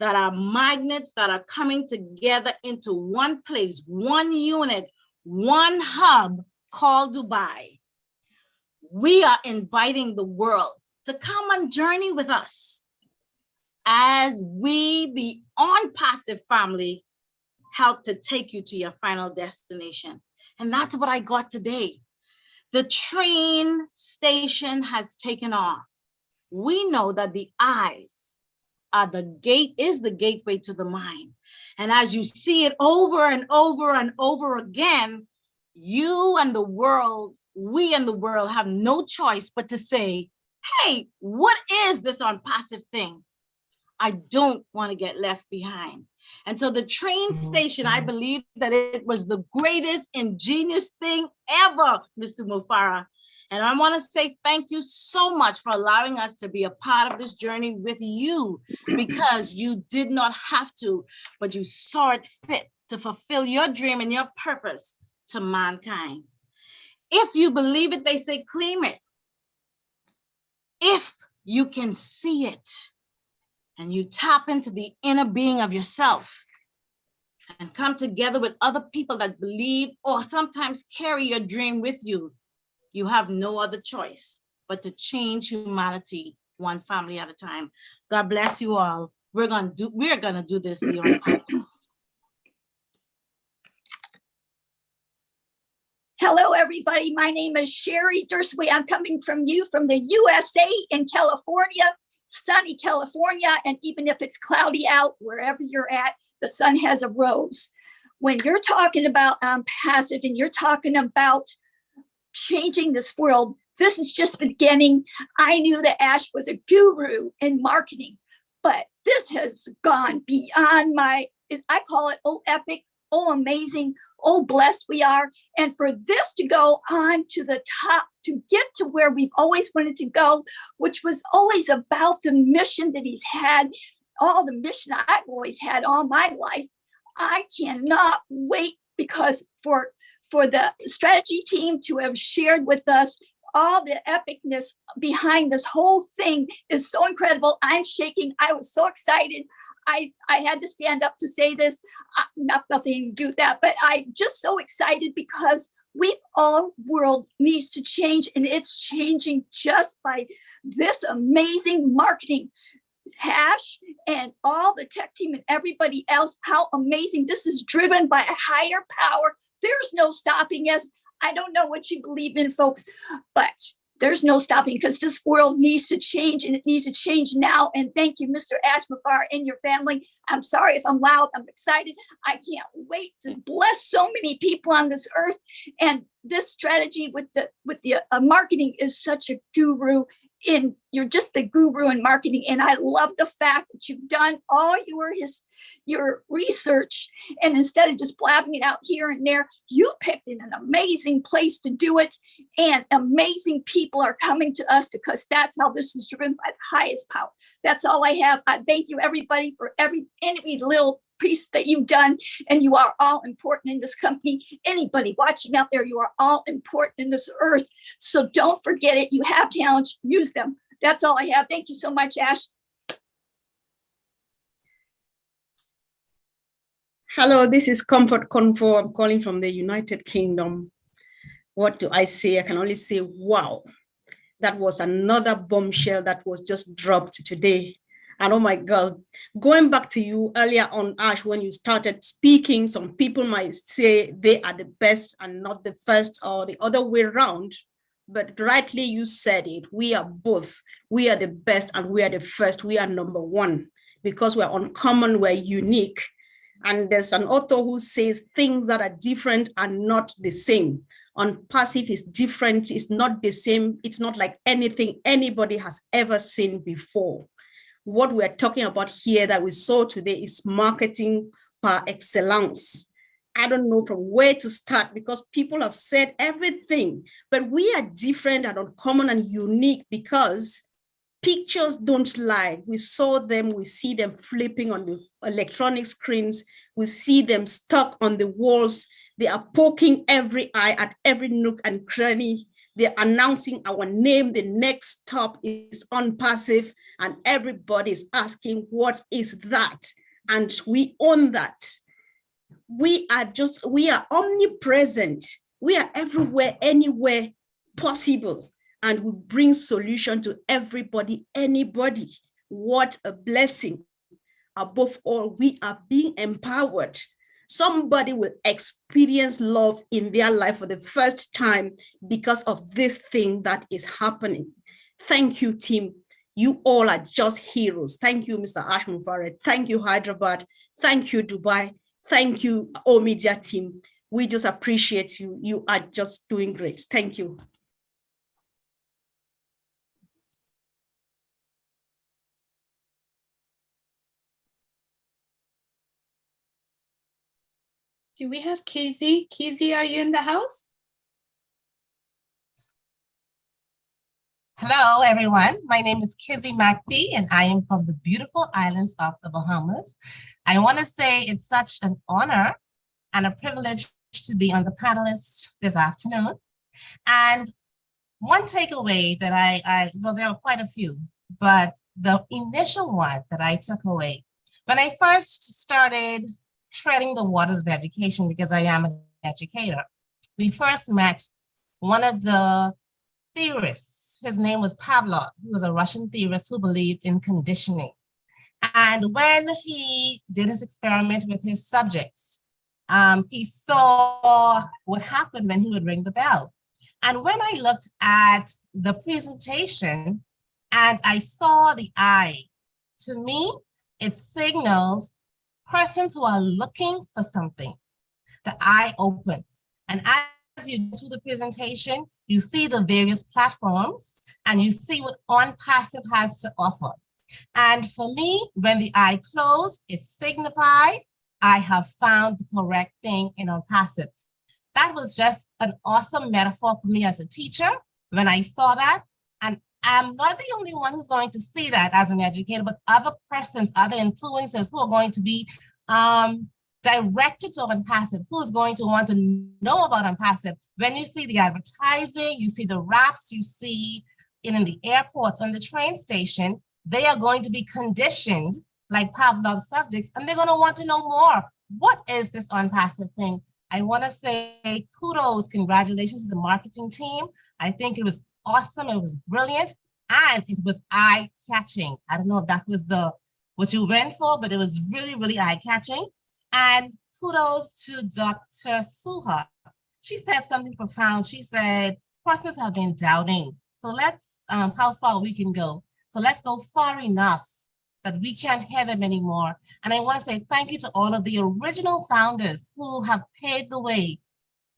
that our magnets that are coming together into one place, one unit, one hub called Dubai. We are inviting the world to come on journey with us as we, the ONPASSIVE family, help to take you to your final destination. And that's what I got today. The train station has taken off. We know that the eyes are the gateway to the mind. And as you see it over and over and over again, you and the world, we and the world have no choice but to say, hey, what is this ONPASSIVE thing? I don't want to get left behind. And so the train station, I believe that it was the greatest ingenious thing ever, Mr. Mufara. And I want to say thank you so much for allowing us to be a part of this journey with you, because you did not have to, but you saw it fit to fulfill your dream and your purpose to mankind. If you believe it, they say, claim it. If you can see it and you tap into the inner being of yourself and come together with other people that believe or sometimes carry your dream with you, you have no other choice but to change humanity one family at a time. God bless you all. We're gonna do this the ONPASSIVE. Hello, everybody. My name is Sherry Dursway. I'm coming from the USA in California, sunny California. And even if it's cloudy out, wherever you're at, the sun has a rose. When you're talking about ONPASSIVE and you're talking about changing this world, this is just beginning. I knew that Ash was a guru in marketing, but this has gone beyond I call it, oh, epic, oh, amazing, oh, blessed we are. And for this to go on to the top, to get to where we've always wanted to go, which was always about the mission that he's had, all the mission I've always had all my life. I cannot wait, because for the strategy team to have shared with us all the epicness behind this whole thing is so incredible. I'm shaking. I was so excited. I had to stand up to say this, nothing to do with that, but I'm just so excited because all world needs to change, and it's changing just by this amazing marketing. Hash and all the tech team and everybody else, how amazing. This is driven by a higher power. There's no stopping us. I don't know what you believe in, folks, but there's no stopping, because this world needs to change, and it needs to change now. And thank you, Mr. Ashmafar and your family. I'm sorry if I'm loud. I'm excited. I can't wait to bless so many people on this earth. And this strategy with the marketing is such a guru. You're just the guru in marketing, and I love the fact that you've done all your research, and instead of just blabbing it out here and there, you picked an amazing place to do it, and amazing people are coming to us, because that's how this is driven by the highest power. That's all I have. I thank you, everybody, for any little piece that you've done, and you are all important in this company. Anybody watching out there, you are all important in this earth. So don't forget it. You have talents, use them. That's all I have. Thank you so much, Ash. Hello, this is Comfort Convo. I'm calling from the United Kingdom. What do I say? I can only say, wow. That was another bombshell that was just dropped today. And oh my God, going back to you earlier on, Ash, when you started speaking, some people might say they are the best and not the first, or the other way around. But rightly, you said it. We are both. We are the best and we are the first. We are number one, because we're uncommon, we're unique. And there's an author who says things that are different are not the same. ONPASSIVE is different. It's not the same. It's not like anything anybody has ever seen before. What we're talking about here that we saw today is marketing par excellence. I don't know from where to start because people have said everything, but we are different and uncommon and unique because pictures don't lie. We saw them, we see them flipping on the electronic screens, we see them stuck on the walls. They are poking every eye at every nook and cranny. They're announcing our name. The next stop is ONPASSIVE, and everybody is asking, what is that? And we own that. We are omnipresent. We are everywhere, anywhere possible. And we bring solution to everybody, anybody. What a blessing. Above all, we are being empowered. Somebody will experience love in their life for the first time because of this thing that is happening. Thank you, team. You all are just heroes. Thank you, Mr. Ashman Farid. Thank you, Hyderabad. Thank you, Dubai. Thank you, O Media team. We just appreciate you. You are just doing great. Thank you. Do we have Kizzy? Kizzy, are you in the house? Hello, everyone. My name is Kizzy McPhee, and I am from the beautiful islands of the Bahamas. I want to say it's such an honor and a privilege to be on the panelists this afternoon. And one takeaway that well, there are quite a few, but the initial one that I took away, when I first started treading the waters of education, because I am an educator, we first met one of the theorists. His name was Pavlov. He was a Russian theorist who believed in conditioning. And when he did his experiment with his subjects, he saw what happened when he would ring the bell. And when I looked at the presentation and I saw the eye, to me, it signaled persons who are looking for something. The eye opens. And as you go through the presentation, you see the various platforms and you see what ONPASSIVE has to offer. And for me, when the eye closed, it signified I have found the correct thing in ONPASSIVE. That was just an awesome metaphor for me as a teacher when I saw that. And I'm not the only one who's going to see that as an educator, but other persons, other influencers who are going to be directed to ONPASSIVE, who's going to want to know about ONPASSIVE. When you see the advertising, you see the wraps, you see it in the airports, on the train station, they are going to be conditioned like Pavlov's subjects, and they're going to want to know more. What is this ONPASSIVE thing? I want to say kudos, congratulations to the marketing team. I think it was awesome, it was brilliant, and it was eye-catching. I don't know if that was what you went for, but it was really, really eye-catching. And kudos to Dr. Suha. She said something profound. She said, persons have been doubting. So let's, how far we can go. So let's go far enough that we can't hear them anymore. And I want to say thank you to all of the original founders who have paved the way.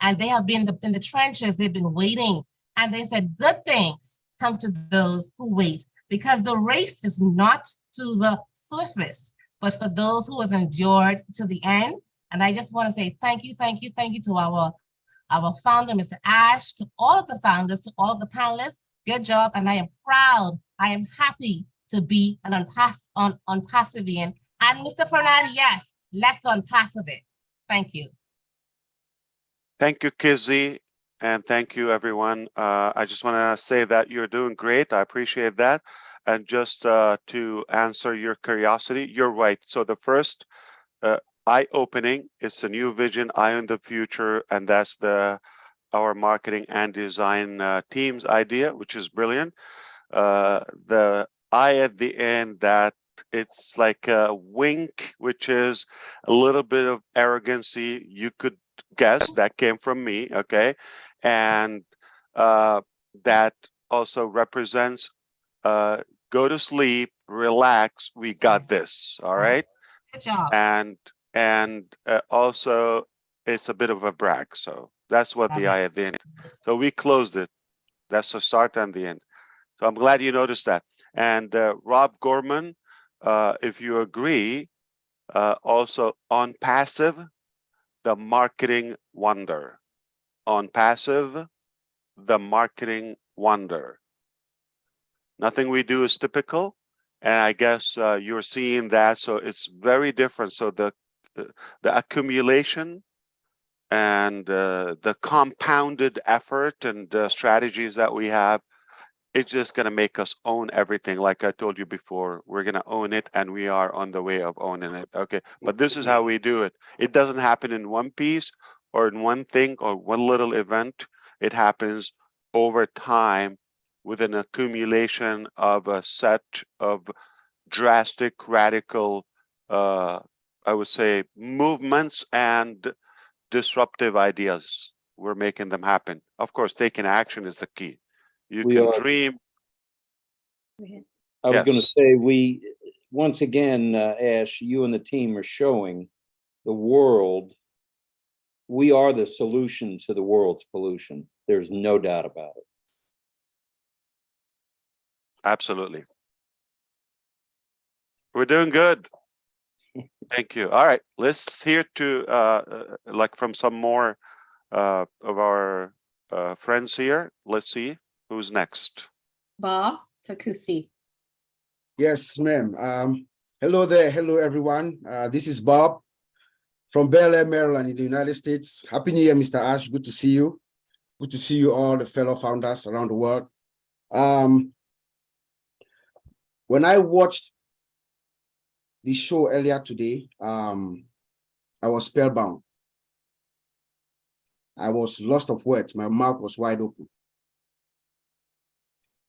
And they have been in the trenches, they've been waiting. And they said, good things come to those who wait, because the race is not to the swiftest, but for those who has endured to the end. And I just want to say thank you, thank you, thank you to our founder, Mr. Ash, to all of the founders, to all of the panelists. Good job. And I am proud, I am happy to be an ONPASSIVian. And Mr. Fernand, yes, let's ONPASSIVE it. Thank you. Thank you, Kizzy, and thank you, everyone. I just want to say that you're doing great. I appreciate that. And just to answer your curiosity, you're right. So the first eye-opening, it's a new vision, eye on the future, and that's our marketing and design team's idea, which is brilliant. The eye at the end, that it's like a wink, which is a little bit of arrogancy. You could guess that came from me, okay? And that also represents go to sleep, relax, we got this, all right? Good job. And also it's a bit of a brag. So That's what the I at the end. So we closed it. That's the start and the end. So I'm glad you noticed that. And Rob Gorman, if you agree, also on passive, the marketing wonder. On passive, the marketing wonder. Nothing we do is typical. And I guess you're seeing that. So it's very different. So the accumulation and the compounded effort and strategies that we have, it's just going to make us own everything. Like I told you before, we're going to own it, and we are on the way of owning it. Okay, but this is how we do it. It doesn't happen in one piece or in one thing or one little event. It happens over time with an accumulation of a set of drastic, radical, I would say, movements and disruptive ideas. We're making them happen. Of course, taking action is the key. You We can are. dream. I was going to Yes. say, once again, Ash, you and the team are showing the world, we are the solution to the world's pollution. There's no doubt about it. Absolutely. We're doing good. Thank you. All right, let's hear to like from some more of our friends here. Let's see who's next. Bob Takusi. Yes, ma'am. Hello there. Hello, everyone. This is Bob from Bel Air, Maryland, in the United States. Happy New Year, Mr. Ash. Good to see you. Good to see you all, the fellow founders around the world. When I watched the show earlier today, I was spellbound. I was lost of words. My mouth was wide open.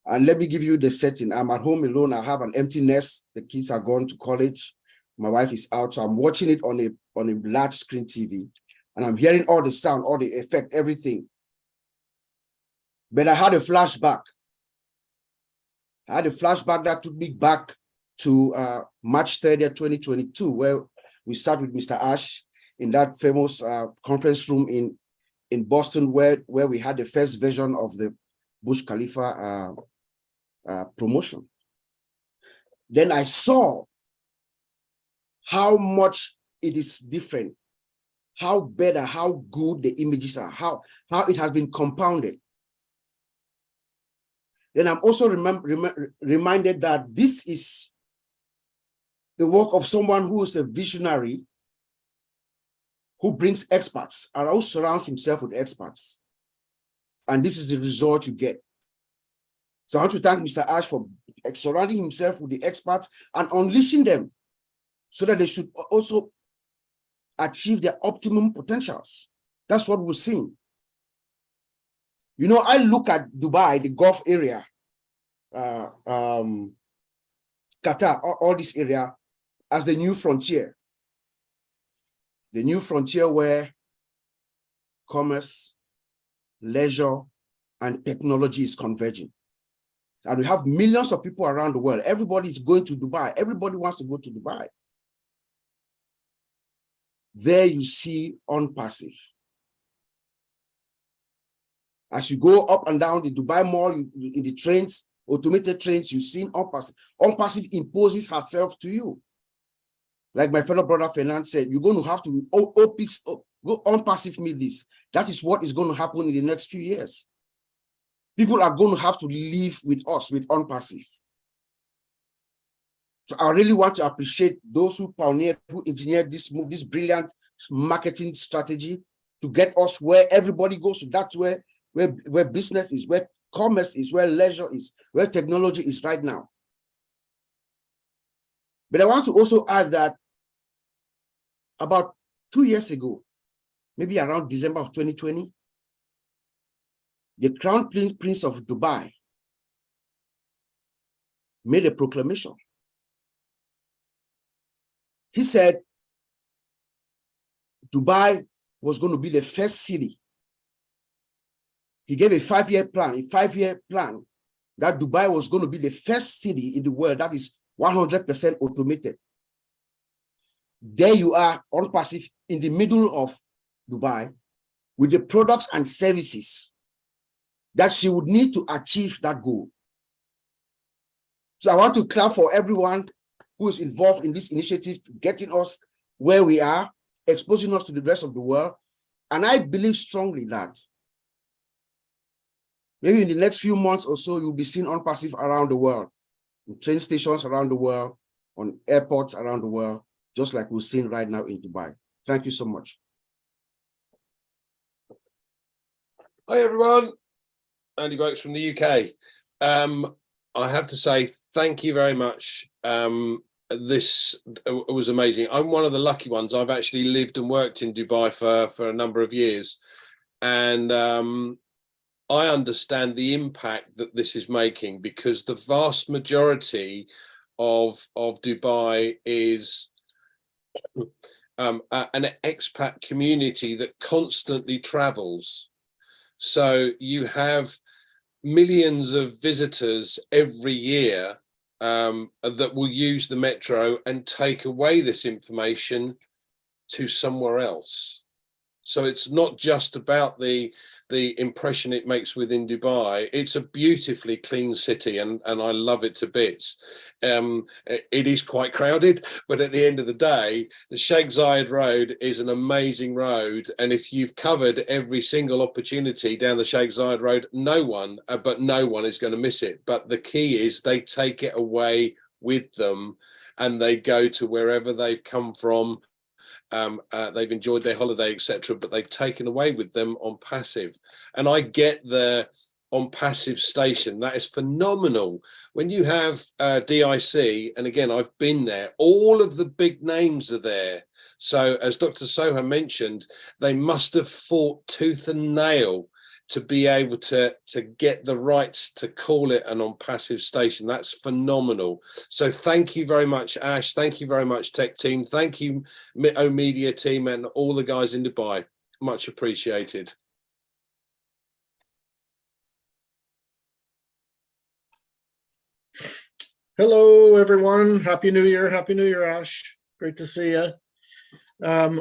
And let me give you the setting. I'm at home alone. I have an empty nest. The kids are gone to college. My wife is out. So I'm watching it on a large screen TV. And I'm hearing all the sound, all the effect, everything. But I had a flashback. I had a flashback that took me back to March 30th, 2022, where we sat with Mr. Ash in that famous conference room in Boston, where we had the first version of the Burj Khalifa promotion. Then I saw how much it is different, how better, how good the images are, how it has been compounded. Then I'm also reminded that this is the work of someone who is a visionary, who brings experts and who surrounds himself with experts. And this is the result you get. So I want to thank Mr. Ash for surrounding himself with the experts and unleashing them so that they should also achieve their optimum potentials. That's what we're seeing. You know, I look at Dubai, the Gulf area, Qatar, all this area as the new frontier. The new frontier where commerce, leisure, and technology is converging. And we have millions of people around the world. Everybody is going to Dubai. Everybody wants to go to Dubai. There you see ONPASSIVE. As you go up and down the Dubai Mall, in the trains, automated trains, you've seen ONPASSIVE. ONPASSIVE imposes herself to you. Like my fellow brother Fernand said, you're going to have to go ONPASSIVE me this. That is what is going to happen in the next few years. People are going to have to live with us, with ONPASSIVE. So I really want to appreciate those who pioneered, who engineered this move, this brilliant marketing strategy to get us where everybody goes to. That's where business is, where commerce is, where leisure is, where technology is right now. But I want to also add that about 2 years ago, maybe around December of 2020, the Crown Prince of Dubai made a proclamation. He said Dubai was going to be the first city. He gave a 5-year plan, that Dubai was going to be the first city in the world that is 100% automated. There you are, ONPASSIVE in the middle of Dubai, with the products and services that she would need to achieve that goal. So I want to clap for everyone who is involved in this initiative, getting us where we are, exposing us to the rest of the world. And I believe strongly that maybe in the next few months or so, you'll be seeing ONPASSIVE around the world, in train stations around the world, on airports around the world, just like we're seeing right now in Dubai. Thank you so much. Hi, everyone. Andy Boakes from the UK. I have to say thank you very much. This was amazing. I'm one of the lucky ones. I've actually lived and worked in Dubai for a number of years. And I understand the impact that this is making, because the vast majority of Dubai is an expat community that constantly travels. So you have millions of visitors every year that will use the metro and take away this information to somewhere else. So it's not just about the impression it makes within Dubai. It's a beautifully clean city, and I love it to bits. It is quite crowded, but at the end of the day, the Sheikh Zayed Road is an amazing road. And if you've covered every single opportunity down the Sheikh Zayed Road, no one is going to miss it. But the key is they take it away with them, and they go to wherever they've come from. They've enjoyed their holiday, etc., but they've taken away with them ONPASSIVE. And I get the ONPASSIVE station. That is phenomenal. When you have DIC, and again, I've been there, all of the big names are there. So as Dr. Soha mentioned, they must have fought tooth and nail to be able to get the rights to call it an ONPASSIVE station. That's phenomenal. So thank you very much, Ash. Thank you very much, tech team. Thank you, O Media team, and all the guys in Dubai. Much appreciated. Hello, everyone. Happy New Year. Happy New Year, Ash. Great to see you.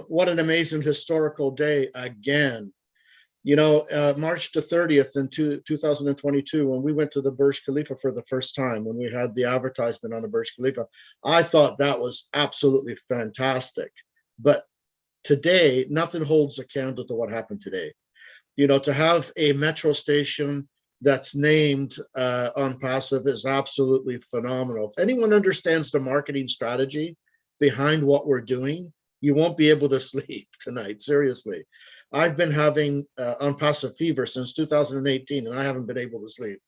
What an amazing historical day again. You know, March the 30th in 2022, when we went to the Burj Khalifa for the first time, when we had the advertisement on the Burj Khalifa, I thought that was absolutely fantastic. But today, nothing holds a candle to what happened today. You know, to have a metro station that's named ONPASSIVE is absolutely phenomenal. If anyone understands the marketing strategy behind what we're doing, you won't be able to sleep tonight, seriously. I've been having ONPASSIVE fever since 2018, and I haven't been able to sleep.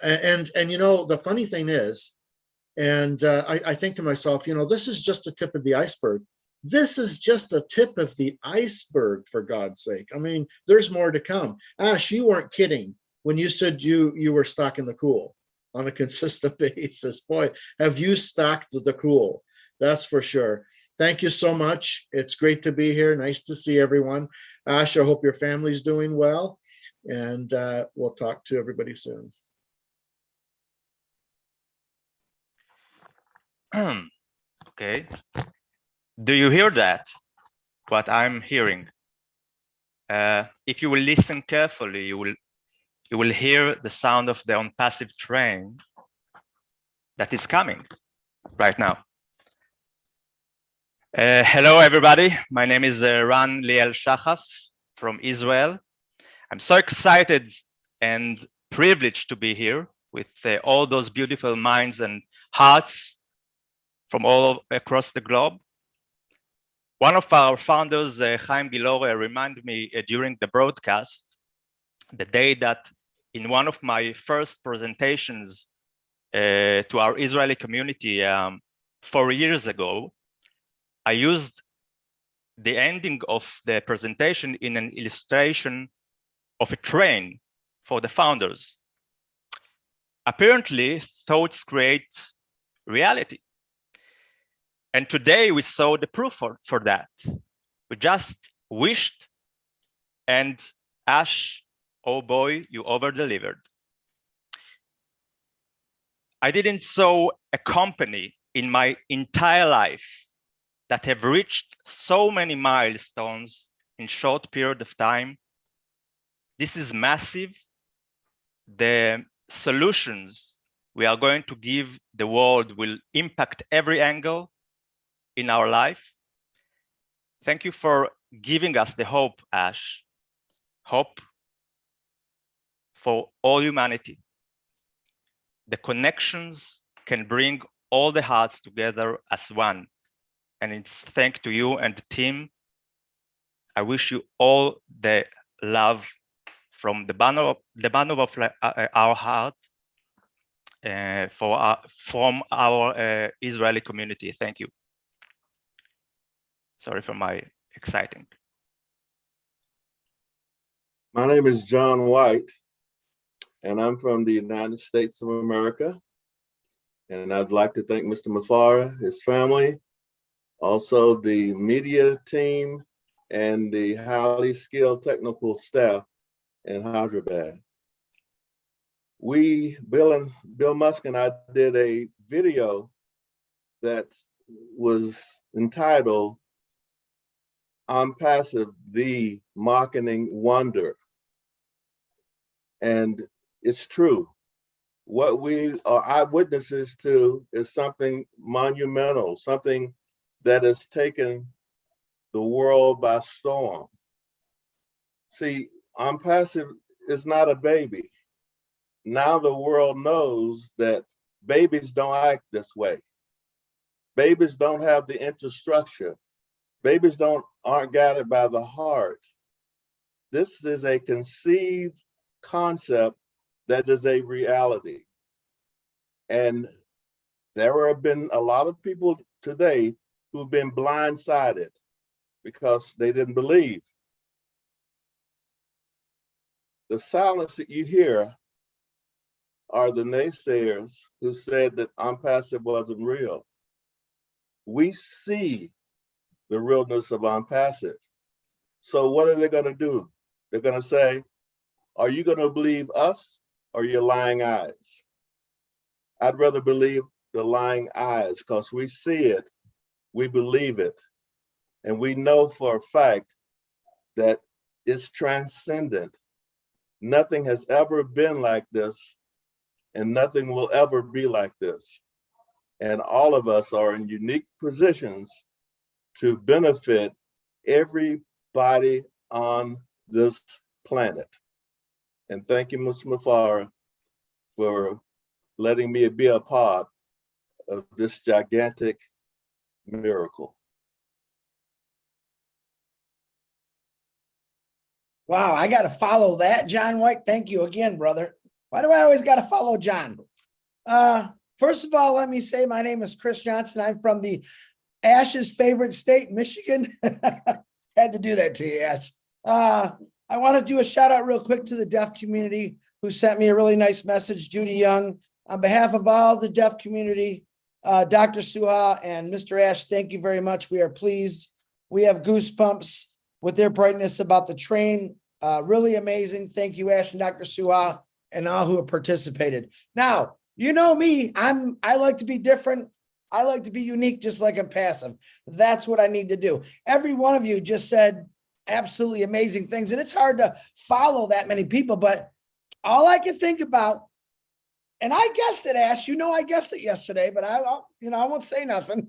And you know, the funny thing is, and I think to myself, you know, this is just the tip of the iceberg. This is just the tip of the iceberg, for God's sake. I mean, there's more to come. Ash, you weren't kidding when you said you were stocking the cool on a consistent basis. Boy, have you stacked the cool. That's for sure. Thank you so much. It's great to be here. Nice to see everyone. Ash, I hope your family's doing well, and we'll talk to everybody soon. Okay. Do you hear that? What I'm hearing? If you will listen carefully, you will hear the sound of the ONPASSIVE train that is coming right now. Hello, everybody. My name is Ran Liel Shachaf from Israel. I'm so excited and privileged to be here with all those beautiful minds and hearts from all across the globe. One of our founders, Chaim Gilor, reminded me during the broadcast, the day that in one of my first presentations to our Israeli community 4 years ago, I used the ending of the presentation in an illustration of a train for the founders. Apparently, thoughts create reality. And today we saw the proof for that. We just wished, and Ash, oh boy, you over-delivered. I didn't saw a company in my entire life that have reached so many milestones in short period of time. This is massive. The solutions we are going to give the world will impact every angle in our life. Thank you for giving us the hope, Ash. Hope for all humanity. The connections can bring all the hearts together as one. And it's thanks to you and the team. I wish you all the love from the bottom of our heart from our Israeli community. Thank you. Sorry for my exciting. My name is John White, and I'm from the United States of America. And I'd like to thank Mr. Mufara, his family, also the media team, and the highly skilled technical staff in Hyderabad. Bill Musk and I did a video that was entitled ONPASSIVE, the Marketing Wonder. And it's true. What we are eyewitnesses to is something monumental, something that has taken the world by storm. See, ONPASSIVE is not a baby. Now the world knows that babies don't act this way. Babies don't have the infrastructure. Babies aren't guided by the heart. This is a conceived concept that is a reality. And there have been a lot of people today who've been blindsided because they didn't believe. The silence that you hear are the naysayers who said that ONPASSIVE wasn't real. We see the realness of ONPASSIVE. So what are they going to do? They're going to say, are you going to believe us or your lying eyes? I'd rather believe the lying eyes because we see it, we believe it, and we know for a fact that it's transcendent. Nothing has ever been like this, and nothing will ever be like this. And all of us are in unique positions to benefit everybody on this planet. And thank you, Mr. Mufara, for letting me be a part of this gigantic miracle. Wow, I got to follow that, John White. Thank you again, brother. Why do I always got to follow John? First of all, let me say my name is Chris Johnson. I'm from the Ash's favorite state, Michigan. Had to do that to you, Ash. I want to do a shout out real quick to the deaf community who sent me a really nice message, Judy Young. On behalf of all the deaf community, Dr. Suha and Mr. Ash, thank you very much. We are pleased. We have goosebumps with their brightness about the train. Really amazing. Thank you, Ash and Dr. Suha and all who have participated. Now, you know me, I like to be different. I like to be unique, just like ONPASSIVE. That's what I need to do. Every one of you just said absolutely amazing things, and it's hard to follow that many people, but all I can think about, and I guessed it, Ash, I guessed it yesterday, but I won't say nothing.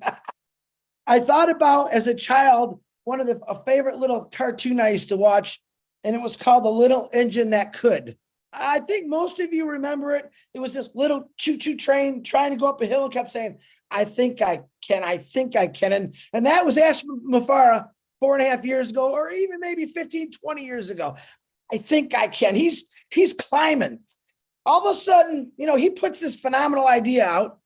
I thought about, as a child, one of a favorite little cartoon I used to watch, and it was called The Little Engine That Could. I think most of you remember it. It was this little choo-choo train trying to go up a hill and kept saying, I think I can, I think I can. And that was Ash Mufara 4.5 years ago, or even maybe 15, 20 years ago. I think I can. He's climbing. All of a sudden, he puts this phenomenal idea out,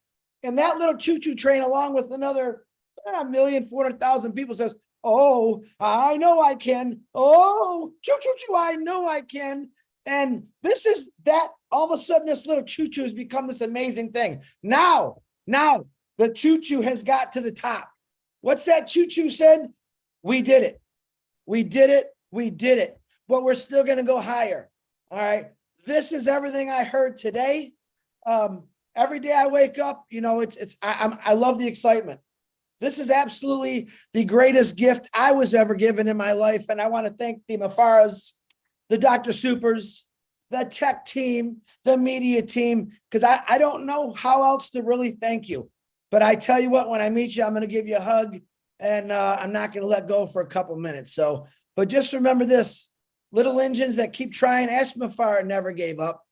and that little choo-choo train, along with another 1,400,000 people, says, oh, I know I can. Oh, choo-choo-choo, I know I can. And this is that, all of a sudden, this little choo-choo has become this amazing thing. Now, the choo-choo has got to the top. What's that choo-choo said? We did it. We did it. We did it. But we're still going to go higher. All right. This is everything I heard today. Every day I wake up, I love the excitement. This is absolutely the greatest gift I was ever given in my life. And I want to thank the Mafaras, the Dr. Supers, the tech team, the media team, because I don't know how else to really thank you. But I tell you what, when I meet you, I'm going to give you a hug, and I'm not going to let go for a couple minutes. So, but just remember this, little engines that keep trying. Ash Mafara never gave up.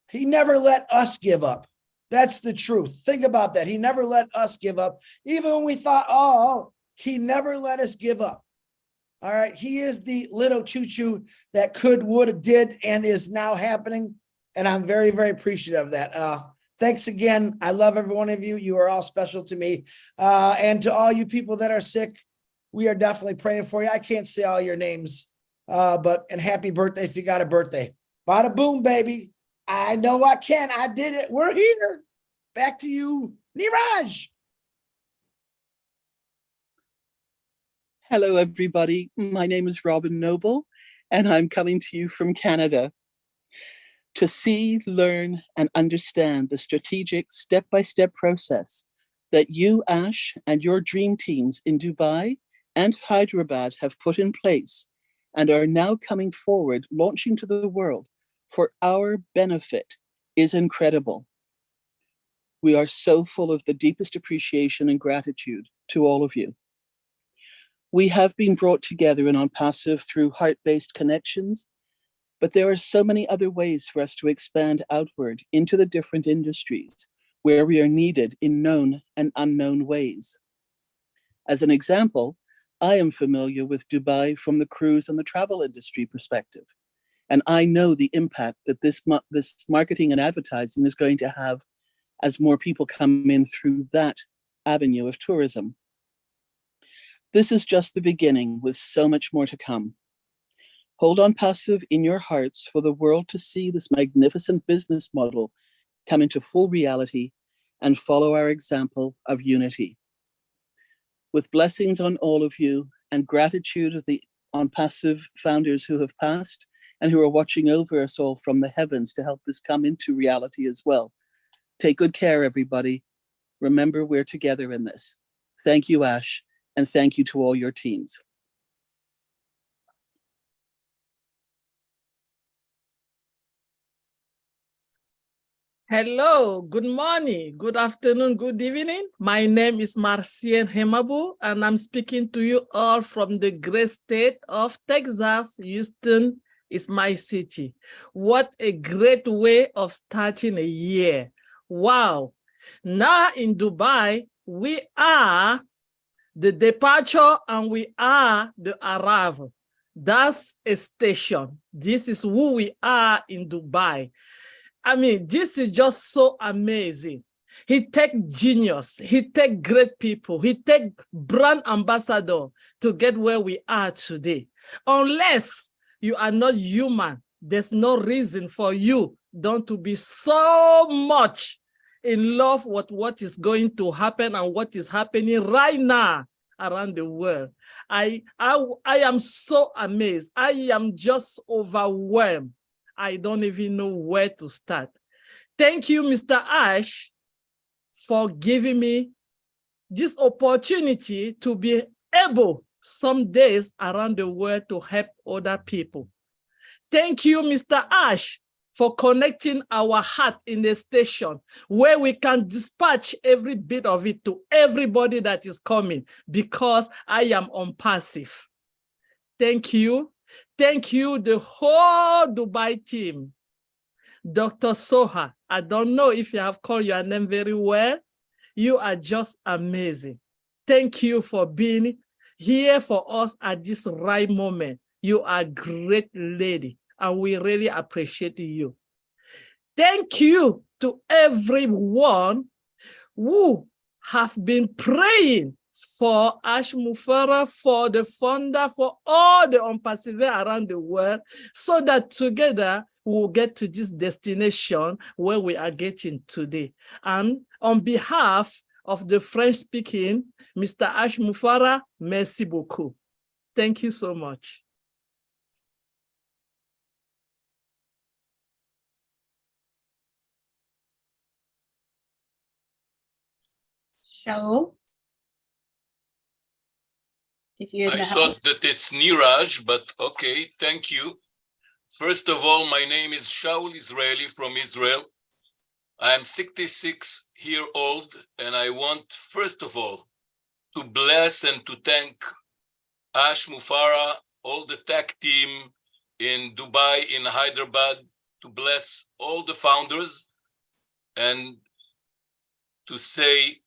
He never let us give up. That's the truth. Think about that. He never let us give up. Even when we thought, oh, he never let us give up. All right. He is the little choo-choo that could, would, did, and is now happening. And I'm very, very appreciative of that. Thanks again. I love every one of you. You are all special to me. And to all you people that are sick, we are definitely praying for you. I can't say all your names, and happy birthday if you got a birthday. Bada boom, baby. I know I can. I did it. We're here. Back to you, Niraj. Hello, everybody. My name is Robin Noble, and I'm coming to you from Canada. To see, learn, and understand the strategic step-by-step process that you, Ash, and your dream teams in Dubai and Hyderabad have put in place and are now coming forward, launching to the world for our benefit is incredible. We are so full of the deepest appreciation and gratitude to all of you. We have been brought together in ONPASSIVE through heart-based connections, but there are so many other ways for us to expand outward into the different industries where we are needed in known and unknown ways. As an example, I am familiar with Dubai from the cruise and the travel industry perspective, and I know the impact that this marketing and advertising is going to have as more people come in through that avenue of tourism. This is just the beginning, with so much more to come. Hold ONPASSIVE in your hearts for the world to see this magnificent business model come into full reality and follow our example of unity. With blessings on all of you and gratitude of the ONPASSIVE founders who have passed and who are watching over us all from the heavens to help this come into reality as well. Take good care, everybody. Remember, we're together in this. Thank you, Ash, and thank you to all your teams. Hello, good morning, good afternoon, good evening. My name is Marcien Hemabu, and I'm speaking to you all from the great state of Texas. Houston is my city. What a great way of starting a year. Wow. Now in Dubai, we are the departure and we are the arrival. That's a station. This is who we are in Dubai. I mean, this is just so amazing. He take genius, he take great people, he take brand ambassador to get where we are today. Unless you are not human, there's no reason for you don't to be so much in love with what is going to happen and what is happening right now around the world. I am so amazed. I am just overwhelmed. I don't even know where to start. Thank you, Mr. Ash, for giving me this opportunity to be able some days around the world to help other people. Thank you, Mr. Ash, for connecting our heart in a station where we can dispatch every bit of it to everybody that is coming, because I am ONPASSIVE. Thank you. Thank you, the whole Dubai team. Dr. Soha, I don't know if you have called your name very well. You are just amazing. Thank you for being here for us at this right moment. You are a great lady, and we really appreciate you. Thank you to everyone who have been praying for Ash Mufara, for the founder, for all the ONPASSIVE around the world, so that together we'll get to this destination where we are getting today. And on behalf of the French-speaking, Mr. Ash Mufara, merci beaucoup. Thank you so much. Show. if you're in I the house. thought that it's Niraj, but okay, thank you. First of all, my name is Shaul Israeli from Israel. I am 66-year-old, and I want, first of all, to bless and to thank Ash Mufara, all the tech team in Dubai, in Hyderabad, to bless all the founders and to say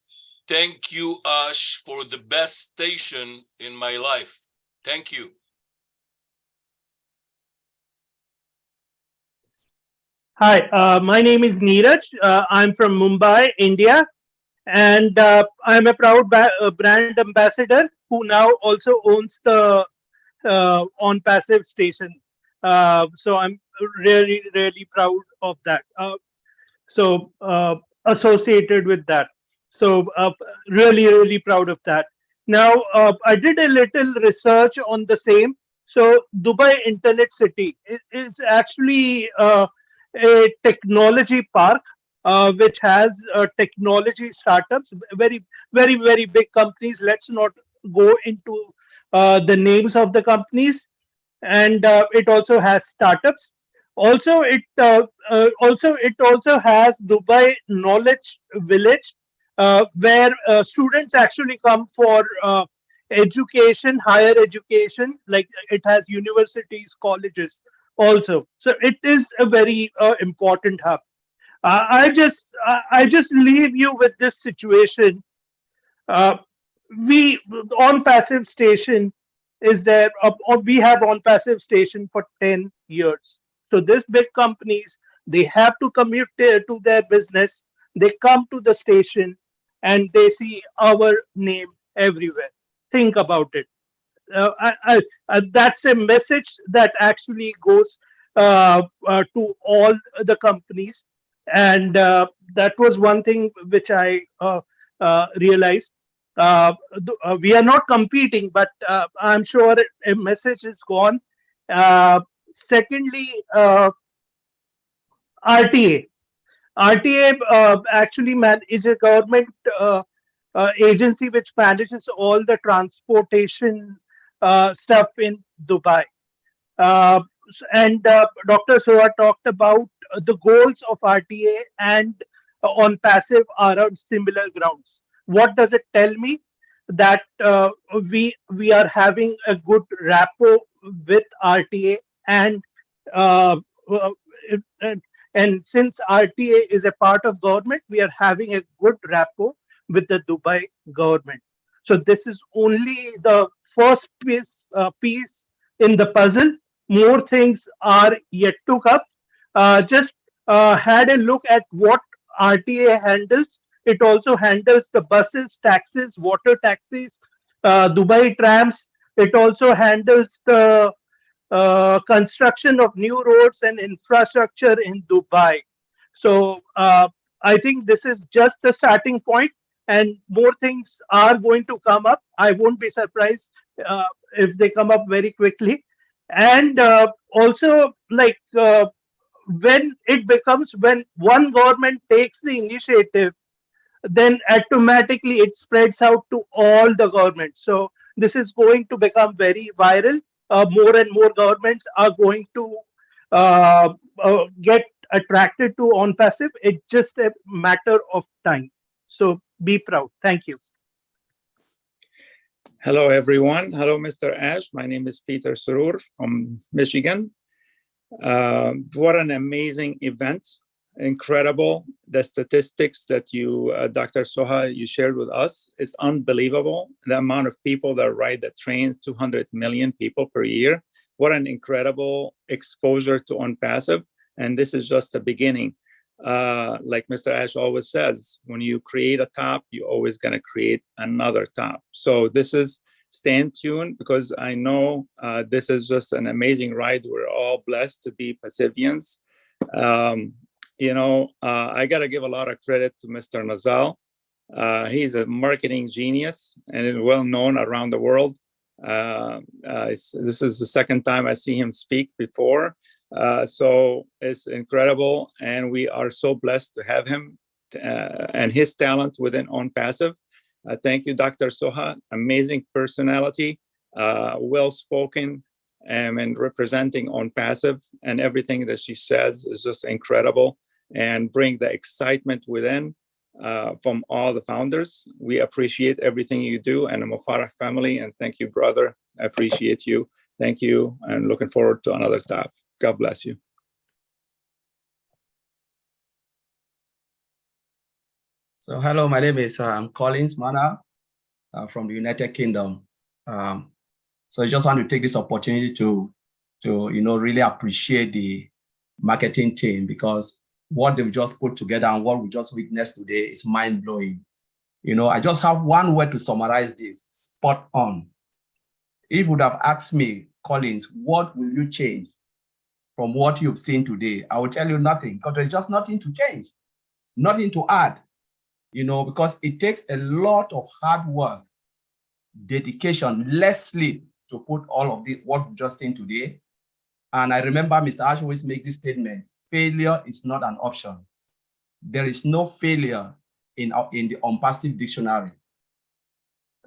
thank you, Ash, for the best station in my life. Thank you. Hi, my name is Neeraj. I'm from Mumbai, India, and I'm a proud brand ambassador who now also owns the ONPASSIVE station. So I'm really, really proud of that. Associated with that. So really, really proud of that. Now, I did a little research on the same. So Dubai Internet City is actually a technology park which has technology startups, very, very, very big companies. Let's not go into the names of the companies. And it also has startups. It also has Dubai Knowledge Village, where students actually come for education, higher education. Like it has universities, colleges also. So it is a very important hub. I just leave you with this situation. We on passive station is there, or we have on passive station for 10 years. So these big companies, they have to commute to their business, they come to the station and they see our name everywhere. Think about it. That's a message that actually goes to all the companies, and that was one thing which I realized. We are not competing, but I'm sure a message is gone. Secondly, RTA. RTA actually is a government agency which manages all the transportation stuff in Dubai. And Dr. Soha talked about the goals of RTA and on passive are on similar grounds. What does it tell me? That we are having a good rapport with RTA, and uh, uh, and since RTA is a part of government, we are having a good rapport with the Dubai government. So this is only the first piece in the puzzle. More things are yet to come. Just had a look at what RTA handles. It also handles the buses, taxis, water taxis, Dubai trams. It also handles the construction of new roads and infrastructure in Dubai. So I think this is just the starting point, and more things are going to come up. I won't be surprised if they come up very quickly. And also, like when one government takes the initiative, then automatically it spreads out to all the governments. So this is going to become very viral. More and more governments are going to get attracted to on passive. It's just a matter of time. So be proud. Thank you. Hello, everyone. Hello, Mr. Ash. My name is Peter Surur from Michigan. What an amazing event. Incredible. The statistics that you, Dr. Soha, you shared with us is unbelievable. The amount of people that ride the train, 200 million people per year. What an incredible exposure to ONPASSIVE. And this is just the beginning. Like Mr. Ash always says, when you create a top, you're always going to create another top. So this is, stay tuned, because I know this is just an amazing ride. We're all blessed to be Passivians. I got to give a lot of credit to Mr. Nazal. He's a marketing genius and is well known around the world. This is the second time I see him speak before. So it's incredible. And we are so blessed to have him and his talent within ONPASSIVE. Thank you, Dr. Soha. Amazing personality. well-spoken, and representing ONPASSIVE, and everything that she says is just incredible and bring the excitement within from all the founders. We appreciate everything you do, and the Mufarah family, and thank you, brother. I appreciate you. Thank you, and looking forward to another talk. God bless you. So hello, my name is Collins Mana from the United Kingdom. So I just want to take this opportunity to really appreciate the marketing team, because what they've just put together and what we just witnessed today is mind-blowing. I just have one word to summarize this: spot on. If you would have asked me, Collins, what will you change from what you've seen today? I will tell you nothing, because there's just nothing to change, nothing to add, because it takes a lot of hard work, dedication, less sleep to put all of this, what we've just seen today. And I remember Mr. Ash always makes this statement: failure is not an option. There is no failure in the ONPASSIVE dictionary.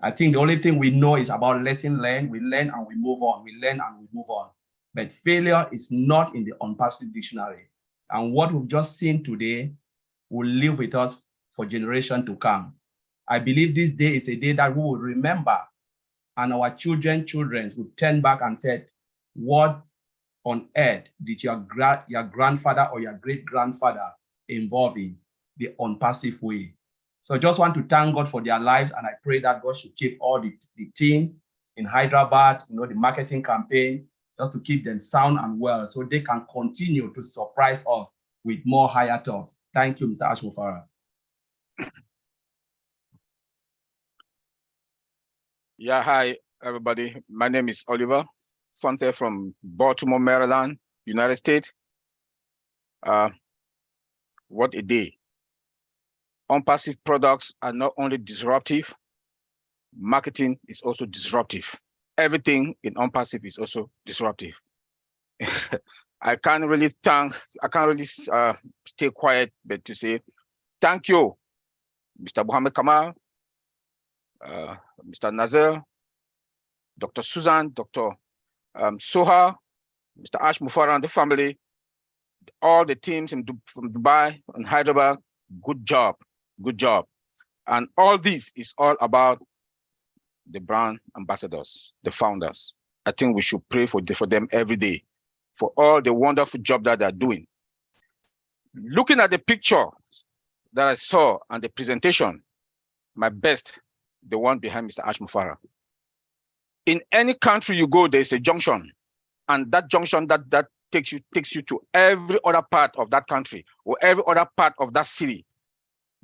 I think the only thing we know is about lesson learned. We learn and we move on. We learn and we move on. But failure is not in the ONPASSIVE dictionary. And what we've just seen today will live with us for generations to come. I believe this day is a day that we will remember, and our children will turn back and say, what on earth did your grandfather or your great-grandfather involve in? The ONPASSIVE way. So I just want to thank God for their lives, and I pray that God should keep all the teams in Hyderabad, the marketing campaign, just to keep them sound and well, so they can continue to surprise us with more higher tops. Thank you, Mr. Ash Mufarah. Yeah, hi, everybody. My name is Oliver Fonte from Baltimore, Maryland, United States. What a day. ONPASSIVE products are not only disruptive, marketing is also disruptive. Everything in ONPASSIVE is also disruptive. I can't really stay quiet, but to say thank you, Mr. Mohammed Kamal, Mr. Nazir, Dr. Susan, Dr. Soha, Mr. Ash Mufarah and the family, all the teams from Dubai and Hyderabad. Good job, good job. And all this is all about the brand ambassadors, the founders. I think we should pray for them every day for all the wonderful job that they're doing. Looking at the picture that I saw and the presentation, my best, the one behind Mr. Ash Mufarah. In any country you go, there's a junction, and that junction that takes you to every other part of that country or every other part of that city,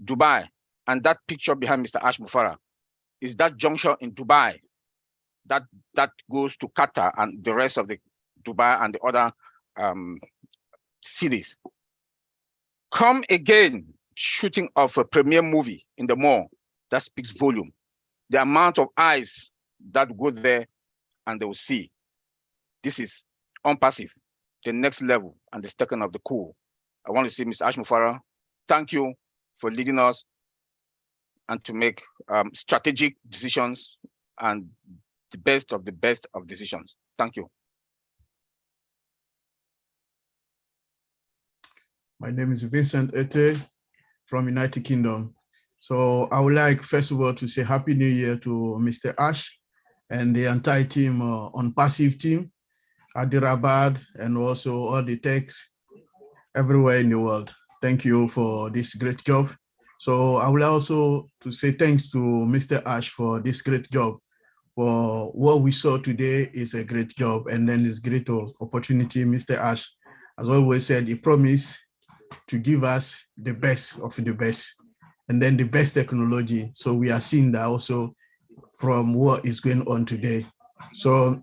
Dubai. And that picture behind Mr. Ash Mufarah is that junction in Dubai that goes to Qatar and the rest of the Dubai and the other cities. Come again, shooting of a premiere movie in the mall, that speaks volume. The amount of eyes that go there and they will see. This is ONPASSIVE, the next level and the second of the cool. I want to say, Mr. Ash Mufarah, thank you for leading us and to make strategic decisions and the best of decisions. Thank you. My name is Vincent Ete from United Kingdom. So I would like, first of all, to say Happy New Year to Mr. Ash and the entire team, ONPASSIVE team, Hyderabad, and also all the techs everywhere in the world. Thank you for this great job. So I would also to say thanks to Mr. Ash for this great job. For what we saw today is a great job, and then this great opportunity. Mr. Ash has always said he promised to give us the best of the best, and then the best technology. So we are seeing that also from what is going on today. So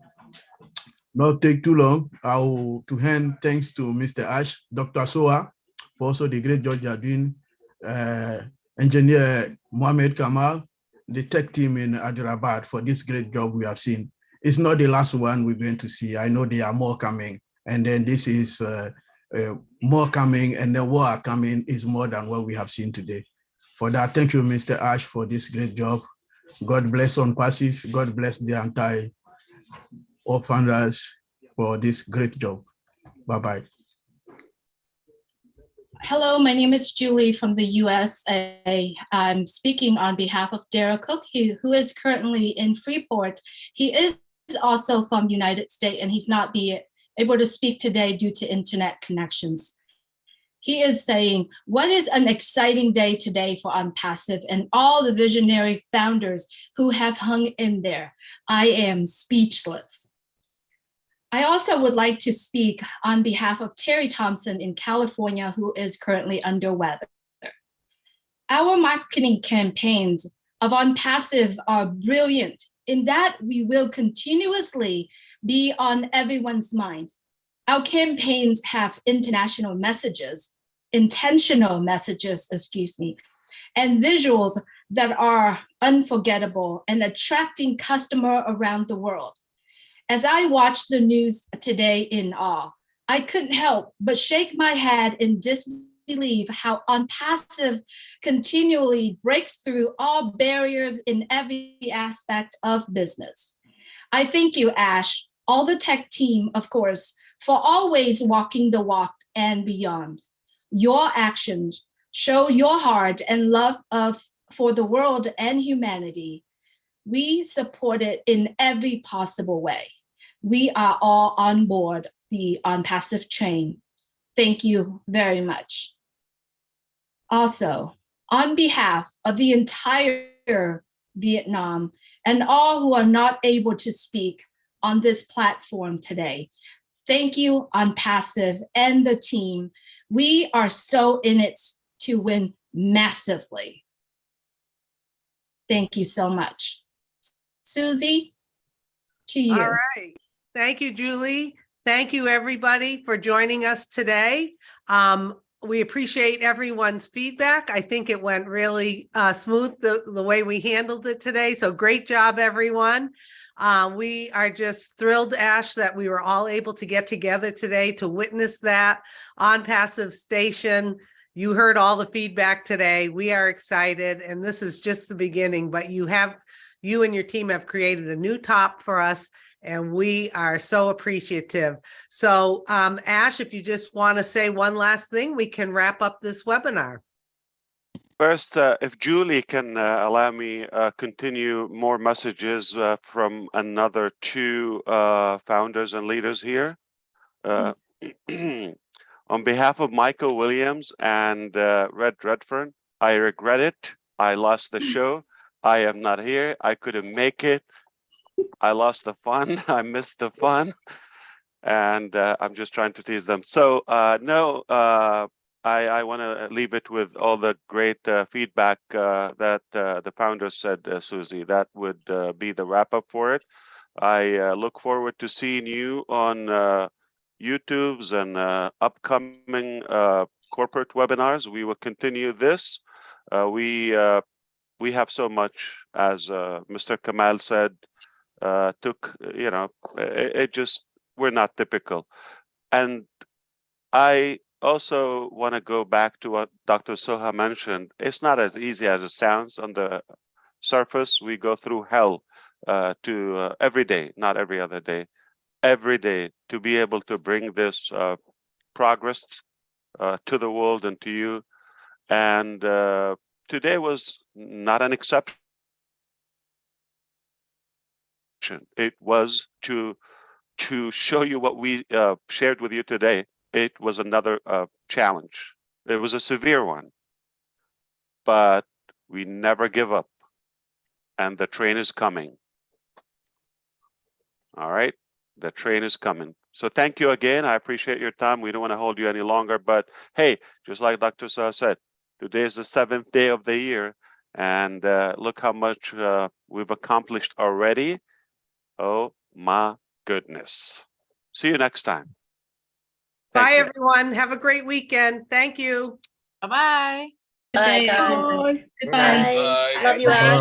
not take too long. I will to hand thanks to Mr. Ash, Dr. Soha, for also the great job you are doing, Engineer Mohammed Kamal, the tech team in Hyderabad for this great job we have seen. It's not the last one we're going to see. I know there are more coming, and then this is more coming, and then what are coming is more than what we have seen today. For that, thank you, Mr. Ash, for this great job. God bless ONPASSIVE. God bless the entire all founders for this great job. Bye-bye. Hello, my name is Julie from the USA. I'm speaking on behalf of Derek Cook, who is currently in Freeport. He is also from the United States, and he's not able to speak today due to internet connections. He is saying, what is an exciting day today for ONPASSIVE and all the visionary founders who have hung in there. I am speechless. I also would like to speak on behalf of Terry Thompson in California, who is currently under weather. Our marketing campaigns of ONPASSIVE are brilliant in that we will continuously be on everyone's mind. Our campaigns have international messages, intentional messages, and visuals that are unforgettable and attracting customers around the world. As I watched the news today in awe, I couldn't help but shake my head in disbelief how ONPASSIVE continually breaks through all barriers in every aspect of business. I thank you, Ash, all the tech team, of course, for always walking the walk and beyond. Your actions show your heart and love for the world and humanity. We support it in every possible way. We are all on board the ONPASSIVE train. Thank you very much. Also, on behalf of the entire Vietnam and all who are not able to speak on this platform today, thank you, ONPASSIVE and the team. We are so in it to win massively. Thank you so much. Susie, to you. All right. Thank you, Julie. Thank you, everybody, for joining us today. We appreciate everyone's feedback. I think it went really smooth the way we handled it today. So great job, everyone. We are just thrilled, Ash, that we were all able to get together today to witness that ONPASSIVE station. You heard all the feedback today. We are excited, and this is just the beginning, but you and your team have created a new top for us, and we are so appreciative. So, Ash, if you just want to say one last thing, we can wrap up this webinar. First, if Julie can allow me continue more messages from another two founders and leaders here. On behalf of Michael Williams and Red Redfern, I regret it. I lost the show. I am not here. I couldn't make it. I lost the fun. I missed the fun. And I'm just trying to tease them. So no, I want to leave it with all the great feedback that the founders said, Susie. That would be the wrap up for it. I look forward to seeing you on YouTube's and upcoming corporate webinars. We will continue this. We have so much, as Mr. Kamal said, we're not typical. And I also want to go back to what Dr. Soha mentioned. It's not as easy as it sounds on the surface. We go through hell every day, not every other day, every day, to be able to bring this progress to the world and to you. And today was not an exception. It was to show you what we shared with you today. It was another challenge. It was a severe one, but we never give up, and the train is coming. All right, the train is coming. So thank you again. I appreciate your time. We don't want to hold you any longer, but hey, just like Dr. Soha said, today is the 7th day of the year, and look how much we've accomplished already. Oh my goodness. See you next time. Bye, everyone. Have a great weekend. Thank you. Bye-bye. Good day. Bye. Goodbye. Love you, Ash.